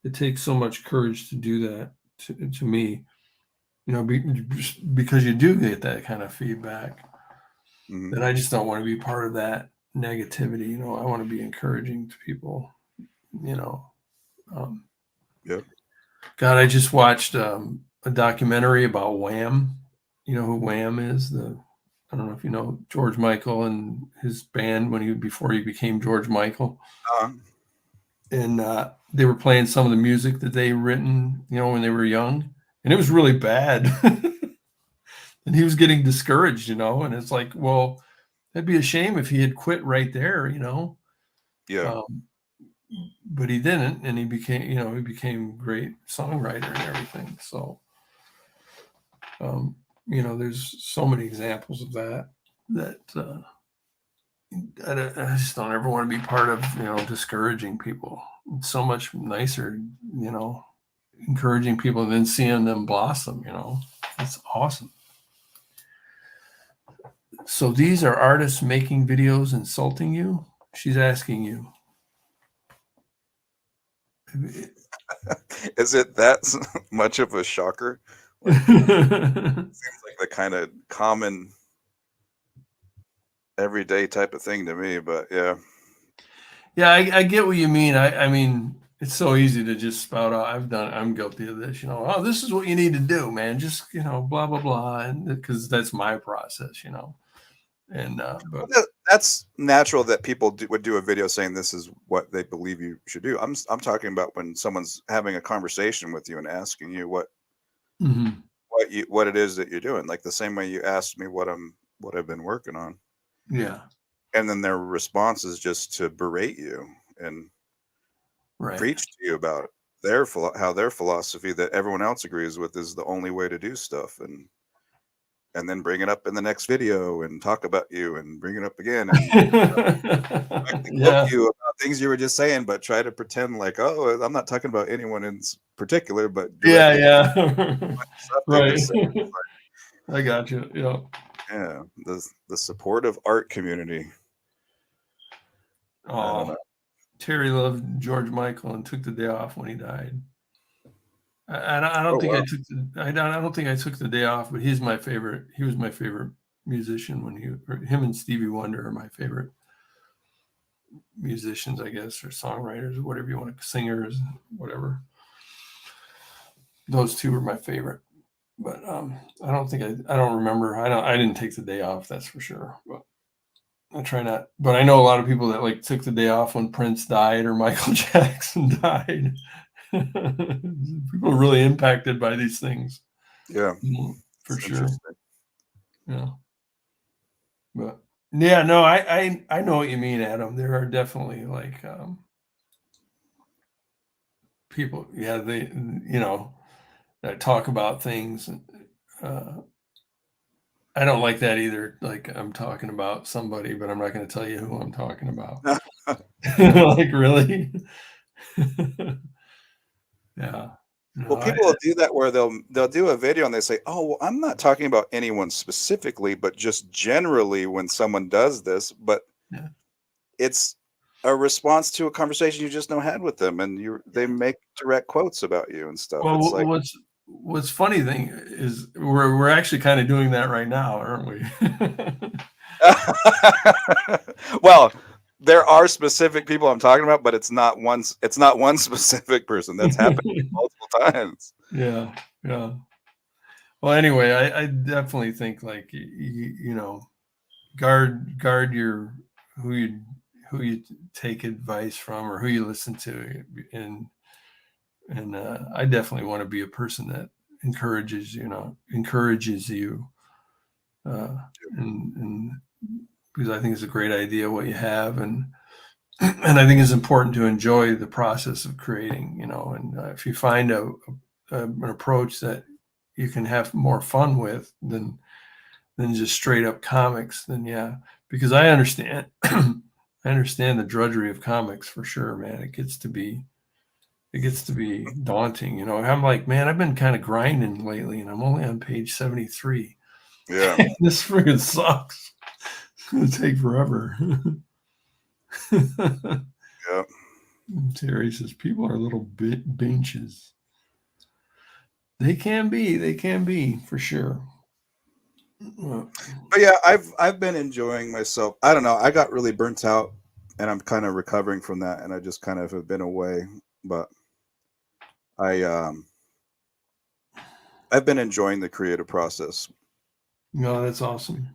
Speaker 1: it takes so much courage to do that to me, you know, because you do get that kind of feedback. That I just don't want to be part of that negativity. You know, I want to be encouraging to people, you know.
Speaker 2: Yeah.
Speaker 1: God, I just watched a documentary about Wham. You know who Wham is? I don't know if you know George Michael and his band before he became George Michael. And they were playing some of the music that they written, you know, when they were young, and it was really bad. And he was getting discouraged, you know, and it's like, well, that'd be a shame if he had quit right there, you know.
Speaker 2: Yeah.
Speaker 1: But he didn't, and he became great songwriter and everything. So, you know, there's so many examples of that I just don't ever want to be part of, you know, discouraging people. It's so much nicer, you know, encouraging people and then seeing them blossom, you know. It's awesome. So these are artists making videos insulting you? She's asking you.
Speaker 2: Is it that much of a shocker? Like, seems like the kind of common everyday type of thing to me, but yeah.
Speaker 1: Yeah, I get what you mean. I mean, it's so easy to just spout out. I'm guilty of this, you know. Oh, this is what you need to do, man. Just, you know, blah, blah, blah. And because that's my process, you know. And but
Speaker 2: that's natural that people would do a video saying this is what they believe you should do. I'm talking about when someone's having a conversation with you and asking you what it is that you're doing, like the same way you asked me what I've been working on.
Speaker 1: Yeah.
Speaker 2: And then their response is just to berate you and preach to you about how their philosophy that everyone else agrees with is the only way to do stuff, and then bring it up in the next video and talk about you and bring it up again and quote you about things you were just saying, but try to pretend like, oh, I'm not talking about anyone in particular, but
Speaker 1: yeah. Right.
Speaker 2: Like,
Speaker 1: I got you. Yeah.
Speaker 2: Yeah. The supportive art community.
Speaker 1: Oh, Terry loved George Michael and took the day off when he died. I don't think I took the day off, but he's my favorite. He was my favorite musician when him and Stevie Wonder are my favorite musicians, I guess, or songwriters, or whatever you want to, singers, whatever. Those two are my favorite. But I don't think I don't remember. I didn't take the day off, that's for sure. But I try not. But I know a lot of people that like took the day off when Prince died or Michael Jackson died. People are really impacted by these things.
Speaker 2: Yeah,
Speaker 1: For
Speaker 2: it's
Speaker 1: sure.
Speaker 2: interesting.
Speaker 1: Yeah. But yeah, no, I know what you mean, Adam. There are definitely like people, yeah, they that talk about things. Uh, I don't like that either. Like I'm talking about somebody, but I'm not going to tell you who I'm talking about. Like really? Yeah. No,
Speaker 2: Well, people will do that where they'll do a video and they say, "Oh, well, I'm not talking about anyone specifically, but just generally when someone does this." But
Speaker 1: yeah.
Speaker 2: it's a response to a conversation you just now had with them, and they make direct quotes about you and stuff. It's
Speaker 1: Well,
Speaker 2: like,
Speaker 1: what's funny thing is we're actually kind of doing that right now, aren't we?
Speaker 2: well, there are specific people I'm talking about, but it's not one specific person. That's happened multiple times.
Speaker 1: Yeah, yeah. Well, anyway, I definitely think like guard your who you who you take advice from or who you listen to, and I definitely want to be a person that encourages you, and because I think it's a great idea what you have, and I think it's important to enjoy the process of creating, and if you find an approach that you can have more fun with than just straight up comics, then yeah, because I understand I understand the drudgery of comics for sure, man. It gets to be daunting, I'm like, man, I've been kind of grinding lately and I'm only on page 73.
Speaker 2: Yeah.
Speaker 1: This friggin' sucks. It's gonna take forever.
Speaker 2: Yeah.
Speaker 1: Terry says people are little benches. They can be for sure.
Speaker 2: But yeah, I've been enjoying myself. I don't know. I got really burnt out, and I'm kind of recovering from that, and I just kind of have been away. But I I've been enjoying the creative process.
Speaker 1: No, that's awesome.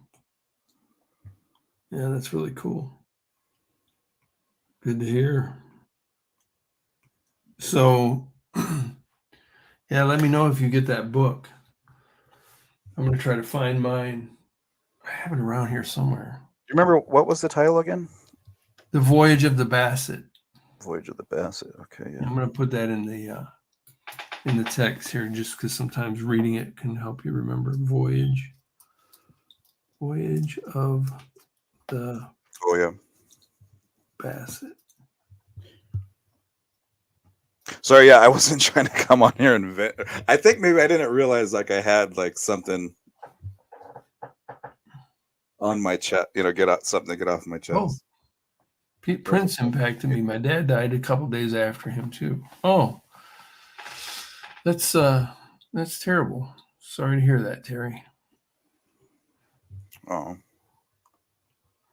Speaker 1: Yeah, that's really cool. Good to hear. So, yeah, let me know if you get that book. I'm going to try to find mine. I have it around here somewhere.
Speaker 2: Do you remember what was the title again?
Speaker 1: The Voyage of the Basset.
Speaker 2: Voyage of the Basset. Okay, yeah.
Speaker 1: I'm going to put that in the text here, just because sometimes reading it can help you remember. Voyage of the
Speaker 2: Oh yeah.
Speaker 1: Basset.
Speaker 2: Sorry, yeah, I wasn't trying to come on here and I think maybe I didn't realize like I had like something on my chest, get out something to get off my chest.
Speaker 1: Prince impacted me. My dad died a couple days after him too. Oh, that's terrible. Sorry to hear that, Terry.
Speaker 2: Oh.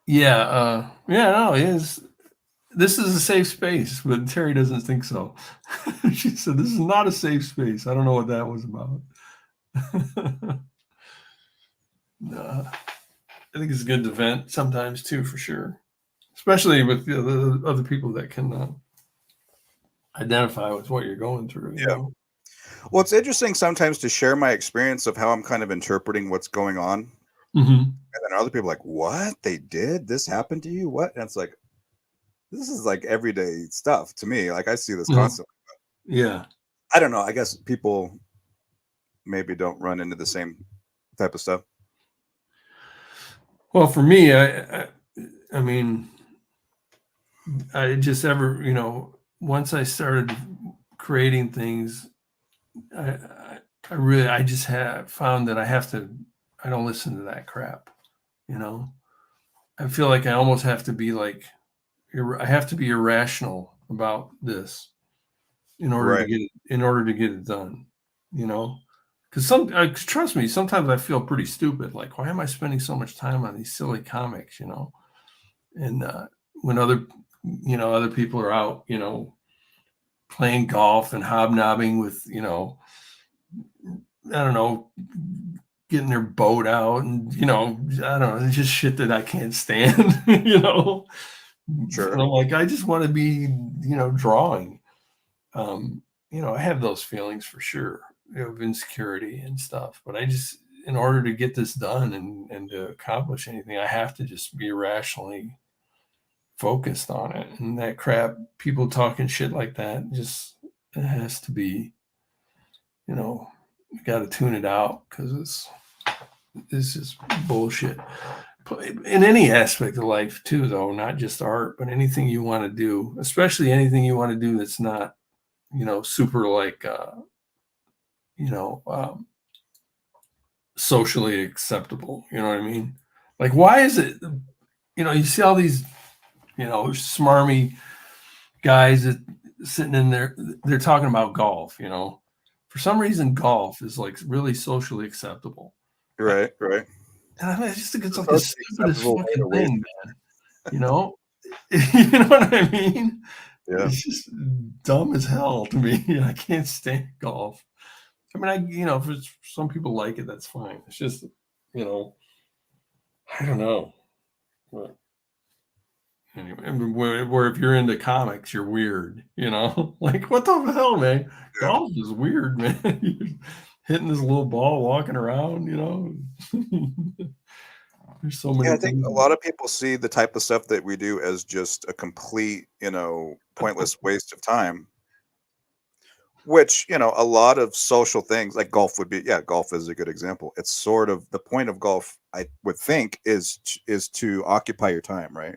Speaker 1: Yeah, no, this is a safe space, but Terry doesn't think so. She said this is not a safe space. I don't know what that was about. I think it's good to vent sometimes too, for sure, especially with the other people that can identify with what you're going through.
Speaker 2: Yeah. Well, it's interesting sometimes to share my experience of how I'm kind of interpreting what's going on.
Speaker 1: Mm-hmm.
Speaker 2: And then other people are like, what? They did? This happened to you? What? And it's like, this is like everyday stuff to me. Like I see this constantly.
Speaker 1: Yeah.
Speaker 2: I don't know. I guess people maybe don't run into the same type of stuff.
Speaker 1: Well, for me, I mean, I just once I started creating things, I just have found that I don't listen to that crap. I feel like I almost have to be like, I have to be irrational about this in order to get it done. Because trust me, sometimes I feel pretty stupid. Like, why am I spending so much time on these silly comics? And when other people are out, playing golf and hobnobbing with, I don't know, getting their boat out, and I don't know, it's just shit that I can't stand.
Speaker 2: Sure.
Speaker 1: And I'm like, I just want to be, drawing. I have those feelings for sure, of insecurity and stuff. But I just, in order to get this done and to accomplish anything, I have to just be rationally focused on it. And that crap, people talking shit like that, just it has to be, you got to tune it out, because it's just bullshit. In any aspect of life too, though, not just art, but anything you want to do, especially anything you want to do that's not, super like, you know, um, socially acceptable. You know what I mean? Like, why is it, you see all these, smarmy guys that sitting in there, they're talking about golf, for some reason, golf is like really socially acceptable.
Speaker 2: Right.
Speaker 1: And I just think it's
Speaker 2: It's
Speaker 1: like the
Speaker 2: socially
Speaker 1: stupidest
Speaker 2: acceptable way to
Speaker 1: fucking
Speaker 2: waste.
Speaker 1: thing, man. You know, you know what I mean?
Speaker 2: Yeah.
Speaker 1: It's just dumb as hell to me. I can't stand golf. I mean, for some people like it, that's fine. It's just, I don't know. But anyway, where if you're into comics, you're weird. Like, what the hell, man?
Speaker 2: Yeah.
Speaker 1: Golf is weird, man. You're hitting this little ball, walking around. There's so many
Speaker 2: Yeah, I think
Speaker 1: things.
Speaker 2: a lot of people see the type of stuff that we do as just a complete, pointless waste of time. Which, a lot of social things like golf would be, yeah, golf is a good example. It's sort of the point of golf, I would think, is to occupy your time, right?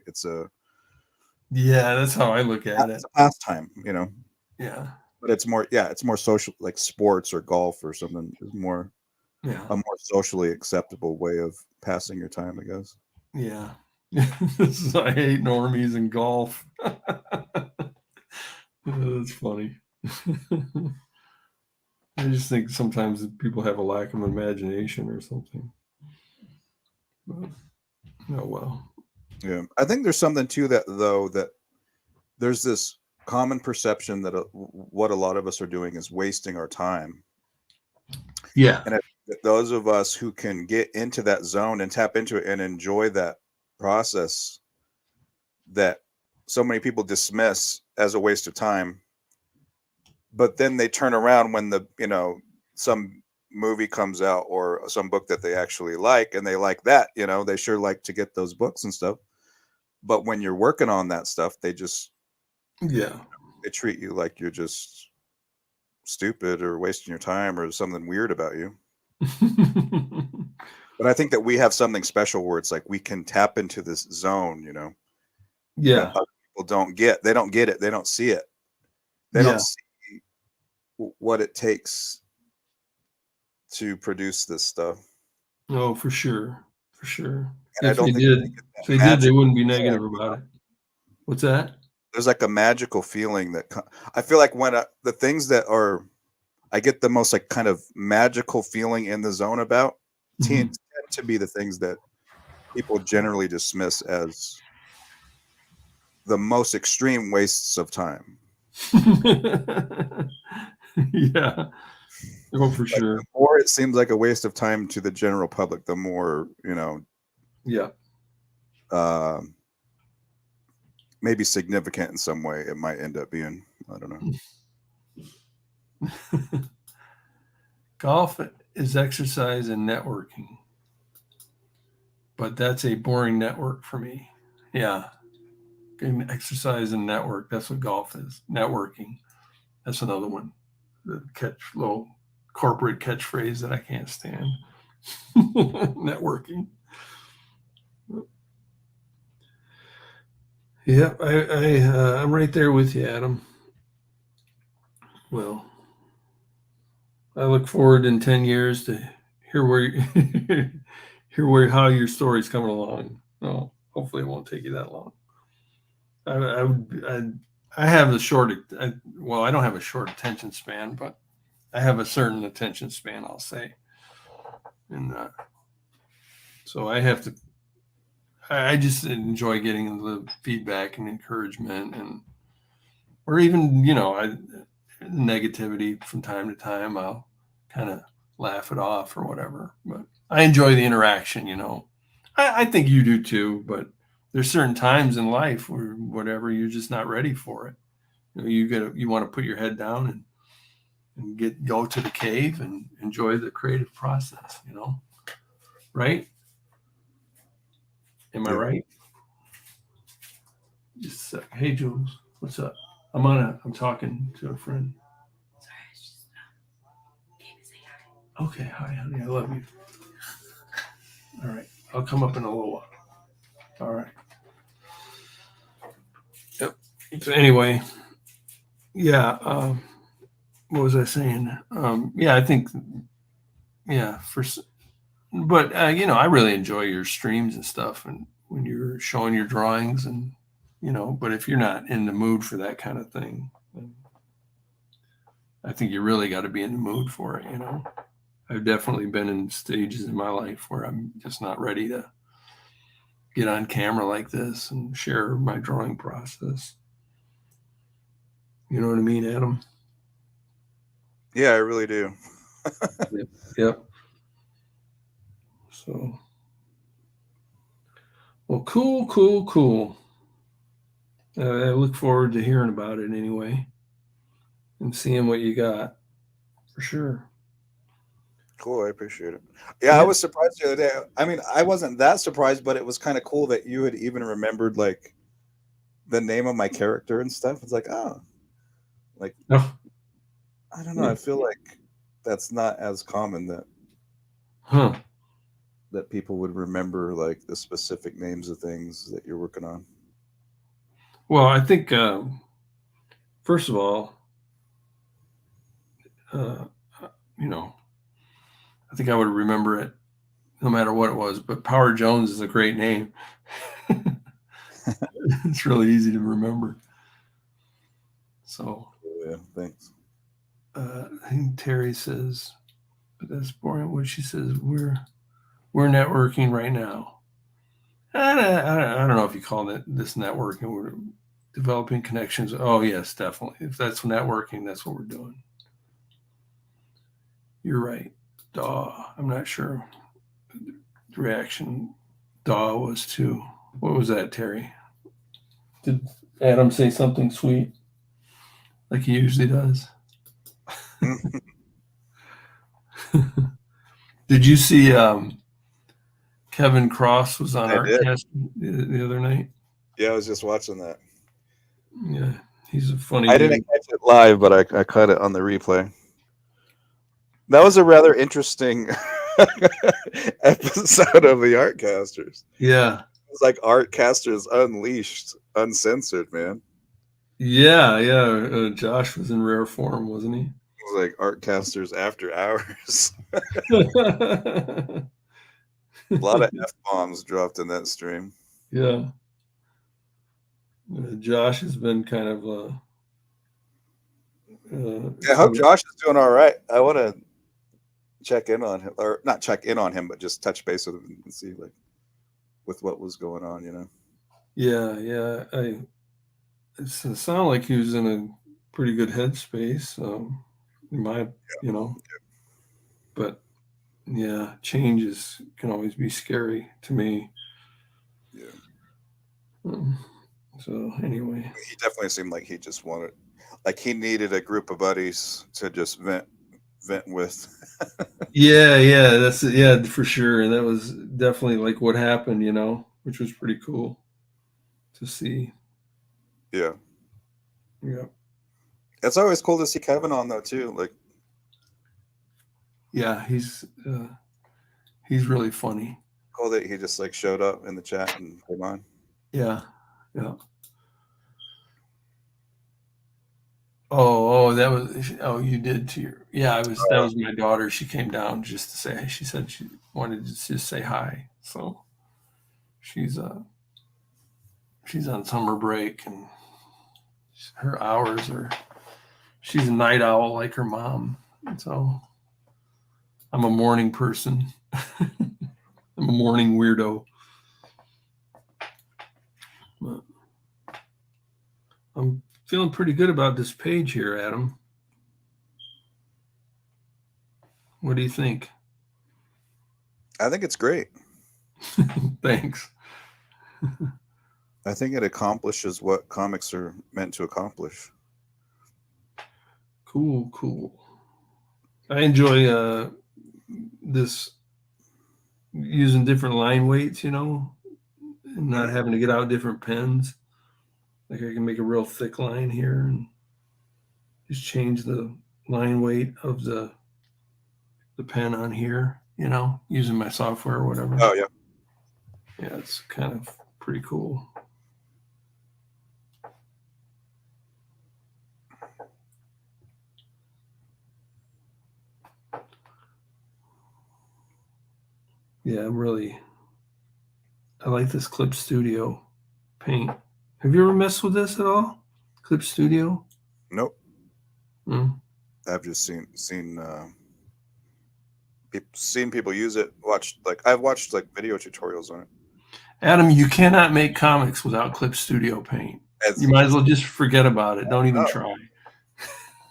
Speaker 1: Yeah, that's how I look at it.
Speaker 2: It's a pastime,
Speaker 1: Yeah,
Speaker 2: but it's more social, like sports or golf or something is more
Speaker 1: yeah,
Speaker 2: a more socially acceptable way of passing your time, I guess.
Speaker 1: yeah. I hate normies and golf. That's funny. I just think sometimes people have a lack of imagination or something. But, oh well.
Speaker 2: Yeah, I think there's something to that though, that there's this common perception that what a lot of us are doing is wasting our time.
Speaker 1: Yeah.
Speaker 2: And those of us who can get into that zone and tap into it and enjoy that process that so many people dismiss as a waste of time, but then they turn around when some movie comes out or some book that they actually like and they like that, they sure like to get those books and stuff. But when you're working on that stuff, they
Speaker 1: Yeah.
Speaker 2: treat you like you're just stupid or wasting your time or something weird about you. But I think that we have something special where it's like we can tap into this zone, that
Speaker 1: Yeah.
Speaker 2: other people don't get. They don't get it. They don't see it. They
Speaker 1: Yeah.
Speaker 2: don't see what it takes to produce this stuff.
Speaker 1: Oh, for sure. For sure.
Speaker 2: And I
Speaker 1: If they
Speaker 2: don't think
Speaker 1: did,
Speaker 2: they get that
Speaker 1: if they did, they
Speaker 2: magical
Speaker 1: wouldn't be
Speaker 2: feeling,
Speaker 1: negative about it. What's that?
Speaker 2: There's like a magical feeling that I feel like when the things that are, I get the most like kind of magical feeling in the zone about tend to be the things that people generally dismiss as the most extreme wastes of time.
Speaker 1: Yeah. Oh, for
Speaker 2: Like
Speaker 1: sure.
Speaker 2: the more it seems like a waste of time to the general public, the more,
Speaker 1: Yeah.
Speaker 2: um, maybe significant in some way it might end up being. I don't know.
Speaker 1: Golf is exercise and networking, but that's a boring network for me. Yeah. Exercise and network. That's what golf is. Networking. That's another one. The little corporate catchphrase that I can't stand. Networking. Yeah, I'm right there with you, Adam. Well, I look forward in 10 years to hear how your story's coming along. Oh, hopefully it won't take you that long. I have a short, I don't have a short attention span, but I have a certain attention span, I'll say, and so I have to. I just enjoy getting the feedback and encouragement, and or even negativity from time to time. I'll kind of laugh it off or whatever. But I enjoy the interaction. I think you do too. But there's certain times in life where whatever you're just not ready for it. You want to put your head down and go to the cave and enjoy the creative process. Right? Am I
Speaker 2: Yeah.
Speaker 1: right? Just a sec. Hey, Jules, what's up? I'm talking to a friend.
Speaker 3: Sorry, I just came to say hi.
Speaker 1: Okay, hi, honey. I love you. All right, I'll come up in a little while. All right. Yep. So anyway, yeah. What was I saying? Yeah, I think. Yeah, but I really enjoy your streams and stuff, and when you're showing your drawings, and but if you're not in the mood for that kind of thing, then I think you really got to be in the mood for it. I've definitely been in stages in my life where I'm just not ready to get on camera like this and share my drawing process. You know what I mean, Adam?
Speaker 2: Yeah, I really do.
Speaker 1: Yep. So, well, cool. I look forward to hearing about it anyway and seeing what you got for sure.
Speaker 2: Cool, I appreciate it. Yeah, I was surprised the other day. I mean, I wasn't that surprised, but it was kind of cool that you had even remembered like the name of my character and stuff. It's like, oh, like
Speaker 1: Oh,
Speaker 2: I don't know. I feel like that's not as common
Speaker 1: huh.
Speaker 2: that people would remember like the specific names of things that you're working on.
Speaker 1: Well, I think first of all, uh, I think I would remember it no matter what it was. But Power Jones is a great name. It's really easy to remember. So,
Speaker 2: Yeah, thanks.
Speaker 1: I think Terry says, but that's boring. What she says, we're networking right now. I don't know if you call it this networking. We're developing connections. Oh yes, definitely. If that's networking, that's what we're doing. You're right. Daw. I'm not sure. The reaction Daw was to. What was that, Terry? Did Adam say something sweet like he usually does? Did you see Kevin Cross was on
Speaker 2: I did.
Speaker 1: Artcast the other night?
Speaker 2: Yeah, I was just watching that.
Speaker 1: Yeah, he's a funny
Speaker 2: I
Speaker 1: dude.
Speaker 2: didn't catch it live, but I caught it on the replay. That was a rather interesting episode of the Artcasters.
Speaker 1: Yeah.
Speaker 2: It's like Artcasters Unleashed, uncensored, man.
Speaker 1: Yeah. Josh was in rare form, wasn't he?
Speaker 2: It was like Artcasters After Hours. A lot of F-bombs dropped in that stream.
Speaker 1: Yeah. Josh has been kind of.
Speaker 2: I hope Josh is doing all right. I want to check in on him, or not check in on him, but just touch base with him and see like with what was going on,
Speaker 1: Yeah. It sounded like he was in a pretty good headspace. But yeah, changes can always be scary to me.
Speaker 2: Yeah.
Speaker 1: So anyway,
Speaker 2: he definitely seemed like he just wanted, like he needed a group of buddies to just vent with.
Speaker 1: yeah, that's it. Yeah, for sure. And that was definitely like what happened, which was pretty cool to see.
Speaker 2: Yeah.
Speaker 1: It's
Speaker 2: always cool to see Kevin on though too. Like,
Speaker 1: yeah, he's really funny.
Speaker 2: Cool that he just like showed up in the chat and came on.
Speaker 1: Yeah. That was. Oh, you did to your. Yeah, that was my daughter. She came down just to say. She said she wanted to just say hi. So she's on summer break, and her hours are. She's a night owl like her mom. So I'm a morning person. I'm a morning weirdo. But I'm feeling pretty good about this page here, Adam. What do you think?
Speaker 2: I think it's great.
Speaker 1: Thanks.
Speaker 2: I think it accomplishes what comics are meant to accomplish.
Speaker 1: Cool. I enjoy this using different line weights, and not having to get out different pens. Like I can make a real thick line here and just change the line weight of the pen on here, using my software or whatever.
Speaker 2: Oh yeah.
Speaker 1: Yeah, it's kind of pretty cool. Yeah, I like this Clip Studio paint. Have you ever messed with this at all? Clip Studio?
Speaker 2: Nope.
Speaker 1: Mm.
Speaker 2: I've just seen people use it. I've watched like video tutorials on it.
Speaker 1: Adam, you cannot make comics without Clip Studio paint. You might as well just forget about it. Don't even try.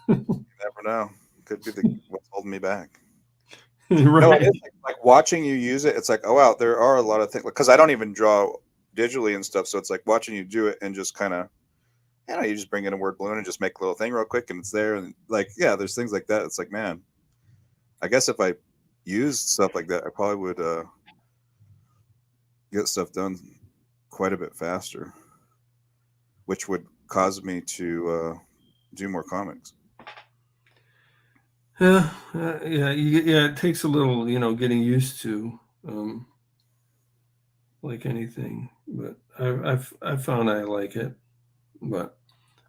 Speaker 2: You never know. Could be what's holding me back.
Speaker 1: Right.
Speaker 2: No, it is like watching you use it. It's like, oh wow, there are a lot of things. Because I don't even draw digitally and stuff, so it's like watching you do it and just kind of, you just bring in a word balloon and just make a little thing real quick, and it's there. And like, yeah, there's things like that. It's like, man, I guess if I used stuff like that, I probably would get stuff done quite a bit faster, which would cause me to do more comics.
Speaker 1: Yeah, it takes a little, getting used to, like anything. But I've found I like it. But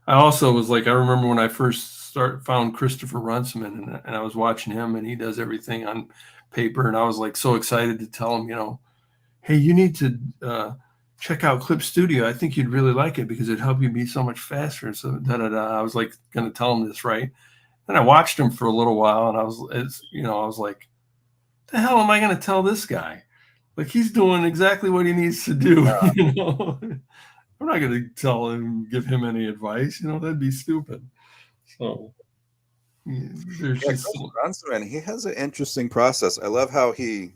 Speaker 1: I also was like, I remember when I first found Christopher Runciman, and I was watching him, and he does everything on paper, and I was like so excited to tell him, hey, you need to check out Clip Studio. I think you'd really like it because it'd help you be so much faster. So I was like going to tell him this, right? And I watched him for a little while, and I was like, the hell am I going to tell this guy? Like, he's doing exactly what he needs to do. I'm not going to give him any advice. That'd be stupid. So there's just
Speaker 2: Runciman, he has an interesting process. I love how he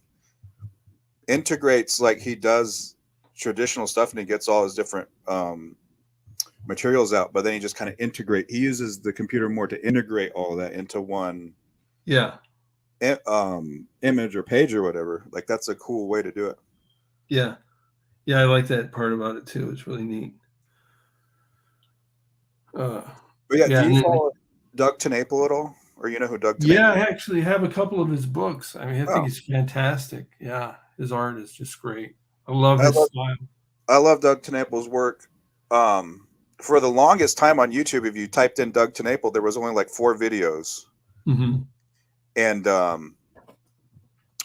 Speaker 2: integrates, like he does traditional stuff, and he gets all his different materials out, but then he just kind of he uses the computer more to integrate all of that into one image or page or whatever. Like that's a cool way to do it.
Speaker 1: Yeah, I like that part about it too. It's really neat.
Speaker 2: But yeah, do you follow Doug TenNapel at all, or you know who Doug TenNapel is?
Speaker 1: Yeah, I actually have a couple of his books. I mean, I think it's fantastic. Yeah, his art is just great. I love his style.
Speaker 2: I love Doug TenNapel's work. For the longest time on YouTube, if you typed in Doug TenNapel, there was only like 4 videos.
Speaker 1: Mm-hmm.
Speaker 2: And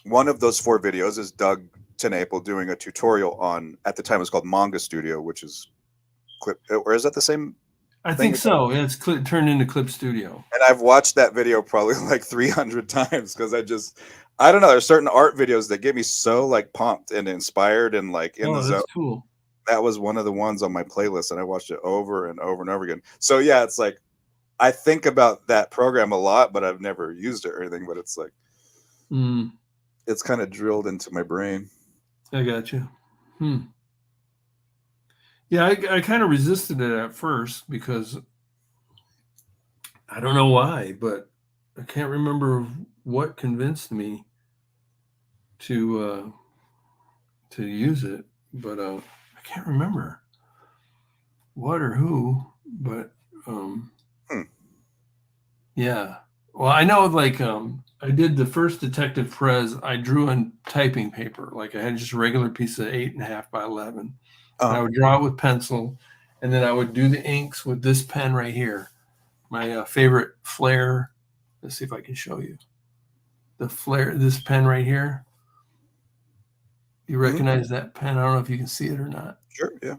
Speaker 2: one of those 4 videos is Doug TenNapel doing a tutorial on, at the time it was called Manga Studio, which is Clip, or is that the same?
Speaker 1: I think so. Yeah, it's turned into Clip Studio.
Speaker 2: And I've watched that video probably like 300 times because I don't know. There's certain art videos that get me so like pumped and inspired and like in the zone.
Speaker 1: That's cool.
Speaker 2: That was one of the ones on my playlist, and I watched it over and over and over again. So yeah, it's like I think about that program a lot, but I've never used it or anything. But it's like it's kind of drilled into my brain.
Speaker 1: I got you. Yeah, I kind of resisted it at first because I don't know why, but I can't remember what convinced me to use it. But I can't remember what or who. But yeah. Well, I know like I did the first Detective Prez. I drew on typing paper. Like I had just a regular piece of 8.5 by 11. And I would draw it with pencil, and then I would do the inks with this pen right here. My favorite Flair. Let's see if I can show you. The Flair, this pen right here. You recognize that pen? I don't know if you can see it or not.
Speaker 2: Sure, yeah.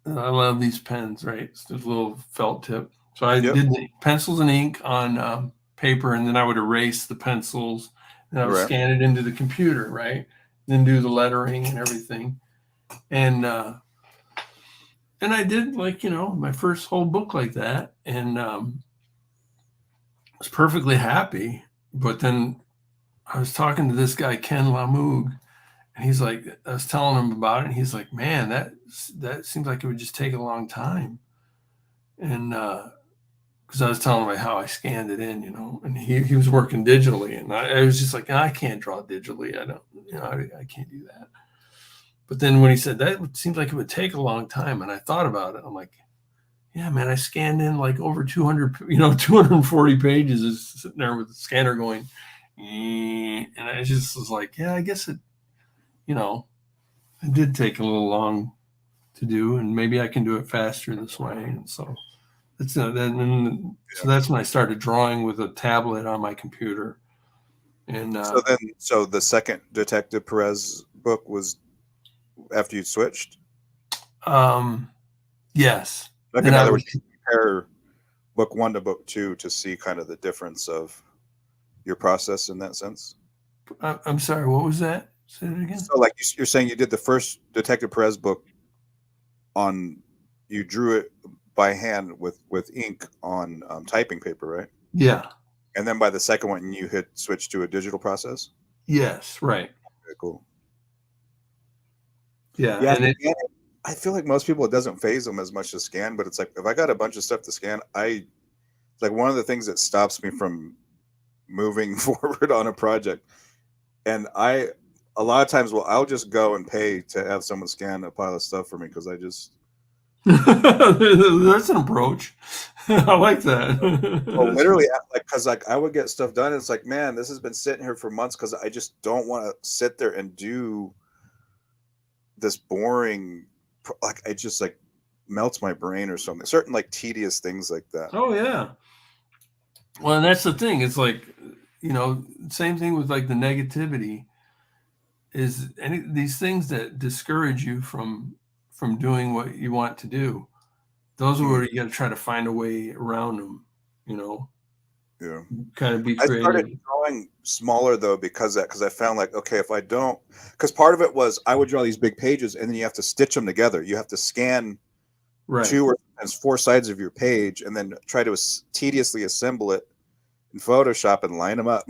Speaker 1: I love these pens, right? It's this little felt tip. So I did the pencils and ink on paper, and then I would erase the pencils, and I would
Speaker 2: Right.
Speaker 1: scan it into the computer, right? Then do the lettering and everything. And I did, like, my first whole book like that, and was perfectly happy. But then I was talking to this guy, Ken Lamoog, and he's like, I was telling him about it, and he's like, man, that seems like it would just take a long time. And because I was telling him how I scanned it in, and he was working digitally, and I was just like, I can't draw digitally. I don't, I can't do that. But then when he said that, it seemed like it would take a long time, and I thought about it. I'm like, yeah, man, I scanned in like over 200, 240 pages, is sitting there with the scanner going, and I just was like, yeah, I guess it, it did take a little long to do, and maybe I can do it faster this way. And so so that's when I started drawing with a tablet on my computer. And
Speaker 2: So the second Detective Perez book was after you switched?
Speaker 1: Yes.
Speaker 2: Like,
Speaker 1: And
Speaker 2: in
Speaker 1: I
Speaker 2: other
Speaker 1: was,
Speaker 2: words, you compare book 1 to book 2 to see kind of the difference of your process in that sense.
Speaker 1: I'm sorry, what was that? Say it again.
Speaker 2: So, like, you're saying you did the first Detective Perez book you drew it by hand with ink on typing paper, right?
Speaker 1: Yeah.
Speaker 2: And then by the second one, you hit switch to a digital process.
Speaker 1: Yes. Right.
Speaker 2: Okay, cool.
Speaker 1: Yeah.
Speaker 2: Yeah,
Speaker 1: And
Speaker 2: I feel like most people, it doesn't phase them as much to scan, but it's like, if I got a bunch of stuff to scan, it's like one of the things that stops me from moving forward on a project. And a lot of times, I'll just go and pay to have someone scan a pile of stuff for me, because I just,
Speaker 1: that's an approach. I like that.
Speaker 2: literally, like, because like I would get stuff done. And it's like, man, this has been sitting here for months, because I just don't want to sit there and do this boring, like, it just like melts my brain or something. Certain like tedious things like that.
Speaker 1: Oh yeah. Well, and that's the thing. It's like, same thing with like the negativity is these things that discourage you from doing what you want to do. Those are where you got to try to find a way around them,
Speaker 2: Yeah.
Speaker 1: kind of be
Speaker 2: I started
Speaker 1: creative.
Speaker 2: drawing smaller though because I found, like, okay, if I don't, because part of it was I would draw these big pages and then you have to stitch them together. You have to scan
Speaker 1: Right.
Speaker 2: 2 or sometimes 4 sides of your page and then try to tediously assemble it in Photoshop and line them up.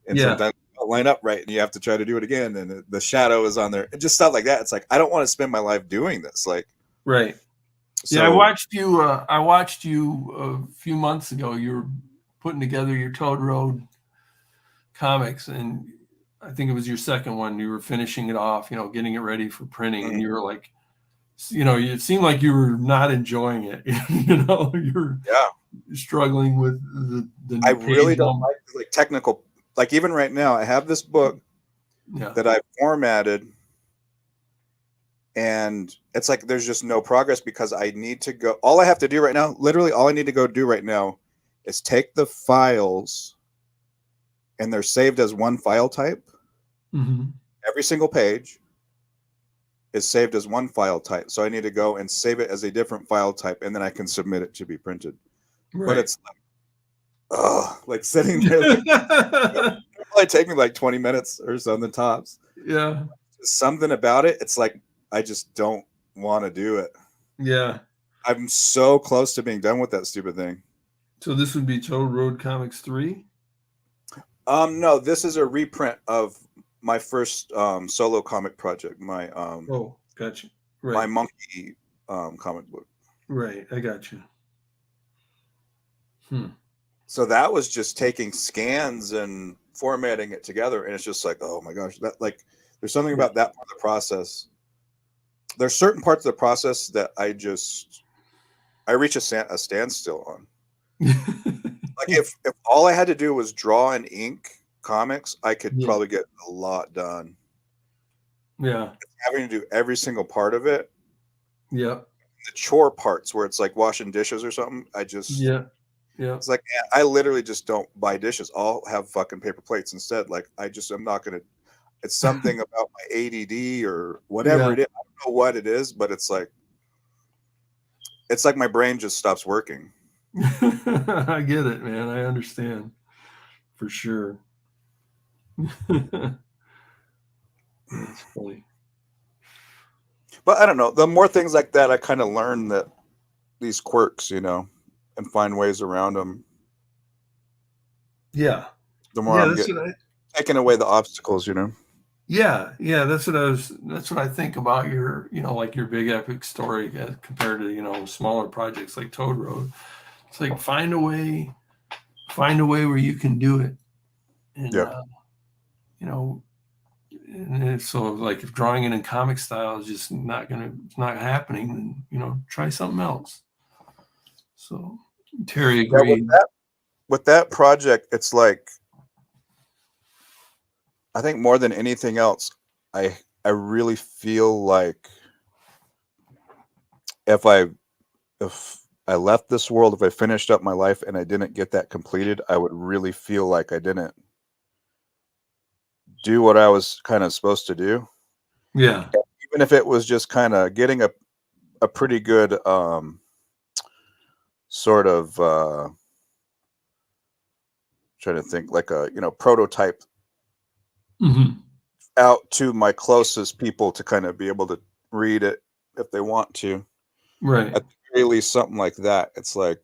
Speaker 2: And sometimes they don't line up right, and you have to try to do it again, and the shadow is on there. It just stuff like that. It's like, I don't want to spend my life doing this. Like,
Speaker 1: right.
Speaker 2: so,
Speaker 1: Yeah, I watched you. I watched you a few months ago. You were putting together your Toad Road comics, and I think it was your second one. You were finishing it off, getting it ready for printing, and you were like, it seemed like you were not enjoying it. You're struggling with the
Speaker 2: I really
Speaker 1: page
Speaker 2: don't
Speaker 1: number.
Speaker 2: like technical. Like, even right now, I have this book that I formatted, and it's like there's just no progress because I need to go. All I have to do right now, literally, all I need to go do right now is take the files, and they're saved as one file type.
Speaker 1: Mm-hmm.
Speaker 2: Every single page is saved as one file type. So I need to go and save it as a different file type, and then I can submit it to be printed.
Speaker 1: Right.
Speaker 2: But it's like sitting there, like, it'll probably take me like 20 minutes or something tops.
Speaker 1: Yeah.
Speaker 2: Something about it, it's like I just don't want to do it.
Speaker 1: Yeah.
Speaker 2: I'm so close to being done with that stupid thing.
Speaker 1: So this would be Toad Road Comics 3?
Speaker 2: No, this is a reprint of my first solo comic project. My
Speaker 1: gotcha. Right.
Speaker 2: My monkey comic book.
Speaker 1: Right, I got you.
Speaker 2: So that was just taking scans and formatting it together, and it's just like, oh my gosh, that, like, there's something about that part of the process. There's certain parts of the process that I reach a standstill on. Like, if all I had to do was draw and ink comics, I could probably get a lot done.
Speaker 1: Yeah.
Speaker 2: Having to do every single part of it.
Speaker 1: Yeah.
Speaker 2: The chore parts where it's like washing dishes or something, I just it's like, man, I literally just don't buy dishes. I'll have fucking paper plates instead. Like, I'm not gonna. It's something about my ADD or whatever it is. I don't know what it is, but it's like my brain just stops working.
Speaker 1: I get it, man. I understand. for sure. That's funny.
Speaker 2: But I don't know. The more things like that, I kind of learn that these quirks, you know, and find ways around them.
Speaker 1: Yeah.
Speaker 2: The more
Speaker 1: Yeah,
Speaker 2: I'm
Speaker 1: that's
Speaker 2: getting
Speaker 1: what I
Speaker 2: taking away the obstacles, you know.
Speaker 1: yeah, that's what I think about your, like your big epic story compared to, smaller projects like Toad Road. It's like find a way where you can do it. And
Speaker 2: Yep.
Speaker 1: you know, and so like if drawing it in comic style is just it's not happening, then try something else. So Terry
Speaker 2: Yeah,
Speaker 1: agreed.
Speaker 2: with that project, it's like I think more than anything else, I really feel like if I if I left this world, if I finished up my life and I didn't get that completed, I would really feel like I didn't do what I was kind of supposed to do.
Speaker 1: Yeah.
Speaker 2: Even if it was just kind of getting a pretty good sort of trying to think like a prototype
Speaker 1: Hmm.
Speaker 2: out to my closest people to kind of be able to read it if they want to.
Speaker 1: Right.
Speaker 2: At the very least, something like that. It's like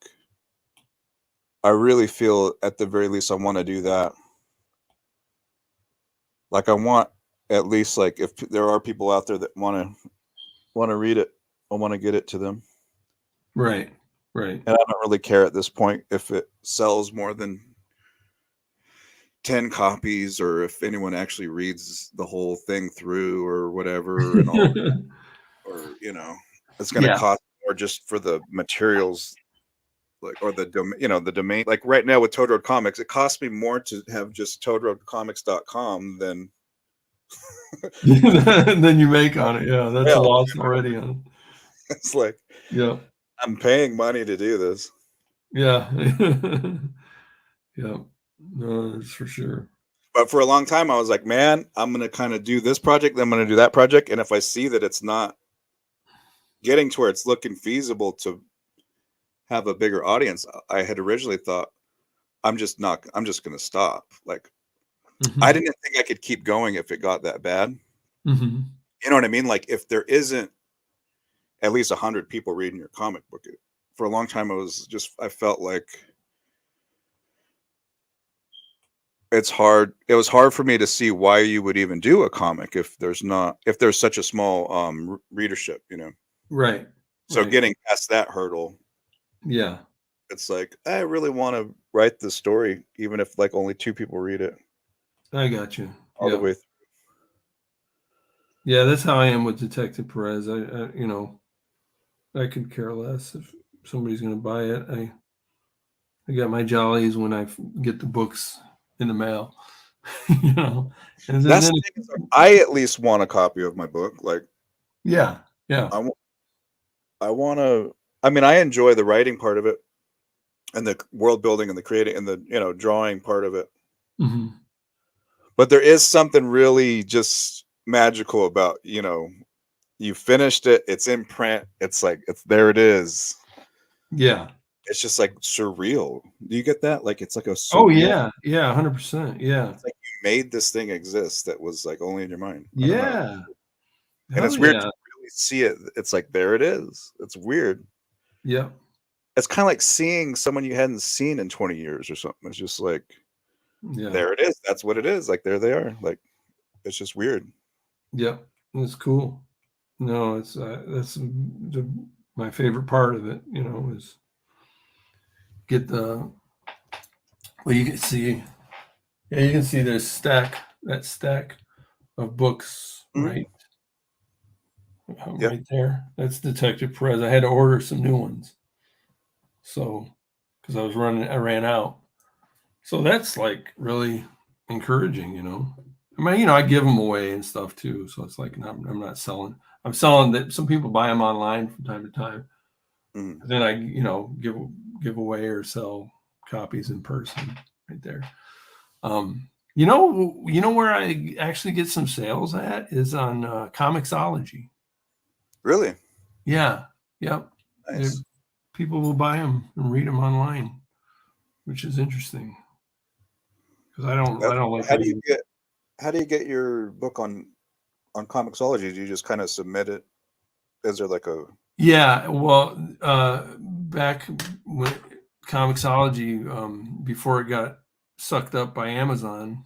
Speaker 2: I really feel at the very least I want to do that. Like I want at least like if there are people out there that want to read it, I want to get it to them.
Speaker 1: Right. Right.
Speaker 2: And I don't really care at this point if it sells more than 10 copies or if anyone actually reads the whole thing through or whatever and all, or it's going to
Speaker 1: Yeah.
Speaker 2: cost more just for the materials, like, or the the domain. Like right now with Toad Road Comics, it costs me more to have just toadroadcomics.com than
Speaker 1: Then you make on it. Yeah, that's a
Speaker 2: well,
Speaker 1: loss already on it.
Speaker 2: it's like
Speaker 1: Yeah.
Speaker 2: I'm paying money to do this.
Speaker 1: Yeah. Yeah. No, that's for sure.
Speaker 2: But for a long time I was like, man, I'm going to kind of do this project, then I'm going to do that project, and if I see that it's not getting to where it's looking feasible to have a bigger audience, I had originally thought I'm just going to stop. Like I
Speaker 1: Hmm.
Speaker 2: didn't think I could keep going if it got that bad.
Speaker 1: Hmm.
Speaker 2: You know what I mean? Like if there isn't at least 100 people reading your comic book, for a long time I felt like it was hard for me to see why you would even do a comic if there's such a small readership,
Speaker 1: Right.
Speaker 2: so
Speaker 1: Right.
Speaker 2: getting past that hurdle,
Speaker 1: Yeah.
Speaker 2: it's like I really want to write this story even if like only 2 people read it
Speaker 1: I got you.
Speaker 2: all the
Speaker 1: Yeah.
Speaker 2: way through.
Speaker 1: Yeah. That's how I am with Detective Perez. I could care less if somebody's going to buy it. I got my jollies when get the books in the mail, you know, and then,
Speaker 2: That's
Speaker 1: then
Speaker 2: the thing is, I at least want a copy of my book. Like
Speaker 1: yeah. Yeah.
Speaker 2: I want I want to I mean I enjoy the writing part of it and the world building and the creating and the drawing part of it.
Speaker 1: Hmm.
Speaker 2: But there is something really just magical about, you finished it, it's in print, it's like there it is.
Speaker 1: Yeah.
Speaker 2: It's just like surreal. Do you get that? Like it's like a
Speaker 1: Oh
Speaker 2: surreal.
Speaker 1: yeah. Yeah. 100%. Yeah.
Speaker 2: It's like you made this thing exist that was like only in your mind. I don't know.
Speaker 1: Yeah.
Speaker 2: And
Speaker 1: Hell
Speaker 2: it's weird to
Speaker 1: yeah.
Speaker 2: really see it. It's like there it is. It's weird.
Speaker 1: Yep.
Speaker 2: It's kind of like seeing someone you hadn't seen in 20 years or something. It's just like
Speaker 1: Yeah.
Speaker 2: there it is. That's what it is. Like there they are. Like it's just weird.
Speaker 1: Yep. It's cool. No, that's my favorite part of it, is get well, you can see, yeah, you can see that stack of books,
Speaker 2: Mhm.
Speaker 1: right?
Speaker 2: Yep.
Speaker 1: Right there. That's Detective Perez. I had to order some new ones. So, because I ran out. So that's like really encouraging. I mean, I give them away and stuff too. So it's like I'm not selling. I'm selling that some people buy them online from time to time.
Speaker 2: Mhm.
Speaker 1: Then I, give away or sell copies in person right there. You know where I actually get some sales at is on Comixology.
Speaker 2: Really
Speaker 1: Yeah, yep. There-
Speaker 2: nice.
Speaker 1: People will buy them and read them online, which is interesting. because I don't like
Speaker 2: How do you
Speaker 1: reading.
Speaker 2: get your book on Comixology? Do you just kind of submit it? Is there like a
Speaker 1: Yeah, well, back when Comixology, before it got sucked up by Amazon,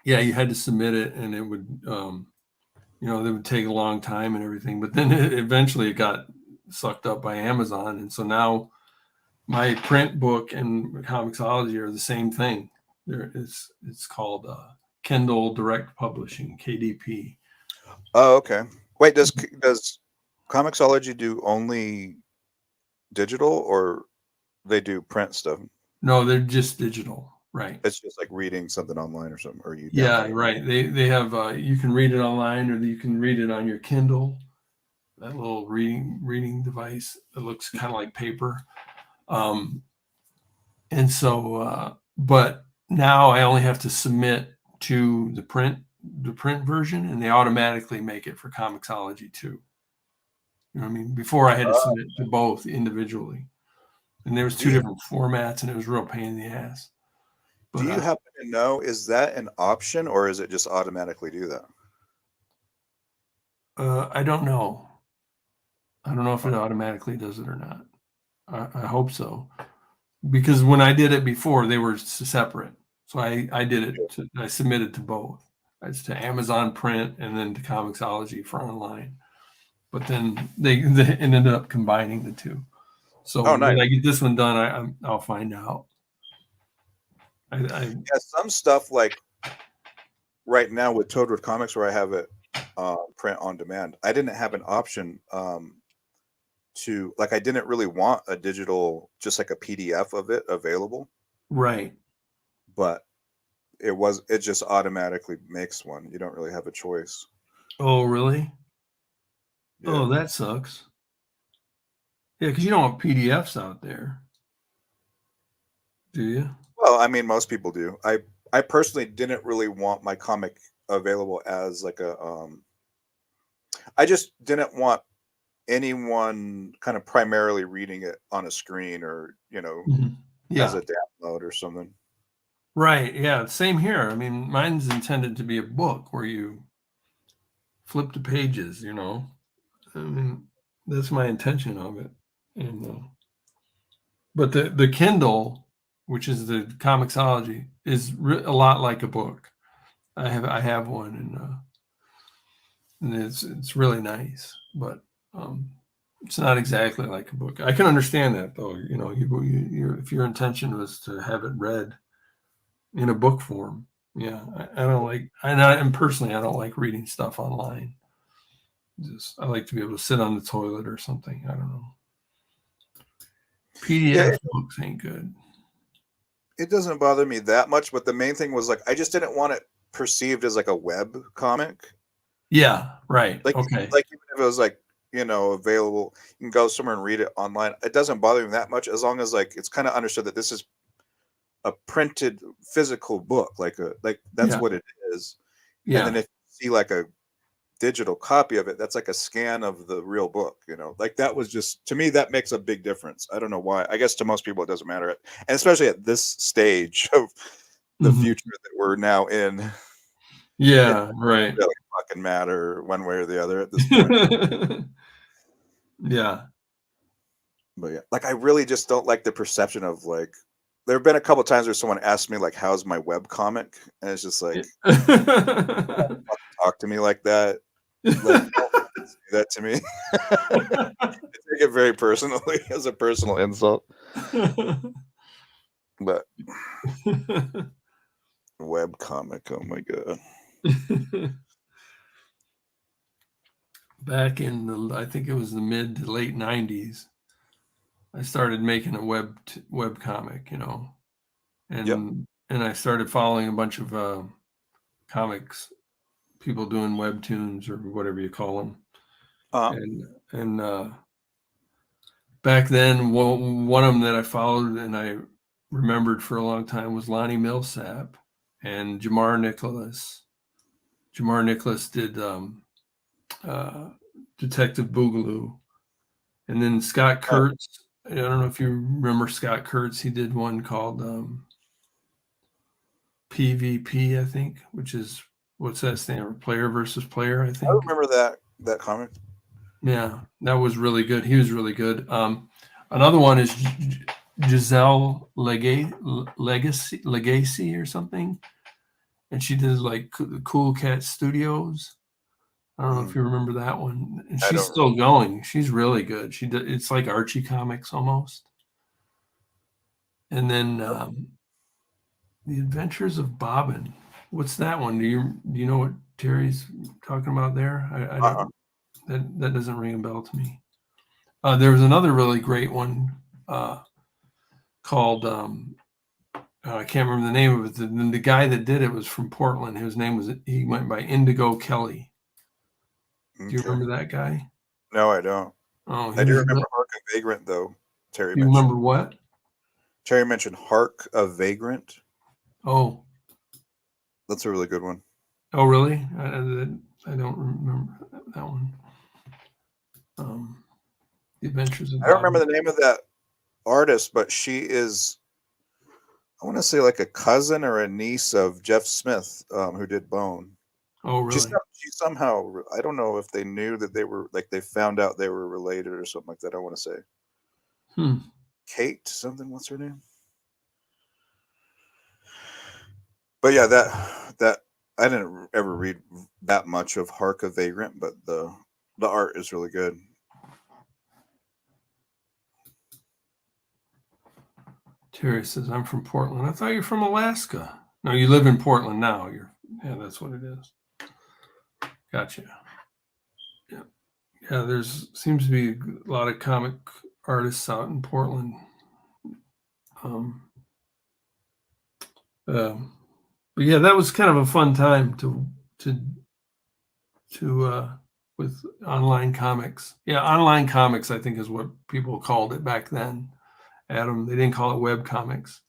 Speaker 1: yeah, you had to submit it, and it would, it would take a long time and everything. But then eventually it got sucked up by Amazon, and so now my print book and Comixology are the same thing. It's called Kindle Direct Publishing (KDP).
Speaker 2: Oh, okay. Wait, does Comixology do only digital, or they do print stuff?
Speaker 1: No, they're just digital, right?
Speaker 2: It's just like reading something online or something, or you
Speaker 1: Yeah,
Speaker 2: download it.
Speaker 1: right. They have you can read it online, or you can read it on your Kindle, that little reading device that looks kind of like paper. Um, and so, but now I only have to submit to the print version, and they automatically make it for Comixology too. You know what I mean? Before I had to submit to both individually, and there was
Speaker 2: Do
Speaker 1: two
Speaker 2: you
Speaker 1: different formats, and it was a real pain in the ass.
Speaker 2: do
Speaker 1: But
Speaker 2: you happen to know, is that an option, or is it just automatically do that?
Speaker 1: I don't know. I don't know if it automatically does it or not. I hope so, because when I did it before, they were separate. So I did it. I submitted to both. It's to Amazon Print and then to Comixology for online. But then they ended up combining the two. So
Speaker 2: Oh, nice.
Speaker 1: when I get this one done, I'll find out. I
Speaker 2: Yeah, some stuff like right now with Toadwood Comics, where I have it print on demand, I didn't have an option to, like, I didn't really want a digital, just like a PDF of it available,
Speaker 1: right.
Speaker 2: but it just automatically makes one. You don't really have a choice.
Speaker 1: Oh, really?
Speaker 2: Yeah.
Speaker 1: Oh, that sucks. Yeah, because you don't want PDFs out there, do you?
Speaker 2: Well, I mean, most people do. I personally didn't really want my comic available as like a I just didn't want anyone kind of primarily reading it on a screen, or,
Speaker 1: Mhm.
Speaker 2: as
Speaker 1: Yeah.
Speaker 2: a download or something.
Speaker 1: Right. Yeah. Same here. I mean, mine's intended to be a book where you flip the pages. I mean, that's my intention of it. And but the Kindle, which is the Comixology, is a lot like a book. I have one, and it's really nice, but um, it's not exactly like a book. I can understand that though. If your intention was to have it read in a book form, yeah, I don't like. And personally, I don't like reading stuff online. I like to be able to sit on the toilet or something. I don't know.
Speaker 2: Yeah,
Speaker 1: PDF books ain't good.
Speaker 2: it doesn't bother me that much, but the main thing was, like, I just didn't want it perceived as like a web comic.
Speaker 1: Yeah, right.
Speaker 2: Like
Speaker 1: Okay.
Speaker 2: like even if it was like, available, you can go somewhere and read it online. It doesn't bother me that much, as long as, like, it's kind of understood that this is a printed physical book, like that's
Speaker 1: Yeah,
Speaker 2: what it is. And then
Speaker 1: yeah.
Speaker 2: if you see like a digital copy of it, that's like a scan of the real book. Like, that was just, to me, that makes a big difference. I don't know why. I guess to most people it doesn't matter, and especially at this stage of the
Speaker 1: Mhm.
Speaker 2: future that we're now in, it
Speaker 1: Yeah,
Speaker 2: doesn't
Speaker 1: right.
Speaker 2: really fucking matter one way or the other at this point.
Speaker 1: Yeah.
Speaker 2: But yeah, like, I really just don't like the perception of, like, there have been a couple times where someone asked me, like, how's my web comic, and it's just like, talk to me like that. Like, don't say that to me. I take it very personally as a personal insult. But web comic, oh my god.
Speaker 1: Back in I think it was the mid to late '90s, I started making a web comic,
Speaker 2: Yep.
Speaker 1: and I started following a bunch of comics people doing webtoons or whatever you call them,
Speaker 2: Uh,
Speaker 1: and back then, one of them that I followed and I remembered for a long time was Lonnie Millsap and Jamar Nicholas. Jamar Nicholas did uh, Detective Boogaloo, and then Scott
Speaker 2: oh,
Speaker 1: Kurtz. I don't know if you remember Scott Kurtz. He did one called PvP, I think, which is what's that stand for? Player versus player, I
Speaker 2: I
Speaker 1: think.
Speaker 2: remember that comic.
Speaker 1: Yeah, that was really good. He was really good. Another one is Giselle Legacy or something, and she did like Cool Cat Studios. I don't know if you remember that one. And
Speaker 2: I
Speaker 1: she's
Speaker 2: don't.
Speaker 1: still going. She's really good. She did. It's like Archie comics almost. And then The Adventures of Bobbin. What's that one? Do you know what Terry's talking about there? I don't. That doesn't ring a bell to me. There was another really great one called I can't remember the name of it. The guy that did it was from Portland. His name he went by Indigo Kelly. Do you remember that guy?
Speaker 2: No, I don't.
Speaker 1: Oh,
Speaker 2: I do remember Hark of Vagrant, though.
Speaker 1: You remember what?
Speaker 2: Terry mentioned Hark of Vagrant.
Speaker 1: Oh,
Speaker 2: that's a really good one.
Speaker 1: Oh, really? I don't remember that one. The Adventures of
Speaker 2: I don't
Speaker 1: Bob.
Speaker 2: remember the name of that artist, but she is, I want to say, like a cousin or a niece of Jeff Smith, who did Bone.
Speaker 1: Oh, really?
Speaker 2: She somehow, I don't know if they knew that they were, like, they found out they were related or something like that. I want to say. Kate something. What's her name? But yeah, that I didn't ever read that much of Hark of Vagrant, but the art is really good.
Speaker 1: Terry says, I'm from Portland. I thought you're from Alaska. No, you live in Portland now. Yeah, that's what it is. Gotcha. Yeah. Yeah, seems to be a lot of comic artists out in Portland. But yeah, that was kind of a fun time to with online comics. Yeah, online comics, I think, is what people called it back then. Adam, they didn't call it web comics.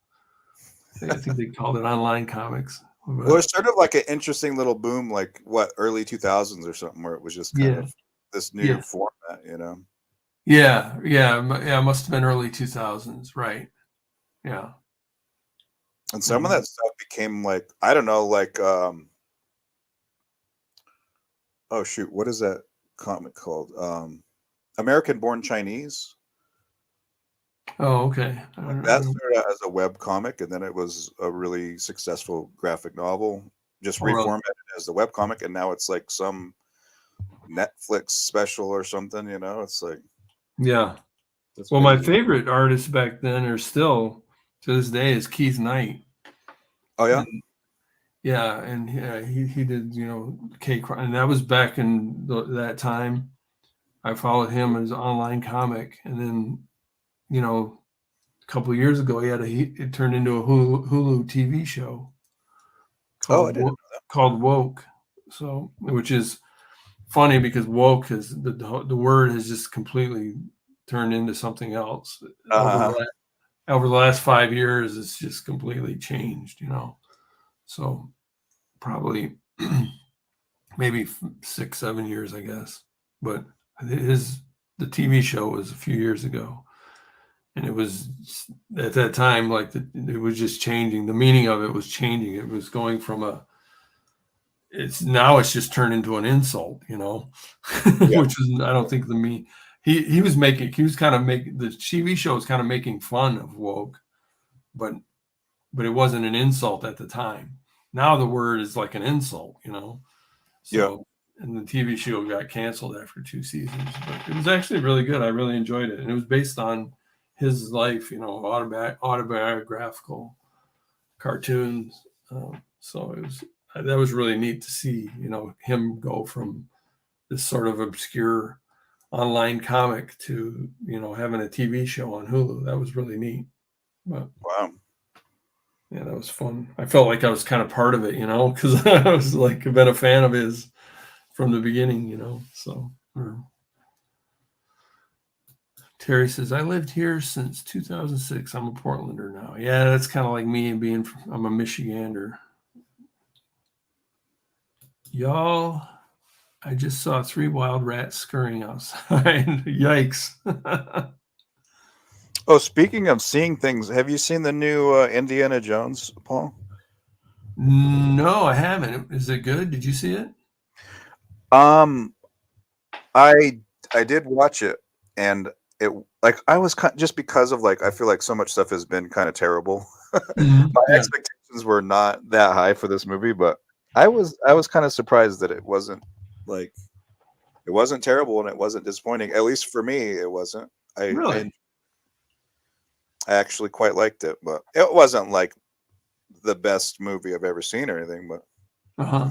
Speaker 1: I think they called it online comics.
Speaker 2: Well, it's sort of like an interesting little boom, like early 2000s or something, where it was just kind of this new format, you know?
Speaker 1: Yeah. It must have been early 2000s, right? Yeah.
Speaker 2: And some of that stuff became like, I don't know, like, oh shoot, what is that comic called? American Born Chinese.
Speaker 1: Oh, okay.
Speaker 2: That started out as a web comic, and then it was a really successful graphic novel, just reformatted as the web comic, and now it's like some Netflix special or something, you know? It's like,
Speaker 1: yeah. Well, my favorite artists back then are still to this day is Keith Knight.
Speaker 2: Oh yeah.
Speaker 1: And he did, and that was back in that time. I followed him as an online comic, and then, a couple of years ago, it turned into a Hulu TV show called Woke. So, which is funny because woke is the word has just completely turned into something else. Over the last 5 years, it's just completely changed, So probably maybe 6, 7 years, I guess. But the TV show was a few years ago. And it was at that time, like it was just changing. The meaning of it was changing. It was going from it's just turned into an insult, which is, I don't think he was kind of making the TV show was kind of making fun of woke, but it wasn't an insult at the time. Now the word is like an insult, So, and the TV show got canceled after 2 seasons, but it was actually really good. I really enjoyed it. And it was based on his life, autobiographical cartoons. So that was really neat to see, him go from this sort of obscure online comic to, having a TV show on Hulu. That was really neat. But,
Speaker 2: wow.
Speaker 1: Yeah, that was fun. I felt like I was kind of part of it, because I was like, I've been a fan of his from the beginning, so. Terry says, I lived here since 2006. I'm a Portlander now. Yeah, that's kind of like me I'm a Michigander. Y'all, I just saw 3 wild rats scurrying outside. Yikes.
Speaker 2: Oh, speaking of seeing things, have you seen the new Indiana Jones, Paul?
Speaker 1: No, I haven't. Is it good? Did you see it?
Speaker 2: Um, I did watch it, and it like I was just because of like I feel like so much stuff has been kind of terrible. My
Speaker 1: Yeah.
Speaker 2: expectations were not that high for this movie, but I was kind of surprised that it wasn't like it wasn't terrible and it wasn't disappointing. At least for me, it wasn't. I I,
Speaker 1: Really?
Speaker 2: I actually quite liked it, but it wasn't like the best movie I've ever seen or anything. But
Speaker 1: Uh-huh.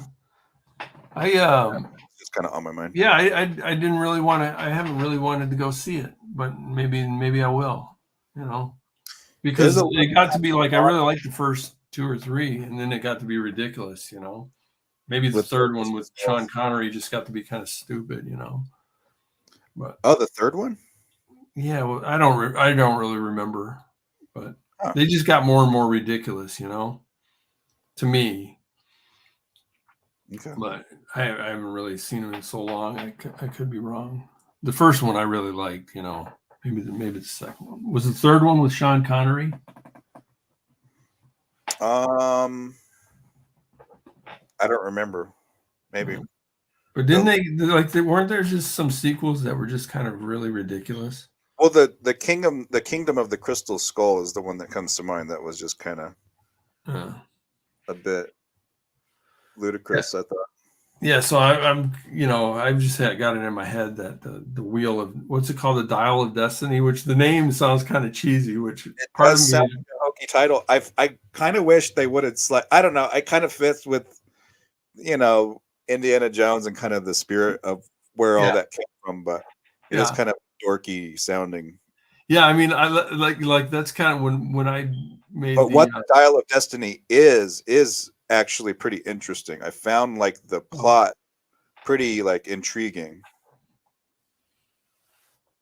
Speaker 1: I
Speaker 2: it's just kind of on my mind.
Speaker 1: yeah, I didn't really want to. I haven't really wanted to go see it, but maybe I will. You know,
Speaker 2: There's
Speaker 1: because
Speaker 2: a
Speaker 1: it got to be like I really liked the first two or three, and then it got to be ridiculous. You know, maybe the
Speaker 2: with
Speaker 1: third one with Sean Connery just got to be kind of stupid. You know, but
Speaker 2: the third one.
Speaker 1: yeah, well, I don't really remember, but
Speaker 2: Huh.
Speaker 1: they just got more and more ridiculous. You know, to me.
Speaker 2: Okay.
Speaker 1: But I haven't really seen them in so long. I could be wrong. The first one I really liked. You know, maybe the second one was the third one with Sean Connery.
Speaker 2: Um, I don't remember. Maybe.
Speaker 1: But didn't they weren't there just some sequels that were just kind of really ridiculous?
Speaker 2: Well, the kingdom of the Crystal Skull is the one that comes to mind. That was just kind of
Speaker 1: Uh,
Speaker 2: a bit ludicrous. I thought.
Speaker 1: yeah, so I'm I've just got it in my head that the wheel of what's it called, the Dial of Destiny, which the name sounds kind of cheesy. Which
Speaker 2: It
Speaker 1: part of
Speaker 2: does
Speaker 1: me,
Speaker 2: sound like a hokey title. I kind of wish they would have. I don't know. I kind of fits with Indiana Jones and kind of the spirit of where all
Speaker 1: yeah,
Speaker 2: that came from, but it is
Speaker 1: yeah,
Speaker 2: kind of dorky sounding.
Speaker 1: yeah. I mean, I like that's kind of when I made
Speaker 2: But
Speaker 1: the
Speaker 2: what the Dial of Destiny is actually pretty interesting. I found like the plot pretty like intriguing.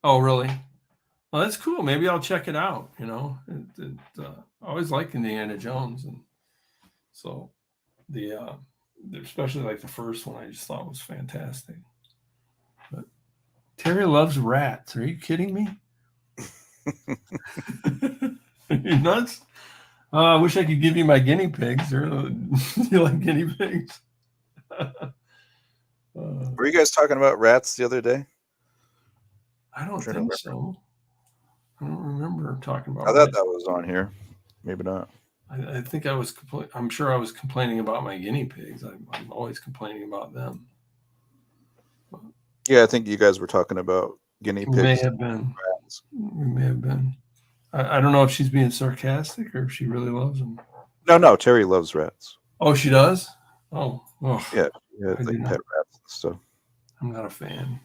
Speaker 1: oh really? Well, that's cool. Maybe I'll check it out. I always liked Indiana Jones, and so especially like the first one, I just thought was fantastic. But Terry loves rats. Are you kidding me? Are you nuts? I wish I could give you my guinea pigs. You like guinea pigs?
Speaker 2: Were you guys talking about rats the other day?
Speaker 1: I
Speaker 2: I'm
Speaker 1: don't
Speaker 2: trying to
Speaker 1: think
Speaker 2: remember.
Speaker 1: so. I don't remember talking
Speaker 2: I
Speaker 1: about
Speaker 2: thought
Speaker 1: rats.
Speaker 2: that was on here. Maybe not.
Speaker 1: I think I was. I'm sure I was complaining about my guinea pigs. I'm always complaining about them.
Speaker 2: Yeah, I think you guys were talking about guinea
Speaker 1: We may
Speaker 2: pigs.
Speaker 1: have been. We may have been. I don't know if she's being sarcastic or if she really loves them.
Speaker 2: No, Terry loves rats.
Speaker 1: Oh, she does? Oh,
Speaker 2: Yeah, yeah,
Speaker 1: I
Speaker 2: it's like
Speaker 1: did
Speaker 2: pet
Speaker 1: not.
Speaker 2: rats and stuff.
Speaker 1: I'm not a fan.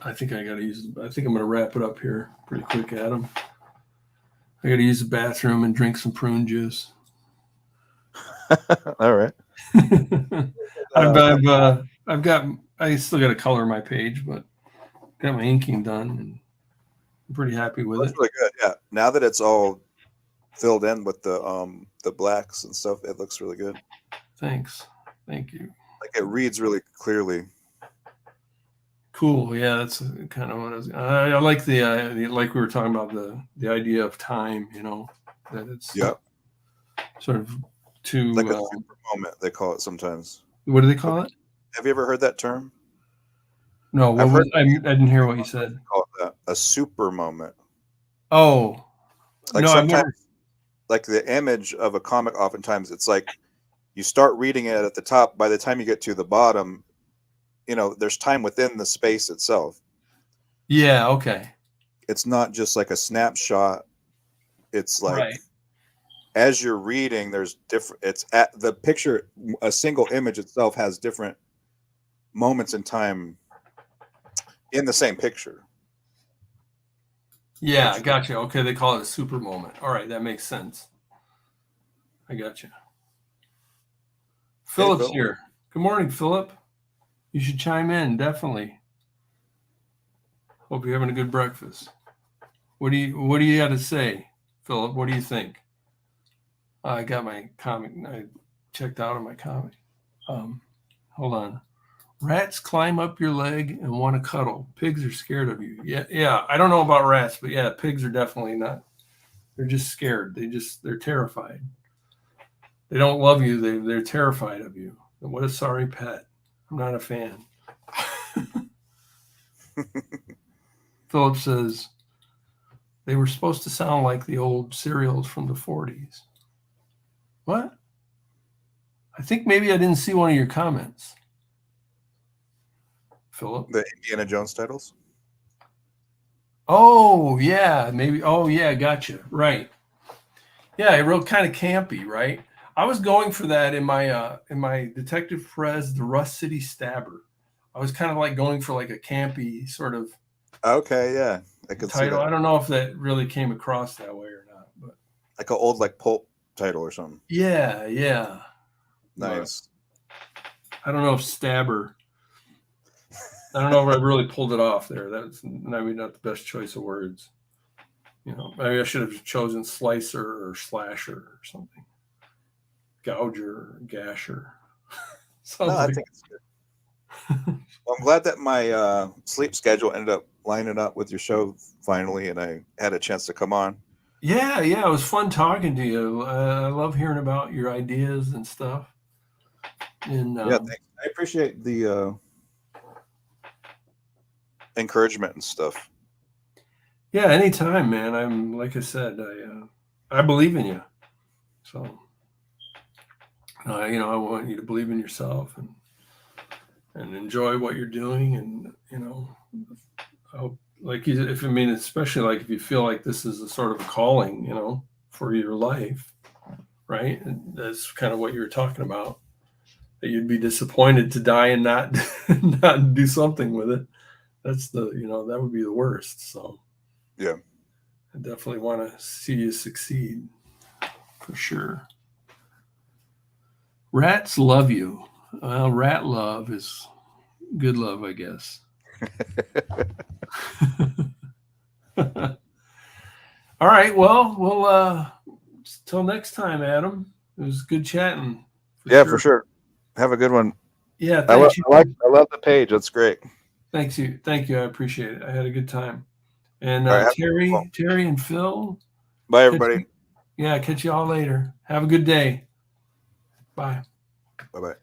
Speaker 1: I think I got to use. I think I'm going to wrap it up here pretty quick, Adam. I got to use the bathroom and drink some prune juice.
Speaker 2: All right.
Speaker 1: I've got. I still got to color my page, but got my inking done, and I'm pretty happy with
Speaker 2: That's
Speaker 1: it.
Speaker 2: really good. Yeah. Now that it's all filled in with the blacks and stuff, it looks really good.
Speaker 1: Thanks. Thank you.
Speaker 2: Like it reads really clearly.
Speaker 1: Cool. Yeah, that's kind of what I was. I like like we were talking about the idea of time. That it's sort of too.
Speaker 2: Like a super moment, they call it sometimes.
Speaker 1: What do they call it?
Speaker 2: Have you ever heard that term?
Speaker 1: No. What
Speaker 2: I've heard
Speaker 1: was? I didn't hear what you said.
Speaker 2: call it that, a super moment.
Speaker 1: Oh
Speaker 2: Like
Speaker 1: no, I've
Speaker 2: sometimes,
Speaker 1: never.
Speaker 2: like the image of a comic, oftentimes it's like you start reading it at the top. By the time you get to the bottom, there's time within the space itself.
Speaker 1: Yeah. Okay.
Speaker 2: It's not just like a snapshot. It's like
Speaker 1: Right.
Speaker 2: as you're reading, there's different. It's at the picture. A single image itself has different moments in time in the same picture.
Speaker 1: Yeah,
Speaker 2: Don't
Speaker 1: I
Speaker 2: you think?
Speaker 1: got you. Okay, they call it a super moment. All right, that makes sense. I got you.
Speaker 2: Hey,
Speaker 1: Philip's
Speaker 2: Phil.
Speaker 1: here. Good morning, Philip. You should chime in, definitely. Hope you're having a good breakfast. What do you got to say, Philip? What do you think? I got my comic. I checked out on my comic. Hold on. Rats climb up your leg and want to cuddle. Pigs are scared of you. Yeah. I don't know about rats, but yeah, pigs are definitely not. They're just scared. They're terrified. They don't love you. They're terrified of you. And what a sorry pet. I'm not a fan. Philip says they were supposed to sound like the old cereals from the 40s. What? I think maybe I didn't see one of your comments, Philip.
Speaker 2: The Indiana Jones titles.
Speaker 1: Oh yeah, maybe. Oh yeah, gotcha. Right. Yeah, it real kind of campy, right? I was going for that in my Detective Perez, the Rust City Stabber. I was kind of like going for like a campy sort of
Speaker 2: Okay, yeah, I could see
Speaker 1: title. I
Speaker 2: that.
Speaker 1: don't know if that really came across that way or not, but
Speaker 2: Like an old like pulp title or something.
Speaker 1: yeah, yeah.
Speaker 2: Nice.
Speaker 1: But I don't know if Stabber. I don't know if I really pulled it off there. That's maybe not the best choice of words. You know, maybe I should have chosen slicer or slasher or something. Gouger or gasher. Sounds
Speaker 2: No, I
Speaker 1: like
Speaker 2: think it's good. Well, I'm glad that my sleep schedule ended up lining up with your show finally, and I had a chance to come on.
Speaker 1: yeah, it was fun talking to you. I love hearing about your ideas and stuff. And
Speaker 2: Yeah, thanks. I appreciate the encouragement and stuff.
Speaker 1: yeah, anytime, man. I'm like I said, I believe in you. So you know, I want you to believe in yourself and enjoy what you're doing. And you know, I hope, like you, if I mean, especially like if you feel like this is a sort of a calling, you know, for your life, right? And that's kind of what you were talking about. That you'd be disappointed to die and not not do something with it. That's the, you know, that would be the worst. So
Speaker 2: Yeah.
Speaker 1: I definitely want to see you succeed for sure. Rats love you. Well, rat love is good love, I guess. All right. Well, we'll till next time, Adam. It was good chatting.
Speaker 2: For sure. Have a good one.
Speaker 1: Yeah,
Speaker 2: I
Speaker 1: thanks.
Speaker 2: love the page. That's great.
Speaker 1: Thank you. I appreciate it. I had a good time. And
Speaker 2: All right,
Speaker 1: Terry and Phil.
Speaker 2: bye, everybody.
Speaker 1: Catch you all later. Have a good day. Bye.
Speaker 2: Bye bye.